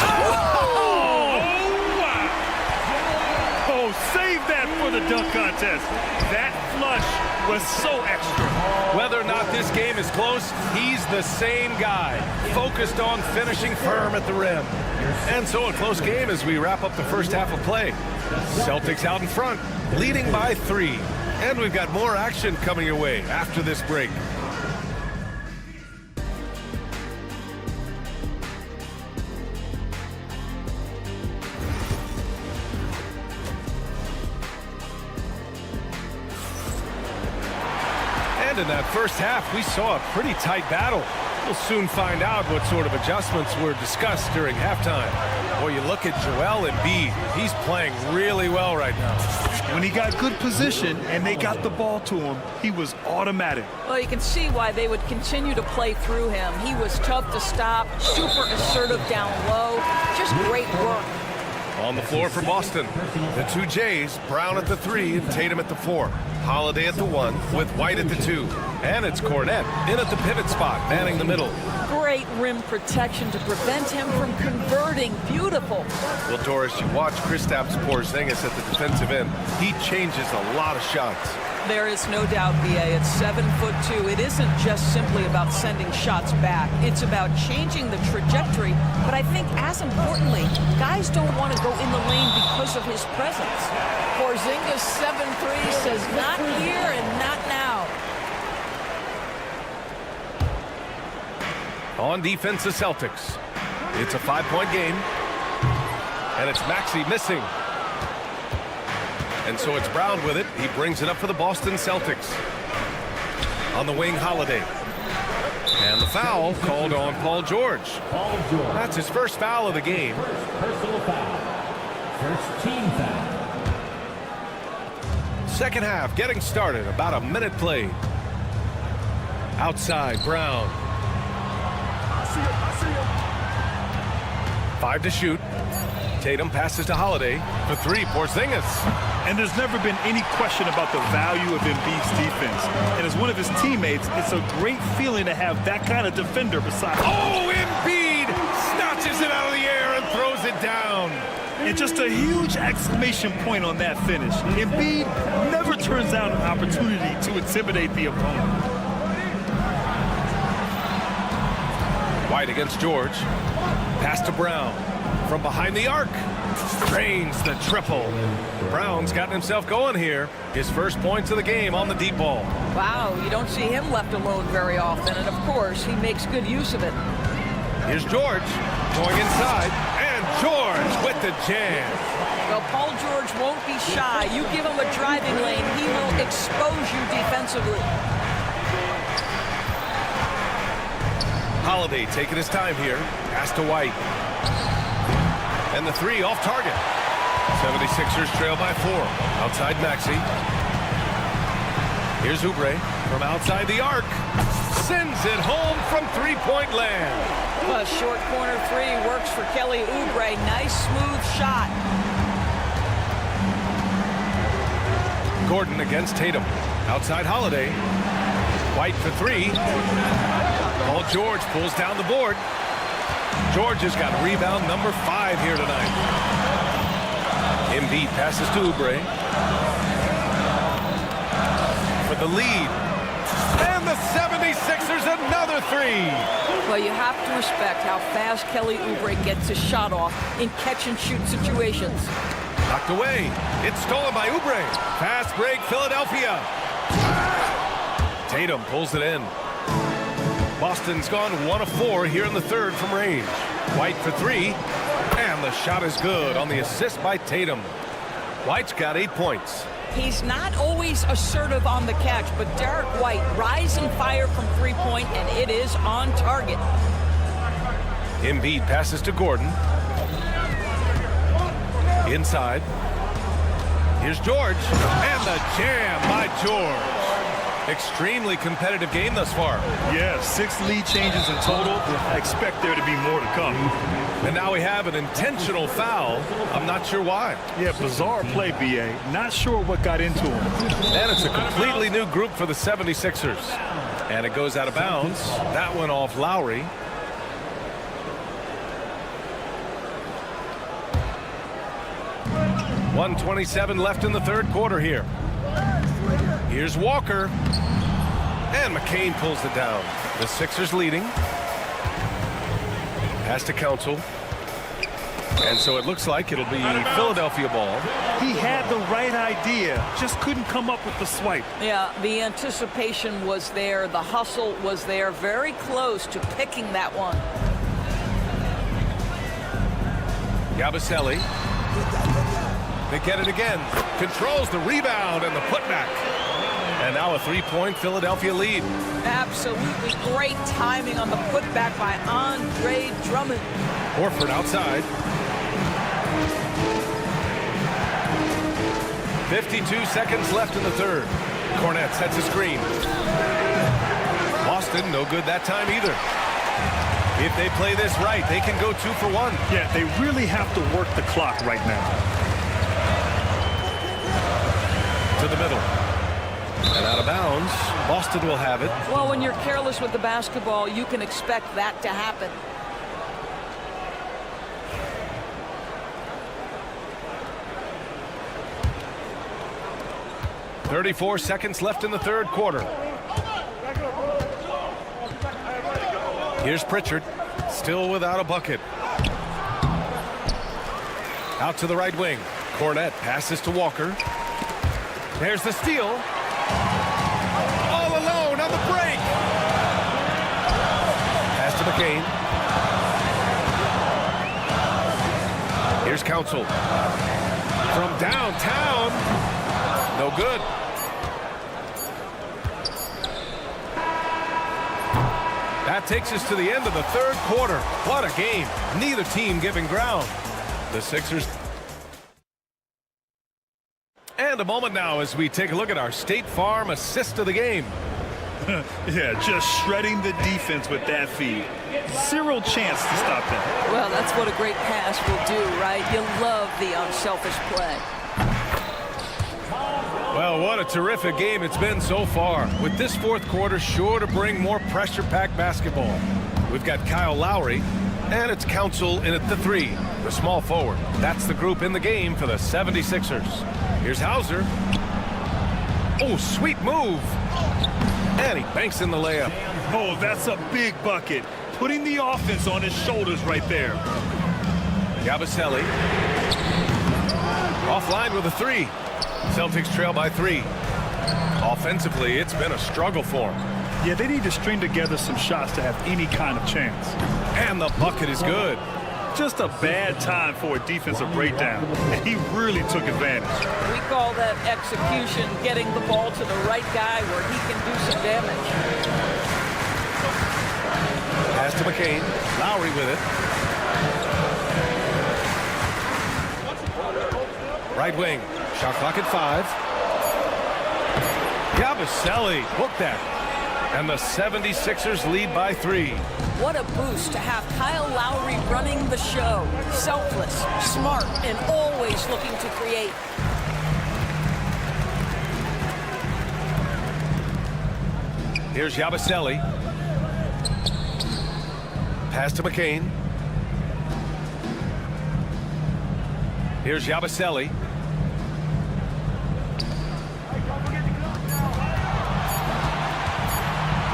Oh, save that for the dunk contest. That flush was so extra. Whether or not this game is close, he's the same guy, focused on finishing firm at the rim. And so a close game as we wrap up the first half of play. Celtics out in front, leading by 3. And we've got more action coming your way after this break. In that first half, we saw a pretty tight battle. We'll soon find out what sort of adjustments were discussed during halftime. Boy, you look at Joel Embiid. He's playing really well right now. When he got good position and they got the ball to him, he was automatic. Well, you can see why they would continue to play through him. He was tough to stop, super assertive down low. Just great work. On the floor for Boston, the 2 Jays, Brown at the 3 and Tatum at the 4. Holiday at the 1 with White at the 2. And it's Cornette in at the pivot spot, manning the middle. Great rim protection to prevent him from converting. Beautiful. Well, Doris, you watch Kristaps Porzingis at the defensive end. He changes a lot of shots. There is no doubt, B.A. It's 7'2". It isn't just simply about sending shots back. It's about changing the trajectory. But I think as importantly, guys don't want to go in the lane because of his presence. Porzingis 7'3" says not here and not now. On defense, the Celtics. It's a 5-point game. And it's Maxey missing. And so it's Brown with it. He brings it up for the Boston Celtics. On the wing, Holiday. And the foul called on Paul George. That's his first foul of the game. Personal foul. First team foul. Second half getting started. About a minute played. Outside, Brown. 5 to shoot. Tatum passes to Holiday. For 3, Porzingis. And there's never been any question about the value of Embiid's defense. And as one of his teammates, it's a great feeling to have that kind of defender beside him. Oh, Embiid snatches it out of the air and throws it down. And just a huge exclamation point on that finish. Embiid never turns down an opportunity to intimidate the opponent. White against George. Pass to Brown. From behind the arc. Drains the triple. Brown's gotten himself going here. His first points of the game on the deep ball. Wow, you don't see him left alone very often. And of course, he makes good use of it. Here's George going inside. George with the jam. Well, Paul George won't be shy. You give him a driving lane, he will expose you defensively. Holiday taking his time here. Pass to White. And the three off target. 76ers trail by 4. Outside Maxey. Here's Oubre from outside the arc. Sends it home from three-point land. A short corner three works for Kelly Oubre. Nice, smooth shot. Gordon against Tatum. Outside Holiday. White for 3. Paul George pulls down the board. George has got rebound number 5 here tonight. Embiid passes to Oubre. For the lead. And the 76ers another 3. Well, you have to respect how fast Kelly Oubre gets his shot off in catch-and-shoot situations. Knocked away. It's stolen by Oubre. Fast break, Philadelphia. Tatum pulls it in. Boston's gone 1 of 4 here in the third from range. White for 3. And the shot is good on the assist by Tatum. White's got 8 points. He's not always assertive on the catch, but Derek White rise and fire from three-point, and it is on target. Embiid passes to Gordon. Inside. Here's George. And the jam by George. Extremely competitive game thus far. Yeah, 6 lead changes in total. I expect there to be more to come. And now we have an intentional foul. I'm not sure why. Yeah, bizarre play, B.A. Not sure what got into him. And it's a completely new group for the 76ers. And it goes out of bounds. That one off Lowry. .127 left in the third quarter here. Here's Walker. And McCain pulls it down. The Sixers leading. Pass to Council. And so it looks like it'll be Philadelphia ball. He had the right idea, just couldn't come up with the swipe. Yeah, the anticipation was there. The hustle was there. Very close to picking that one. Yabusele. They get it again. Controls the rebound and the putback. And now a 3-point Philadelphia lead. Absolutely great timing on the putback by Andre Drummond. Horford outside. 52 seconds left in the third. Cornette sets a screen. Boston, no good that time either. If they play this right, they can go 2 for 1. Yeah, they really have to work the clock right now. To the middle. And out of bounds. Boston will have it. Well, when you're careless with the basketball, you can expect that to happen. .34 seconds left in the third quarter. Here's Pritchard, still without a bucket. Out to the right wing. Cornette passes to Walker. There's the steal. All alone on the break. Pass to McCain. Here's Council. From downtown. No good. That takes us to the end of the third quarter. What a game. Neither team giving ground. The Sixers. And a moment now as we take a look at our State Farm assist of the game. Yeah, just shredding the defense with that feed. Zero chance to stop that. Well, that's what a great pass will do, right? You love the unselfish play. Well, what a terrific game it's been so far. With this fourth quarter sure to bring more pressure-packed basketball. We've got Kyle Lowry, and it's Council in at the 3, the small forward. That's the group in the game for the 76ers. Here's Hauser. Oh, sweet move. And he banks in the layup. Oh, that's a big bucket. Putting the offense on his shoulders right there. Yabusele. Offline with a 3. Celtics trail by 3. Offensively, it's been a struggle for them. Yeah, they need to string together some shots to have any kind of chance. And the bucket is good. just a bad time for a defensive breakdown, and he really took advantage. We call that execution, getting the ball to the right guy where he can do some damage. Pass to McCain. Lowry with it. Right wing. Shot clock at 5. Yabusele hooked that. And the 76ers lead by 3. What a boost to have Kyle Lowry running the show. Selfless, smart, and always looking to create. Here's Yabusele. Pass to McCain. Here's Yabusele.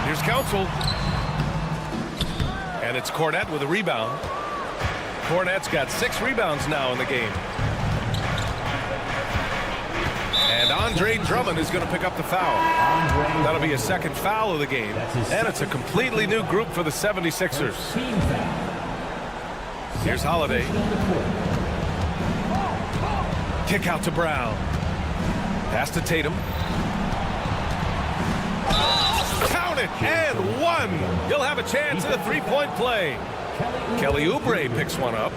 Here's Council. And it's Cornette with a rebound. Cornette's got 6 rebounds now in the game. And Andre Drummond is going to pick up the foul. That'll be a second foul of the game. And it's a completely new group for the 76ers. Here's Holiday. Kick out to Brown. Pass to Tatum. Count it, and 1. He'll have a chance at a 3-point play. Kelly Oubre picks one up.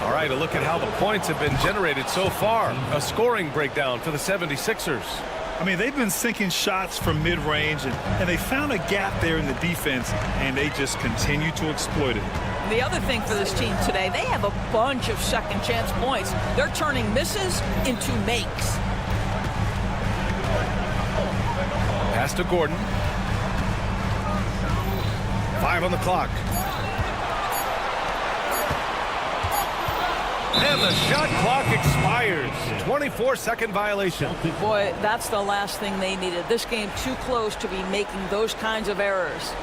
All right, a look at how the points have been generated so far. A scoring breakdown for the 76ers. I mean, they've been sinking shots from mid-range, and they found a gap there in the defense, and they just continue to exploit it. The other thing for this team today, they have a bunch of second chance points. They're turning misses into makes. Pass to Gordon. 5 on the clock. And the shot clock expires. 24-second violation. Boy, that's the last thing they needed. This game too close to be making those kinds of errors.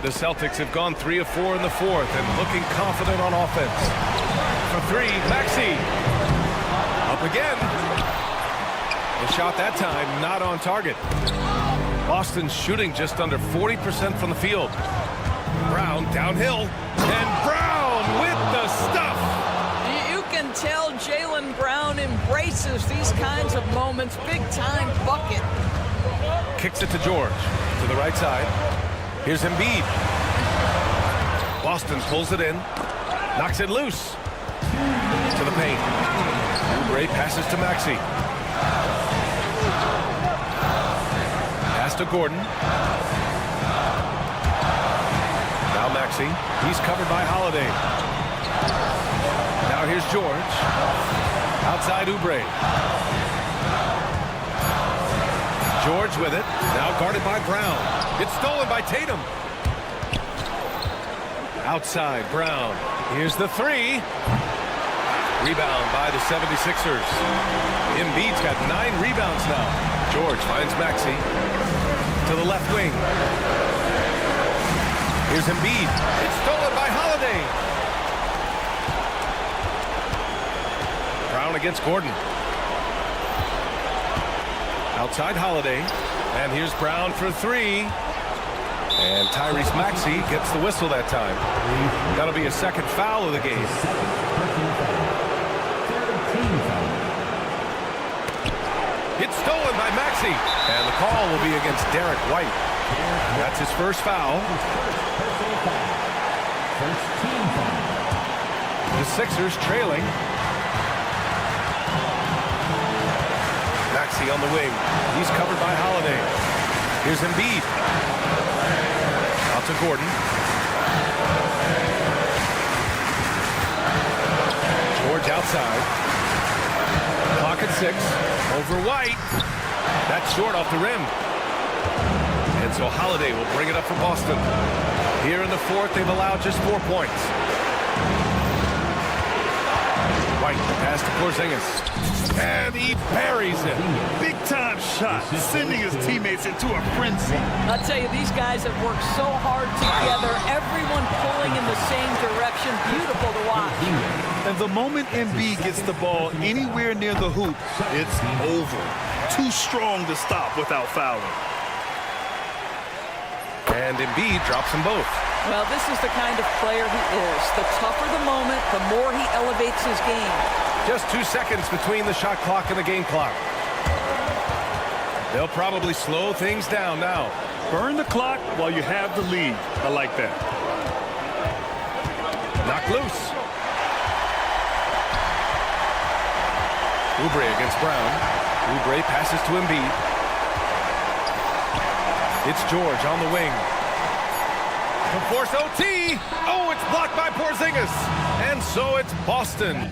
The Celtics have gone 3 of 4 in the 4th and looking confident on offense. For 3, Maxey. Up again. The shot that time not on target. Boston's shooting just under 40% from the field. Brown downhill. And Brown with the stuff. You can tell Jaylen Brown embraces these kinds of moments. Big-time bucket. Kicks it to George. To the right side. Here's Embiid. Boston pulls it in. Knocks it loose. To the paint. Oubre passes to Maxey. Pass to Gordon. Now Maxey. He's covered by Holiday. Now here's George. Outside Oubre. George with it. Now guarded by Brown. It's stolen by Tatum. Outside Brown. Here's the 3. Rebound by the 76ers. Embiid's got 9 rebounds now. George finds Maxey to the left wing. Here's Embiid. It's stolen by Holiday. Brown against Gordon. Outside Holiday. And here's Brown for 3. And Tyrese Maxey gets the whistle that time. That'll be a second foul of the game. It's stolen by Maxey. And the call will be against Derek White. That's his first foul. The Sixers trailing. Maxey on the wing. He's covered by Holiday. Here's Embiid. Out to Gordon. George outside. Clock at 6. Over White. That's short off the rim. And so Holiday will bring it up for Boston. Here in the 4th, they've allowed just 4 points. White, pass to Porzingis. And he buries it. Big-time shot, sending his teammates into a frenzy. I'll tell you, these guys have worked so hard together. Everyone pulling in the same direction. Beautiful to watch. And the moment Embiid gets the ball anywhere near the hoop, it's over. Too strong to stop without fouling. and Embiid drops them both. Well, this is the kind of player he is. The tougher the moment, the more he elevates his game. Just 2 seconds between the shot clock and the game clock. They'll probably slow things down now. Burn the clock while you have the lead. I like that. Knock loose. Oubre against Brown. Oubre passes to Embiid. It's George on the wing. To force OT. Oh, it's blocked by Porzingis. And so it's Boston.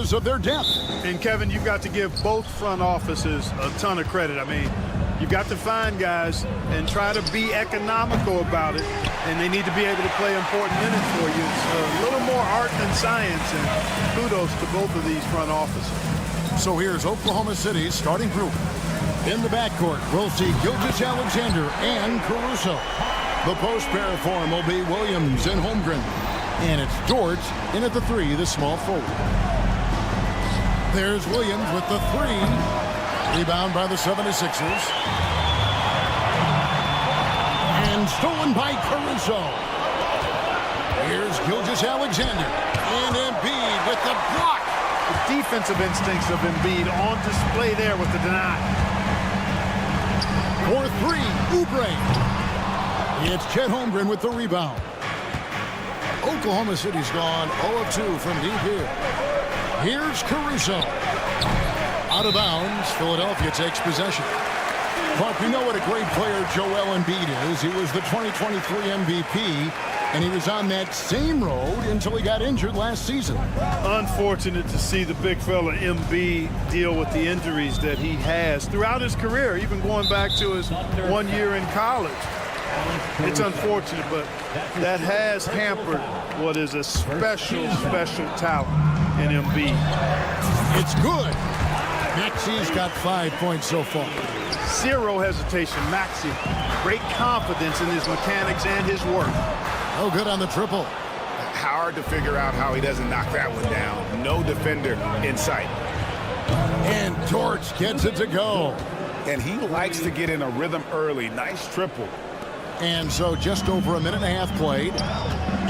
because of their depth. And Kevin, you've got to give both front offices a ton of credit. I mean, you've got to find guys and try to be economical about it, and they need to be able to play important minutes for you. It's a little more art than science, and kudos to both of these front offices. So here's Oklahoma City's starting group. In the backcourt, we'll see Gilgeous-Alexander and Caruso. The post pair form will be Williams and Holmgren. And it's George in at the 3, the small forward. There's Williams with the 3. Rebound by the 76ers. And stolen by Caruso. Here's Gilgeous-Alexander. And Embiid with the block. The defensive instincts of Embiid on display there with the deny. For 3, Oubre. It's Chet Holmgren with the rebound. Oklahoma City's gone 0 of 2 from deep here. Here's Caruso. Out of bounds, Philadelphia takes possession. Clark, you know what a great player Joel Embiid is. He was the 2023 MVP, and he was on that same road until he got injured last season. Unfortunate to see the big fella Embiid deal with the injuries that he has throughout his career, even going back to his 1 year in college. It's unfortunate, but that has hampered what is a special talent in Embiid. It's good. Maxi's got 5 points so far. Zero hesitation. Maxi, great confidence in his mechanics and his work. No good on the triple. Hard to figure out how he doesn't knock that one down. No defender in sight. And George gets it to go. And he likes to get in a rhythm early. Nice triple. And so just over a minute and a half played.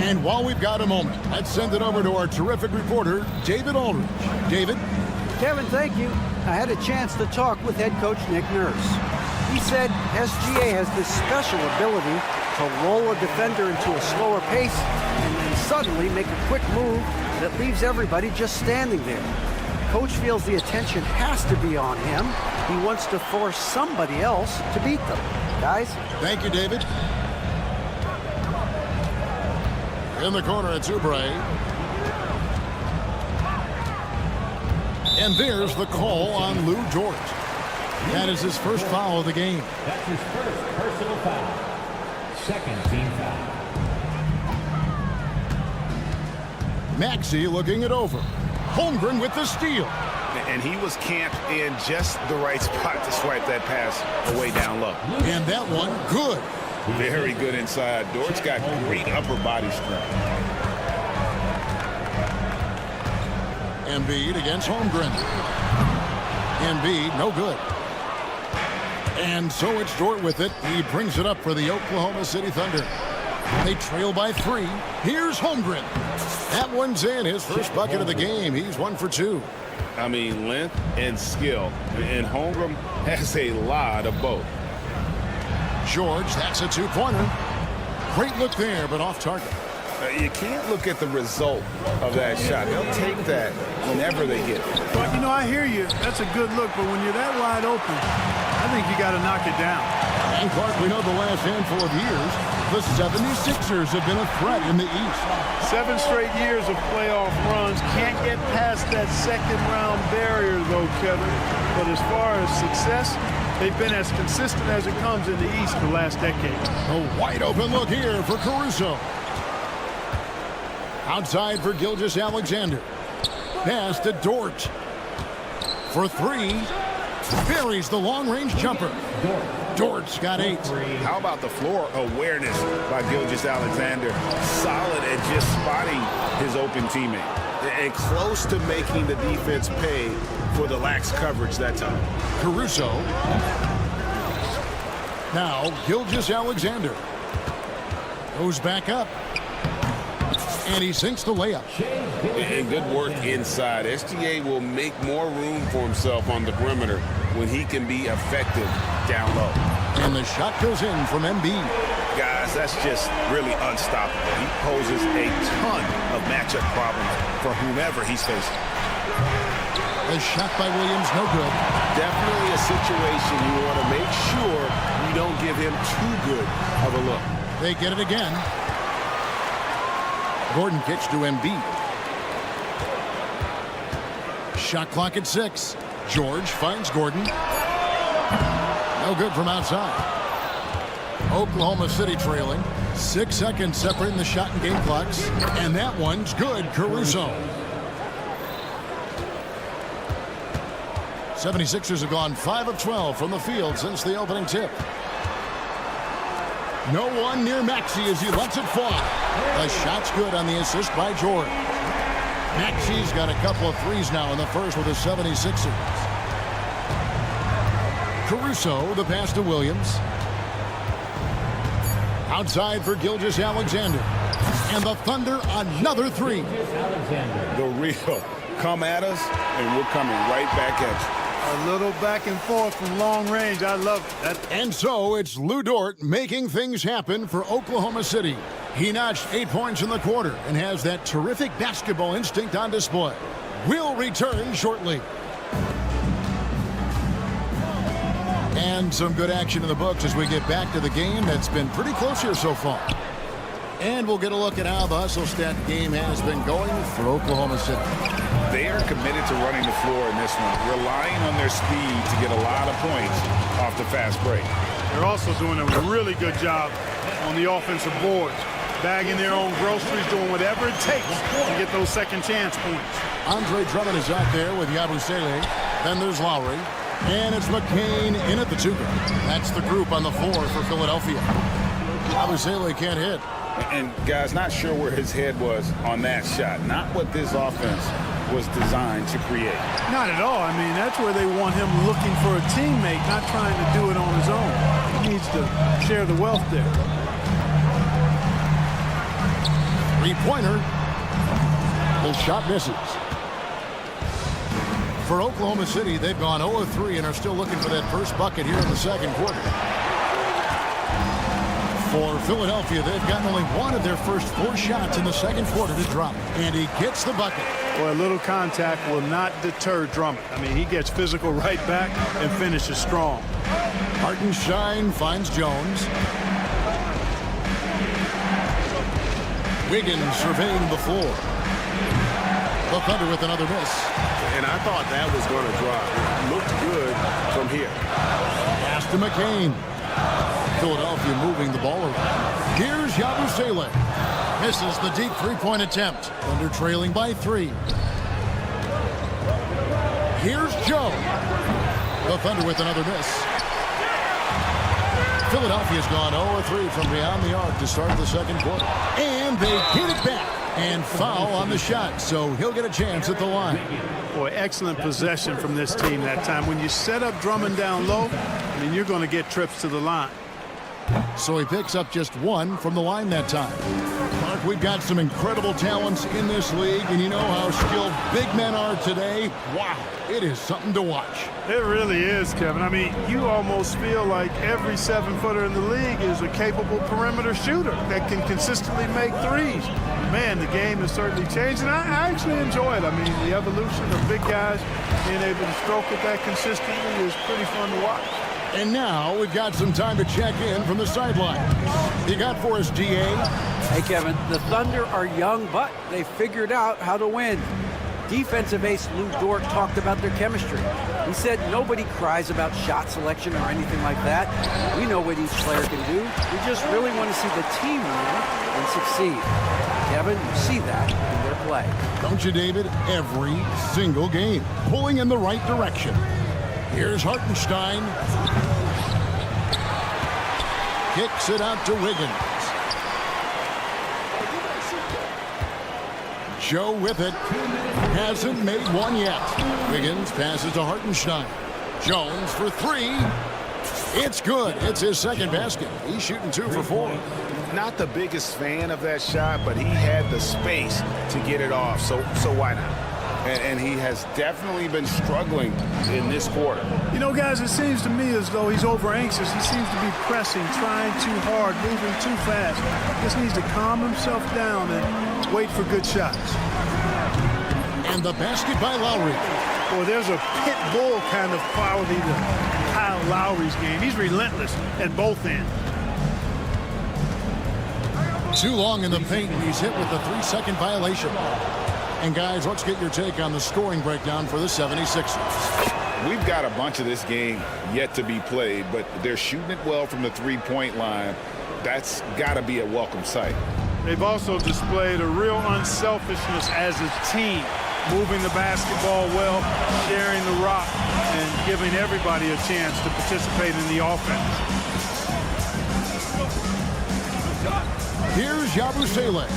And while we've got a moment, let's send it over to our terrific reporter, David Aldridge. David? Kevin, thank you. I had a chance to talk with head coach Nick Nurse. He said SGA has this special ability to roll a defender into a slower pace and then suddenly make a quick move that leaves everybody just standing there. Coach feels the attention has to be on him. He wants to force somebody else to beat them. Guys? Thank you, David. In the corner, it's Oubre. And there's the call on Lou George. That is his first foul of the game. That's his first personal foul. Second team foul. Maxey looking it over. Holmgren with the steal. And he was camped in just the right spot to swipe that pass away down low. And that one, good. Very good inside. Dort's got great upper body strength. Embiid against Holmgren. Embiid, no good. And so it's Dort with it. He brings it up for the Oklahoma City Thunder. They trail by 3. Here's Holmgren. That one's in. His first bucket of the game. He's 1 for 2. I mean, length and skill. And Holmgren has a lot of both. George, that's a 2-pointer. Great look there, but off target. You can't look at the result of that shot. They'll take that whenever they get it. But, you know, I hear you. That's a good look, but when you're that wide open, I think you got to knock it down. And Clark, we know the last handful of years, the 76ers have been a threat in the East. 7 straight years of playoff runs. Can't get past that second-round barrier, though, Kevin. But as far as success, they've been as consistent as it comes in the East the last decade. A wide-open look here for Caruso. Outside for Gilgeous-Alexander. Pass to Dort. For 3. Buries the long-range jumper. Dort's got 8. How about the floor awareness by Gilgeous-Alexander? Solid at just spotting his open teammate. And close to making the defense pay for the lax coverage that time. Caruso. Now Gilgeous-Alexander. Goes back up. And he sinks the layup. And good work inside. SGA will make more room for himself on the perimeter when he can be effective down low. And the shot goes in from Embiid. Guys, that's just really unstoppable. He poses a ton of matchup problems for whomever he's facing. A shot by Williams, no good. Definitely a situation you want to make sure you don't give him too good of a look. They get it again. Gordon kicks to Embiid. Shot clock at 6. George finds Gordon. No good from outside. Oklahoma City trailing. 6 seconds separating the shot and game clocks. And that one's good, Caruso. 76ers have gone 5 of 12 from the field since the opening tip. No one near Maxey as he lets it fly. The shot's good on the assist by George. Maxey's got a couple of threes now in the first with the 76ers. Caruso, the pass to Williams. Outside for Gilgeous-Alexander. And the Thunder, another three. The real come at us, and we're coming right back at you. A little back and forth from long range. I love it. And so it's Lou Dort making things happen for Oklahoma City. He notched 8 points in the quarter and has that terrific basketball instinct on display. We'll return shortly. And some good action in the books as we get back to the game that's been pretty close here so far. And we'll get a look at how the hustle stat game has been going for Oklahoma City. They are committed to running the floor in this one, relying on their speed to get a lot of points off the fast break. They're also doing a really good job on the offensive boards, bagging their own groceries, doing whatever it takes to get those second chance points. Andre Drummond is out there with Yabusele. Then there's Lowry. And it's McCain in at the 2 guard. That's the group on the floor for Philadelphia. Yabusele can't hit. And guys, not sure where his head was on that shot. Not what this offense was designed to create. Not at all. I mean, that's where they want him looking for a teammate, not trying to do it on his own. He needs to share the wealth there. Three-pointer. The shot misses. For Oklahoma City, they've gone 0 of 3 and are still looking for that first bucket here in the second quarter. For Philadelphia, they've gotten only 1 of their first 4 shots in the second quarter to drop. And he gets the bucket. Well, a little contact will not deter Drummond. I mean, he gets physical right back and finishes strong. Hartenstein finds Jones. Wiggins surveying the floor. The Thunder with another miss. And I thought that was going to drop. It looked good from here. Pass to McCain. Philadelphia moving the ball around. Here's Yabusele. Misses the deep three-point attempt. Thunder trailing by 3. Here's Joe. The Thunder with another miss. Philadelphia's gone 0-3 from beyond the arc to start the second quarter. And they get it back. And foul on the shot, so he'll get a chance at the line. Boy, excellent possession from this team that time. When you set up Drummond down low, I mean, you're going to get trips to the line. So he picks up just 1 from the line that time. Mark, we've got some incredible talents in this league, and you know how skilled big men are today. Wow, it is something to watch. It really is, Kevin. I mean, you almost feel like every 7-footer in the league is a capable perimeter shooter that can consistently make threes. Man, the game has certainly changed, and I actually enjoy it. I mean, the evolution of big guys being able to stroke it that consistently is pretty fun to watch. And now we've got some time to check in from the sideline. You got for us, DA? Hey, Kevin, the Thunder are young, but they figured out how to win. Defensive ace Lou Dort talked about their chemistry. He said nobody cries about shot selection or anything like that. We know what each player can do. We just really want to see the team win and succeed. Kevin, you see that in their play. Don't you, David? Every single game, pulling in the right direction. Here's Hartenstein. Kicks it out to Wiggins. Joe with it. Hasn't made one yet. Wiggins passes to Hartenstein. Jones for 3. It's good. It's his second basket. He's shooting 2 for 4. Not the biggest fan of that shot, but he had the space to get it off, so why not? And he has definitely been struggling in this quarter. You know, guys, it seems to me as though he's over-anxious. He seems to be pressing, trying too hard, moving too fast. Just needs to calm himself down and wait for good shots. And the basket by Lowry. Boy, there's a pit bull kind of quality to Kyle Lowry's game. He's relentless at both ends. Too long in the paint, and he's hit with the 3-second violation. And guys, let's get your take on the scoring breakdown for the 76ers. We've got a bunch of this game yet to be played, but they're shooting it well from the three-point line. That's got to be a welcome sight. They've also displayed a real unselfishness as a team, moving the basketball well, sharing the rock, and giving everybody a chance to participate in the offense. Here's Yabusele.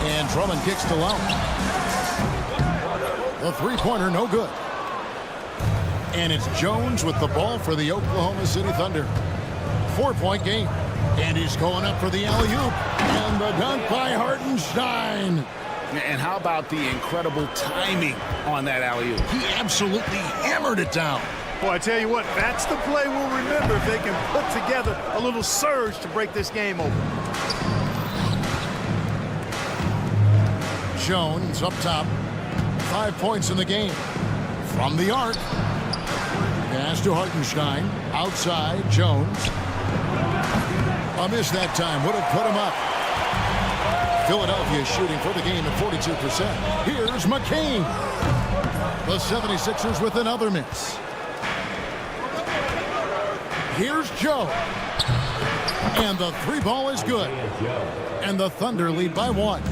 And Drummond kicks to Lowe. The three-pointer, no good. And it's Jones with the ball for the Oklahoma City Thunder. 4-point game. And he's going up for the alley-oop. And the dunk by Hartenstein. And how about the incredible timing on that alley-oop? He absolutely hammered it down. Boy, I tell you what, that's the play we'll remember if they can put together a little surge to break this game open. Jones up top. 5 points in the game. From the arc. Pass to Hartenstein. Outside, Jones. A miss that time. Would have put him up. Philadelphia shooting for the game at 42%. Here's McCain. The 76ers with another miss. Here's Joe. And the three ball is good. And the Thunder lead by 1.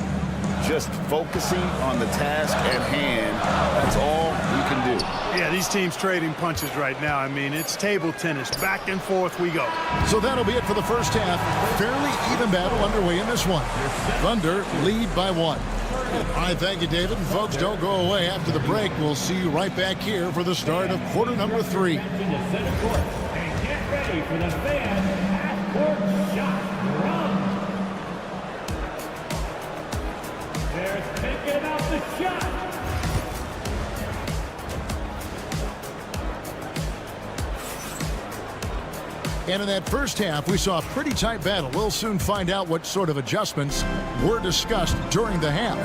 Just focusing on the task at hand. That's all we can do. Yeah, these teams trading punches right now. I mean, it's table tennis. Back and forth we go. So that'll be it for the first half. Fairly even battle underway in this one. Thunder lead by 1. All right, thank you, David. And folks, don't go away. After the break, we'll see you right back here for the start of quarter number 3. And get ready for the fan half-court shot. They're thinking about the shot. And in that first half, we saw a pretty tight battle. We'll soon find out what sort of adjustments were discussed during the half.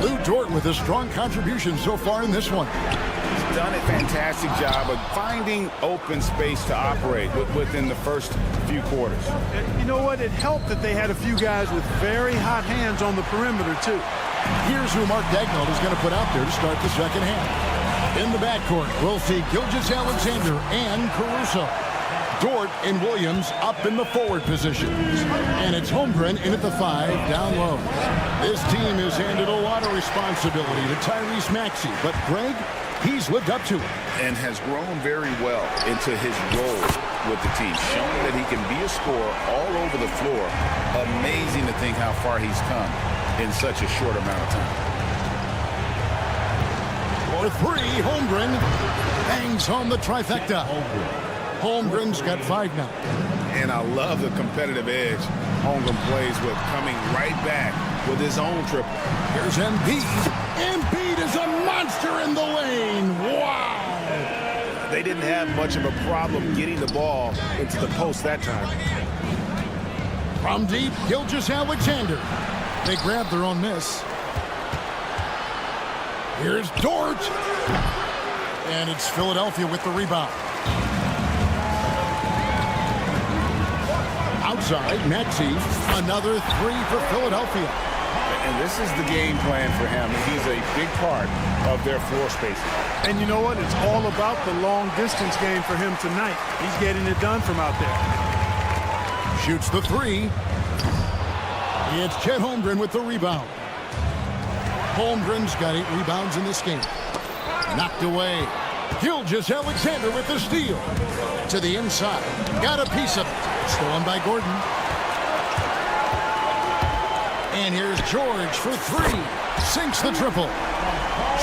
Lou Dort with a strong contribution so far in this one. He's done a fantastic job of finding open space to operate within the first few quarters. And you know what? It helped that they had a few guys with very hot hands on the perimeter, too. Here's who Mark Daigneault is going to put out there to start the second half. In the backcourt, we'll see Gilgeous-Alexander and Caruso. Dort and Williams up in the forward positions. And it's Holmgren in at the 5, down low. This team has handed a lot of responsibility to Tyrese Maxey, but Greg, he's lived up to it. And has grown very well into his role with the team, showing that he can be a scorer all over the floor. Amazing to think how far he's come in such a short amount of time. For 3, Holmgren bangs home the trifecta. Holmgren's got 5 now. And I love the competitive edge Holmgren plays with, coming right back with his own triple. Here's Embiid. Embiid is a monster in the lane. Wow. They didn't have much of a problem getting the ball into the post that time. From deep, Gilgeous-Alexander. They grabbed their own miss. Here's Dort. And it's Philadelphia with the rebound. Outside, Maxey, another 3 for Philadelphia. And this is the game plan for him. He's a big part of their floor spacing. And you know what? It's all about the long distance game for him tonight. He's getting it done from out there. Shoots the 3. It's Chet Holmgren with the rebound. Holmgren's got 8 rebounds in this game. Knocked away. Gilgeous-Alexander with the steal. To the inside. Got a piece of it. Stolen by Gordon. And here's George for 3. Sinks the triple.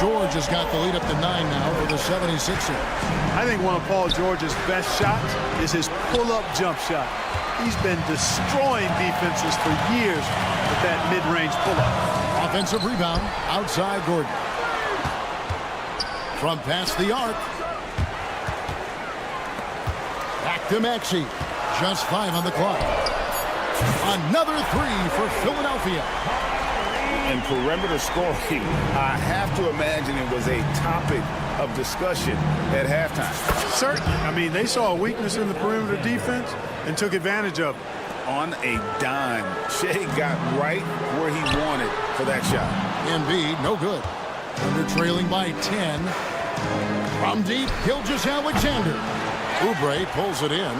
George has got the lead up to 9 now for the 76ers. I think one of Paul George's best shots is his pull-up jump shot. He's been destroying defenses for years with that mid-range pull-up. Offensive rebound outside Gordon. From past the arc. Back to Maxey. Just 5 on the clock. Another 3 for Philadelphia. And perimeter scoring, I have to imagine it was a topic of discussion at halftime. Certainly. I mean, they saw a weakness in the perimeter defense and took advantage of it. On a dime, Shea got right where he wanted for that shot. Embiid, no good. They're trailing by 10. From deep, Gilgeous-Alexander. Oubre pulls it in.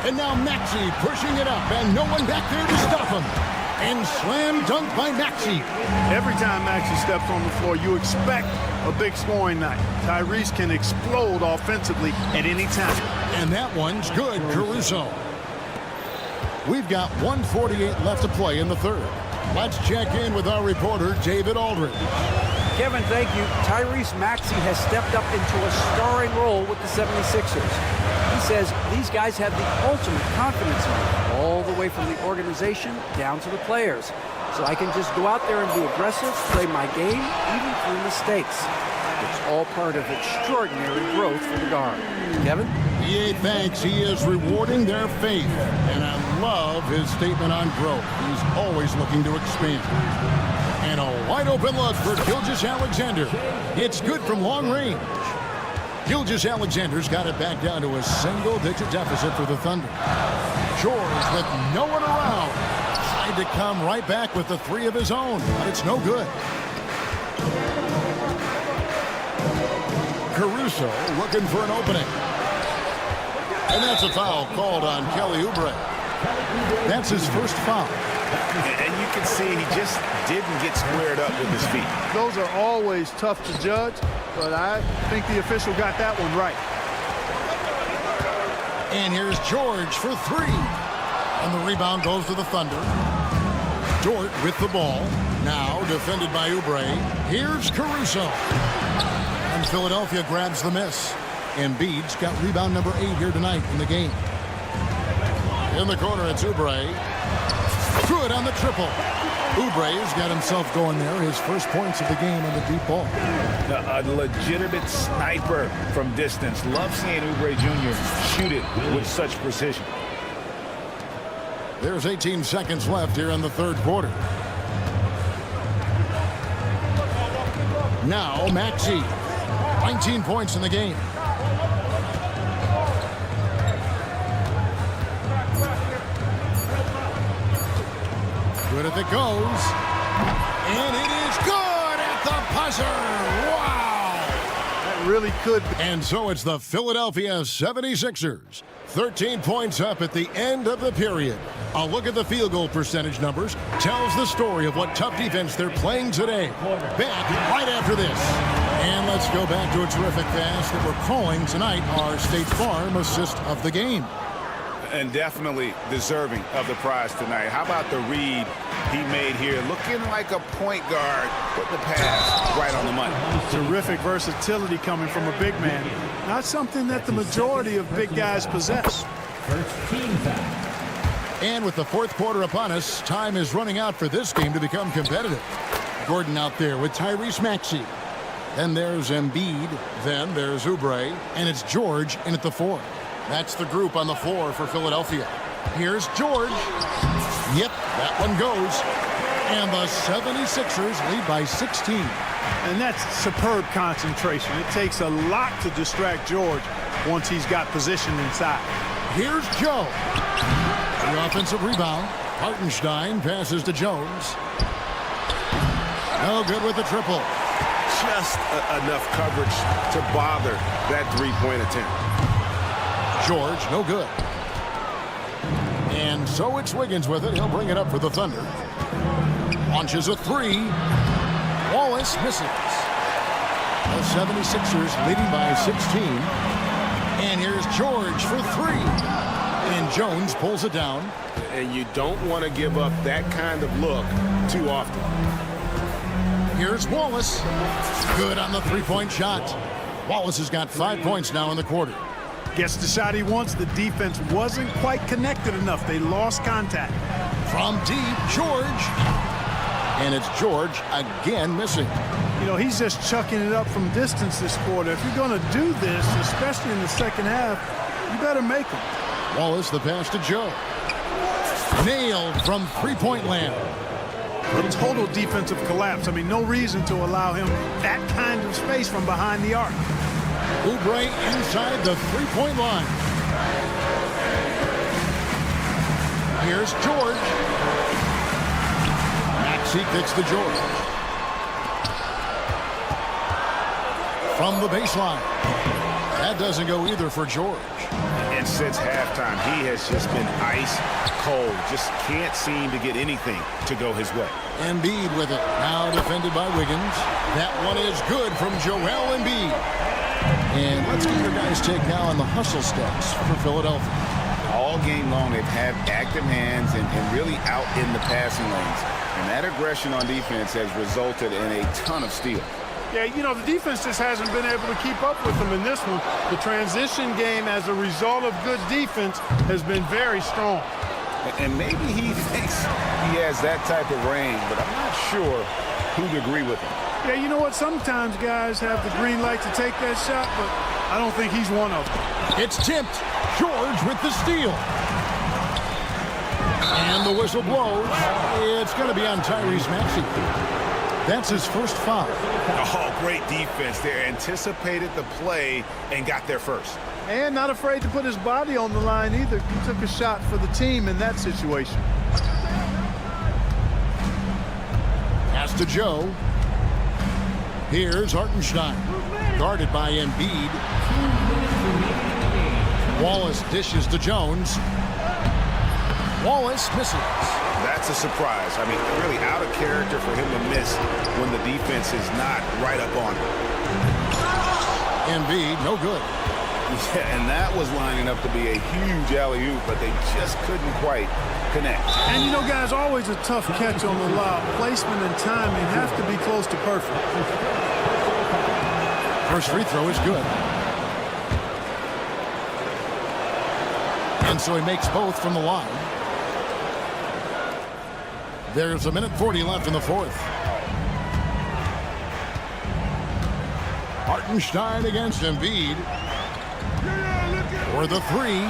And now Maxey pushing it up, and no one back there to stop him. And slam dunk by Maxey. Every time Maxey steps on the floor, you expect a big scoring night. Tyrese can explode offensively at any time. And that one's good, Caruso. We've got 1:48 left to play in the third. Let's check in with our reporter, David Aldridge. Kevin, thank you. Tyrese Maxey has stepped up into a starring role with the 76ers. He says these guys have the ultimate confidence in him, all the way from the organization down to the players. So I can just go out there and be aggressive, play my game, even through mistakes. It's all part of extraordinary growth for the guard. Kevin? EA thanks. He is rewarding their faith. And I love his statement on growth. He's always looking to expand. And a wide open look for Gilgeous-Alexander. It's good from long range. Gilgeous-Alexander's got it back down to a single-digit deficit for the Thunder. George with no one around. Tried to come right back with the three of his own, but it's no good. Caruso looking for an opening. And that's a foul called on Kelly Oubre. That's his first foul. And you can see he just didn't get squared up with his feet. Those are always tough to judge, but I think the official got that one right. And here's George for three. And the rebound goes to the Thunder. Dort with the ball. Now defended by Oubre. Here's Caruso. And Philadelphia grabs the miss. Embiid's got rebound number 8 here tonight in the game. In the corner, it's Oubre. Good on the triple. Oubre's got himself going there. His first points of the game on the deep ball. A legitimate sniper from distance. Love seeing Oubre Jr. shoot it with such precision. There's 18 seconds left here in the third quarter. Now Maxey. 19 points in the game. Good if it goes. And it is good at the buzzer. Wow. That really could be. And so it's the Philadelphia 76ers. 13 points up at the end of the period. A look at the field goal percentage numbers tells the story of what tough defense they're playing today. Back right after this. And let's go back to a terrific pass that we're calling tonight our State Farm assist of the game. And definitely deserving of the prize tonight. How about the read he made here? Looking like a point guard. Put the pass right on the money. Terrific versatility coming from a big man. Not something that the majority of big guys possess. And with the fourth quarter upon us, time is running out for this game to become competitive. Gordon out there with Tyrese Maxey. Then there's Embiid. Then there's Oubre. And it's George in at the 4. That's the group on the floor for Philadelphia. Here's George. Yep, that one goes. And the 76ers lead by 16. And that's superb concentration. It takes a lot to distract George once he's got position inside. Here's Joe. The offensive rebound. Hartenstein passes to Jones. No good with the triple. Just enough coverage to bother that three-point attempt. George, no good. And so it's Wiggins with it. He'll bring it up for the Thunder. Launches a 3. Wallace misses. The 76ers leading by 16. And here's George for 3. And Jones pulls it down. And you don't want to give up that kind of look too often. Here's Wallace. Good on the three-point shot. Wallace has got 5 points now in the quarter. Gets the shot he wants. The defense wasn't quite connected enough. They lost contact. From deep, George. And it's George again missing. You know, he's just chucking it up from distance this quarter. If you're going to do this, especially in the second half, you better make them. Wallace, the pass to Joe. Nailed from three-point land. A total defensive collapse. I mean, no reason to allow him that kind of space from behind the arc. Oubre inside the three-point line. Here's George. Maxey kicks to George. from the baseline. That doesn't go either for George. And since halftime, he has just been ice cold. Just can't seem to get anything to go his way. Embiid with it. Now defended by Wiggins. That one is good from Joel Embiid. And let's get your guys' take now on the hustle stats for Philadelphia. All game long, they've had active hands and really out in the passing lanes. And that aggression on defense has resulted in a ton of steals. Yeah, you know, the defense just hasn't been able to keep up with them in this one. The transition game, as a result of good defense, has been very strong. And maybe he thinks he has that type of range, but I'm not sure who'd agree with him. Yeah, you know what? Sometimes guys have the green light to take that shot, but I don't think he's one of them. It's tipped. George with the steal. And the whistle blows. It's going to be on Tyrese Maxey. That's his first foul. Oh, great defense there. Anticipated the play and got there first. And not afraid to put his body on the line either. He took a shot for the team in that situation. Pass to Joe. Here's Hartenstein. Guarded by Embiid. Wallace dishes to Jones. Wallace misses. That's a surprise. I mean, really out of character for him to miss when the defense is not right up on him. Embiid, no good. Yeah, and that was lining up to be a huge alley-oop, but they just couldn't quite connect. And you know, guys, always a tough catch on the lob. Placement and timing have to be close to perfect. First free throw is good. And so he makes both from the line. There's a minute 40 left in the fourth. Hartenstein against Embiid. For the three.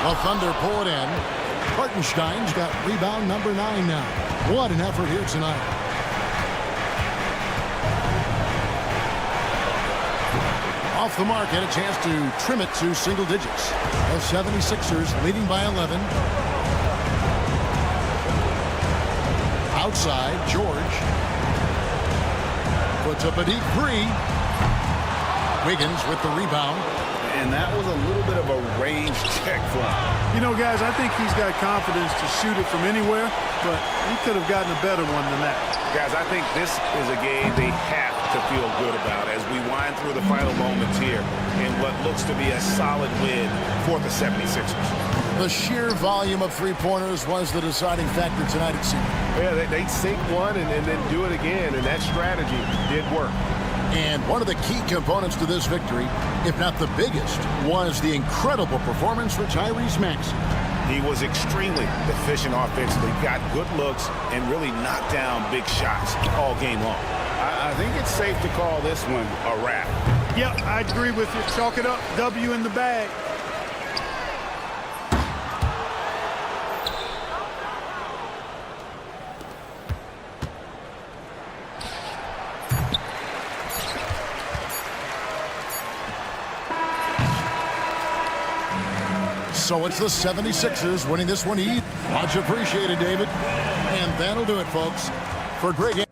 The Thunder pull it in. Hartenstein's got rebound number 9 now. What an effort here tonight. Off the mark, had a chance to trim it to single digits. The 76ers leading by 11. Outside, George puts up a deep three. Wiggins with the rebound. And that was a little bit of a range check for him. You know, guys, I think he's got confidence to shoot it from anywhere, but he could have gotten a better one than that. Guys, I think this is a game they have to feel good about as we wind through the final moments here in what looks to be a solid win for the 76ers. The sheer volume of three-pointers was the deciding factor tonight, it seemed. Yeah, they'd sink one and then do it again, and that strategy did work. And one of the key components to this victory, if not the biggest, was the incredible performance for Tyrese Maxey. He was extremely efficient offensively, got good looks, and really knocked down big shots all game long. I think it's safe to call this one a wrap. Yep, I agree with you. Chalk it up. W in the bag. So it's the 76ers winning this one. Much appreciated, David. And that'll do it, folks. For Greg.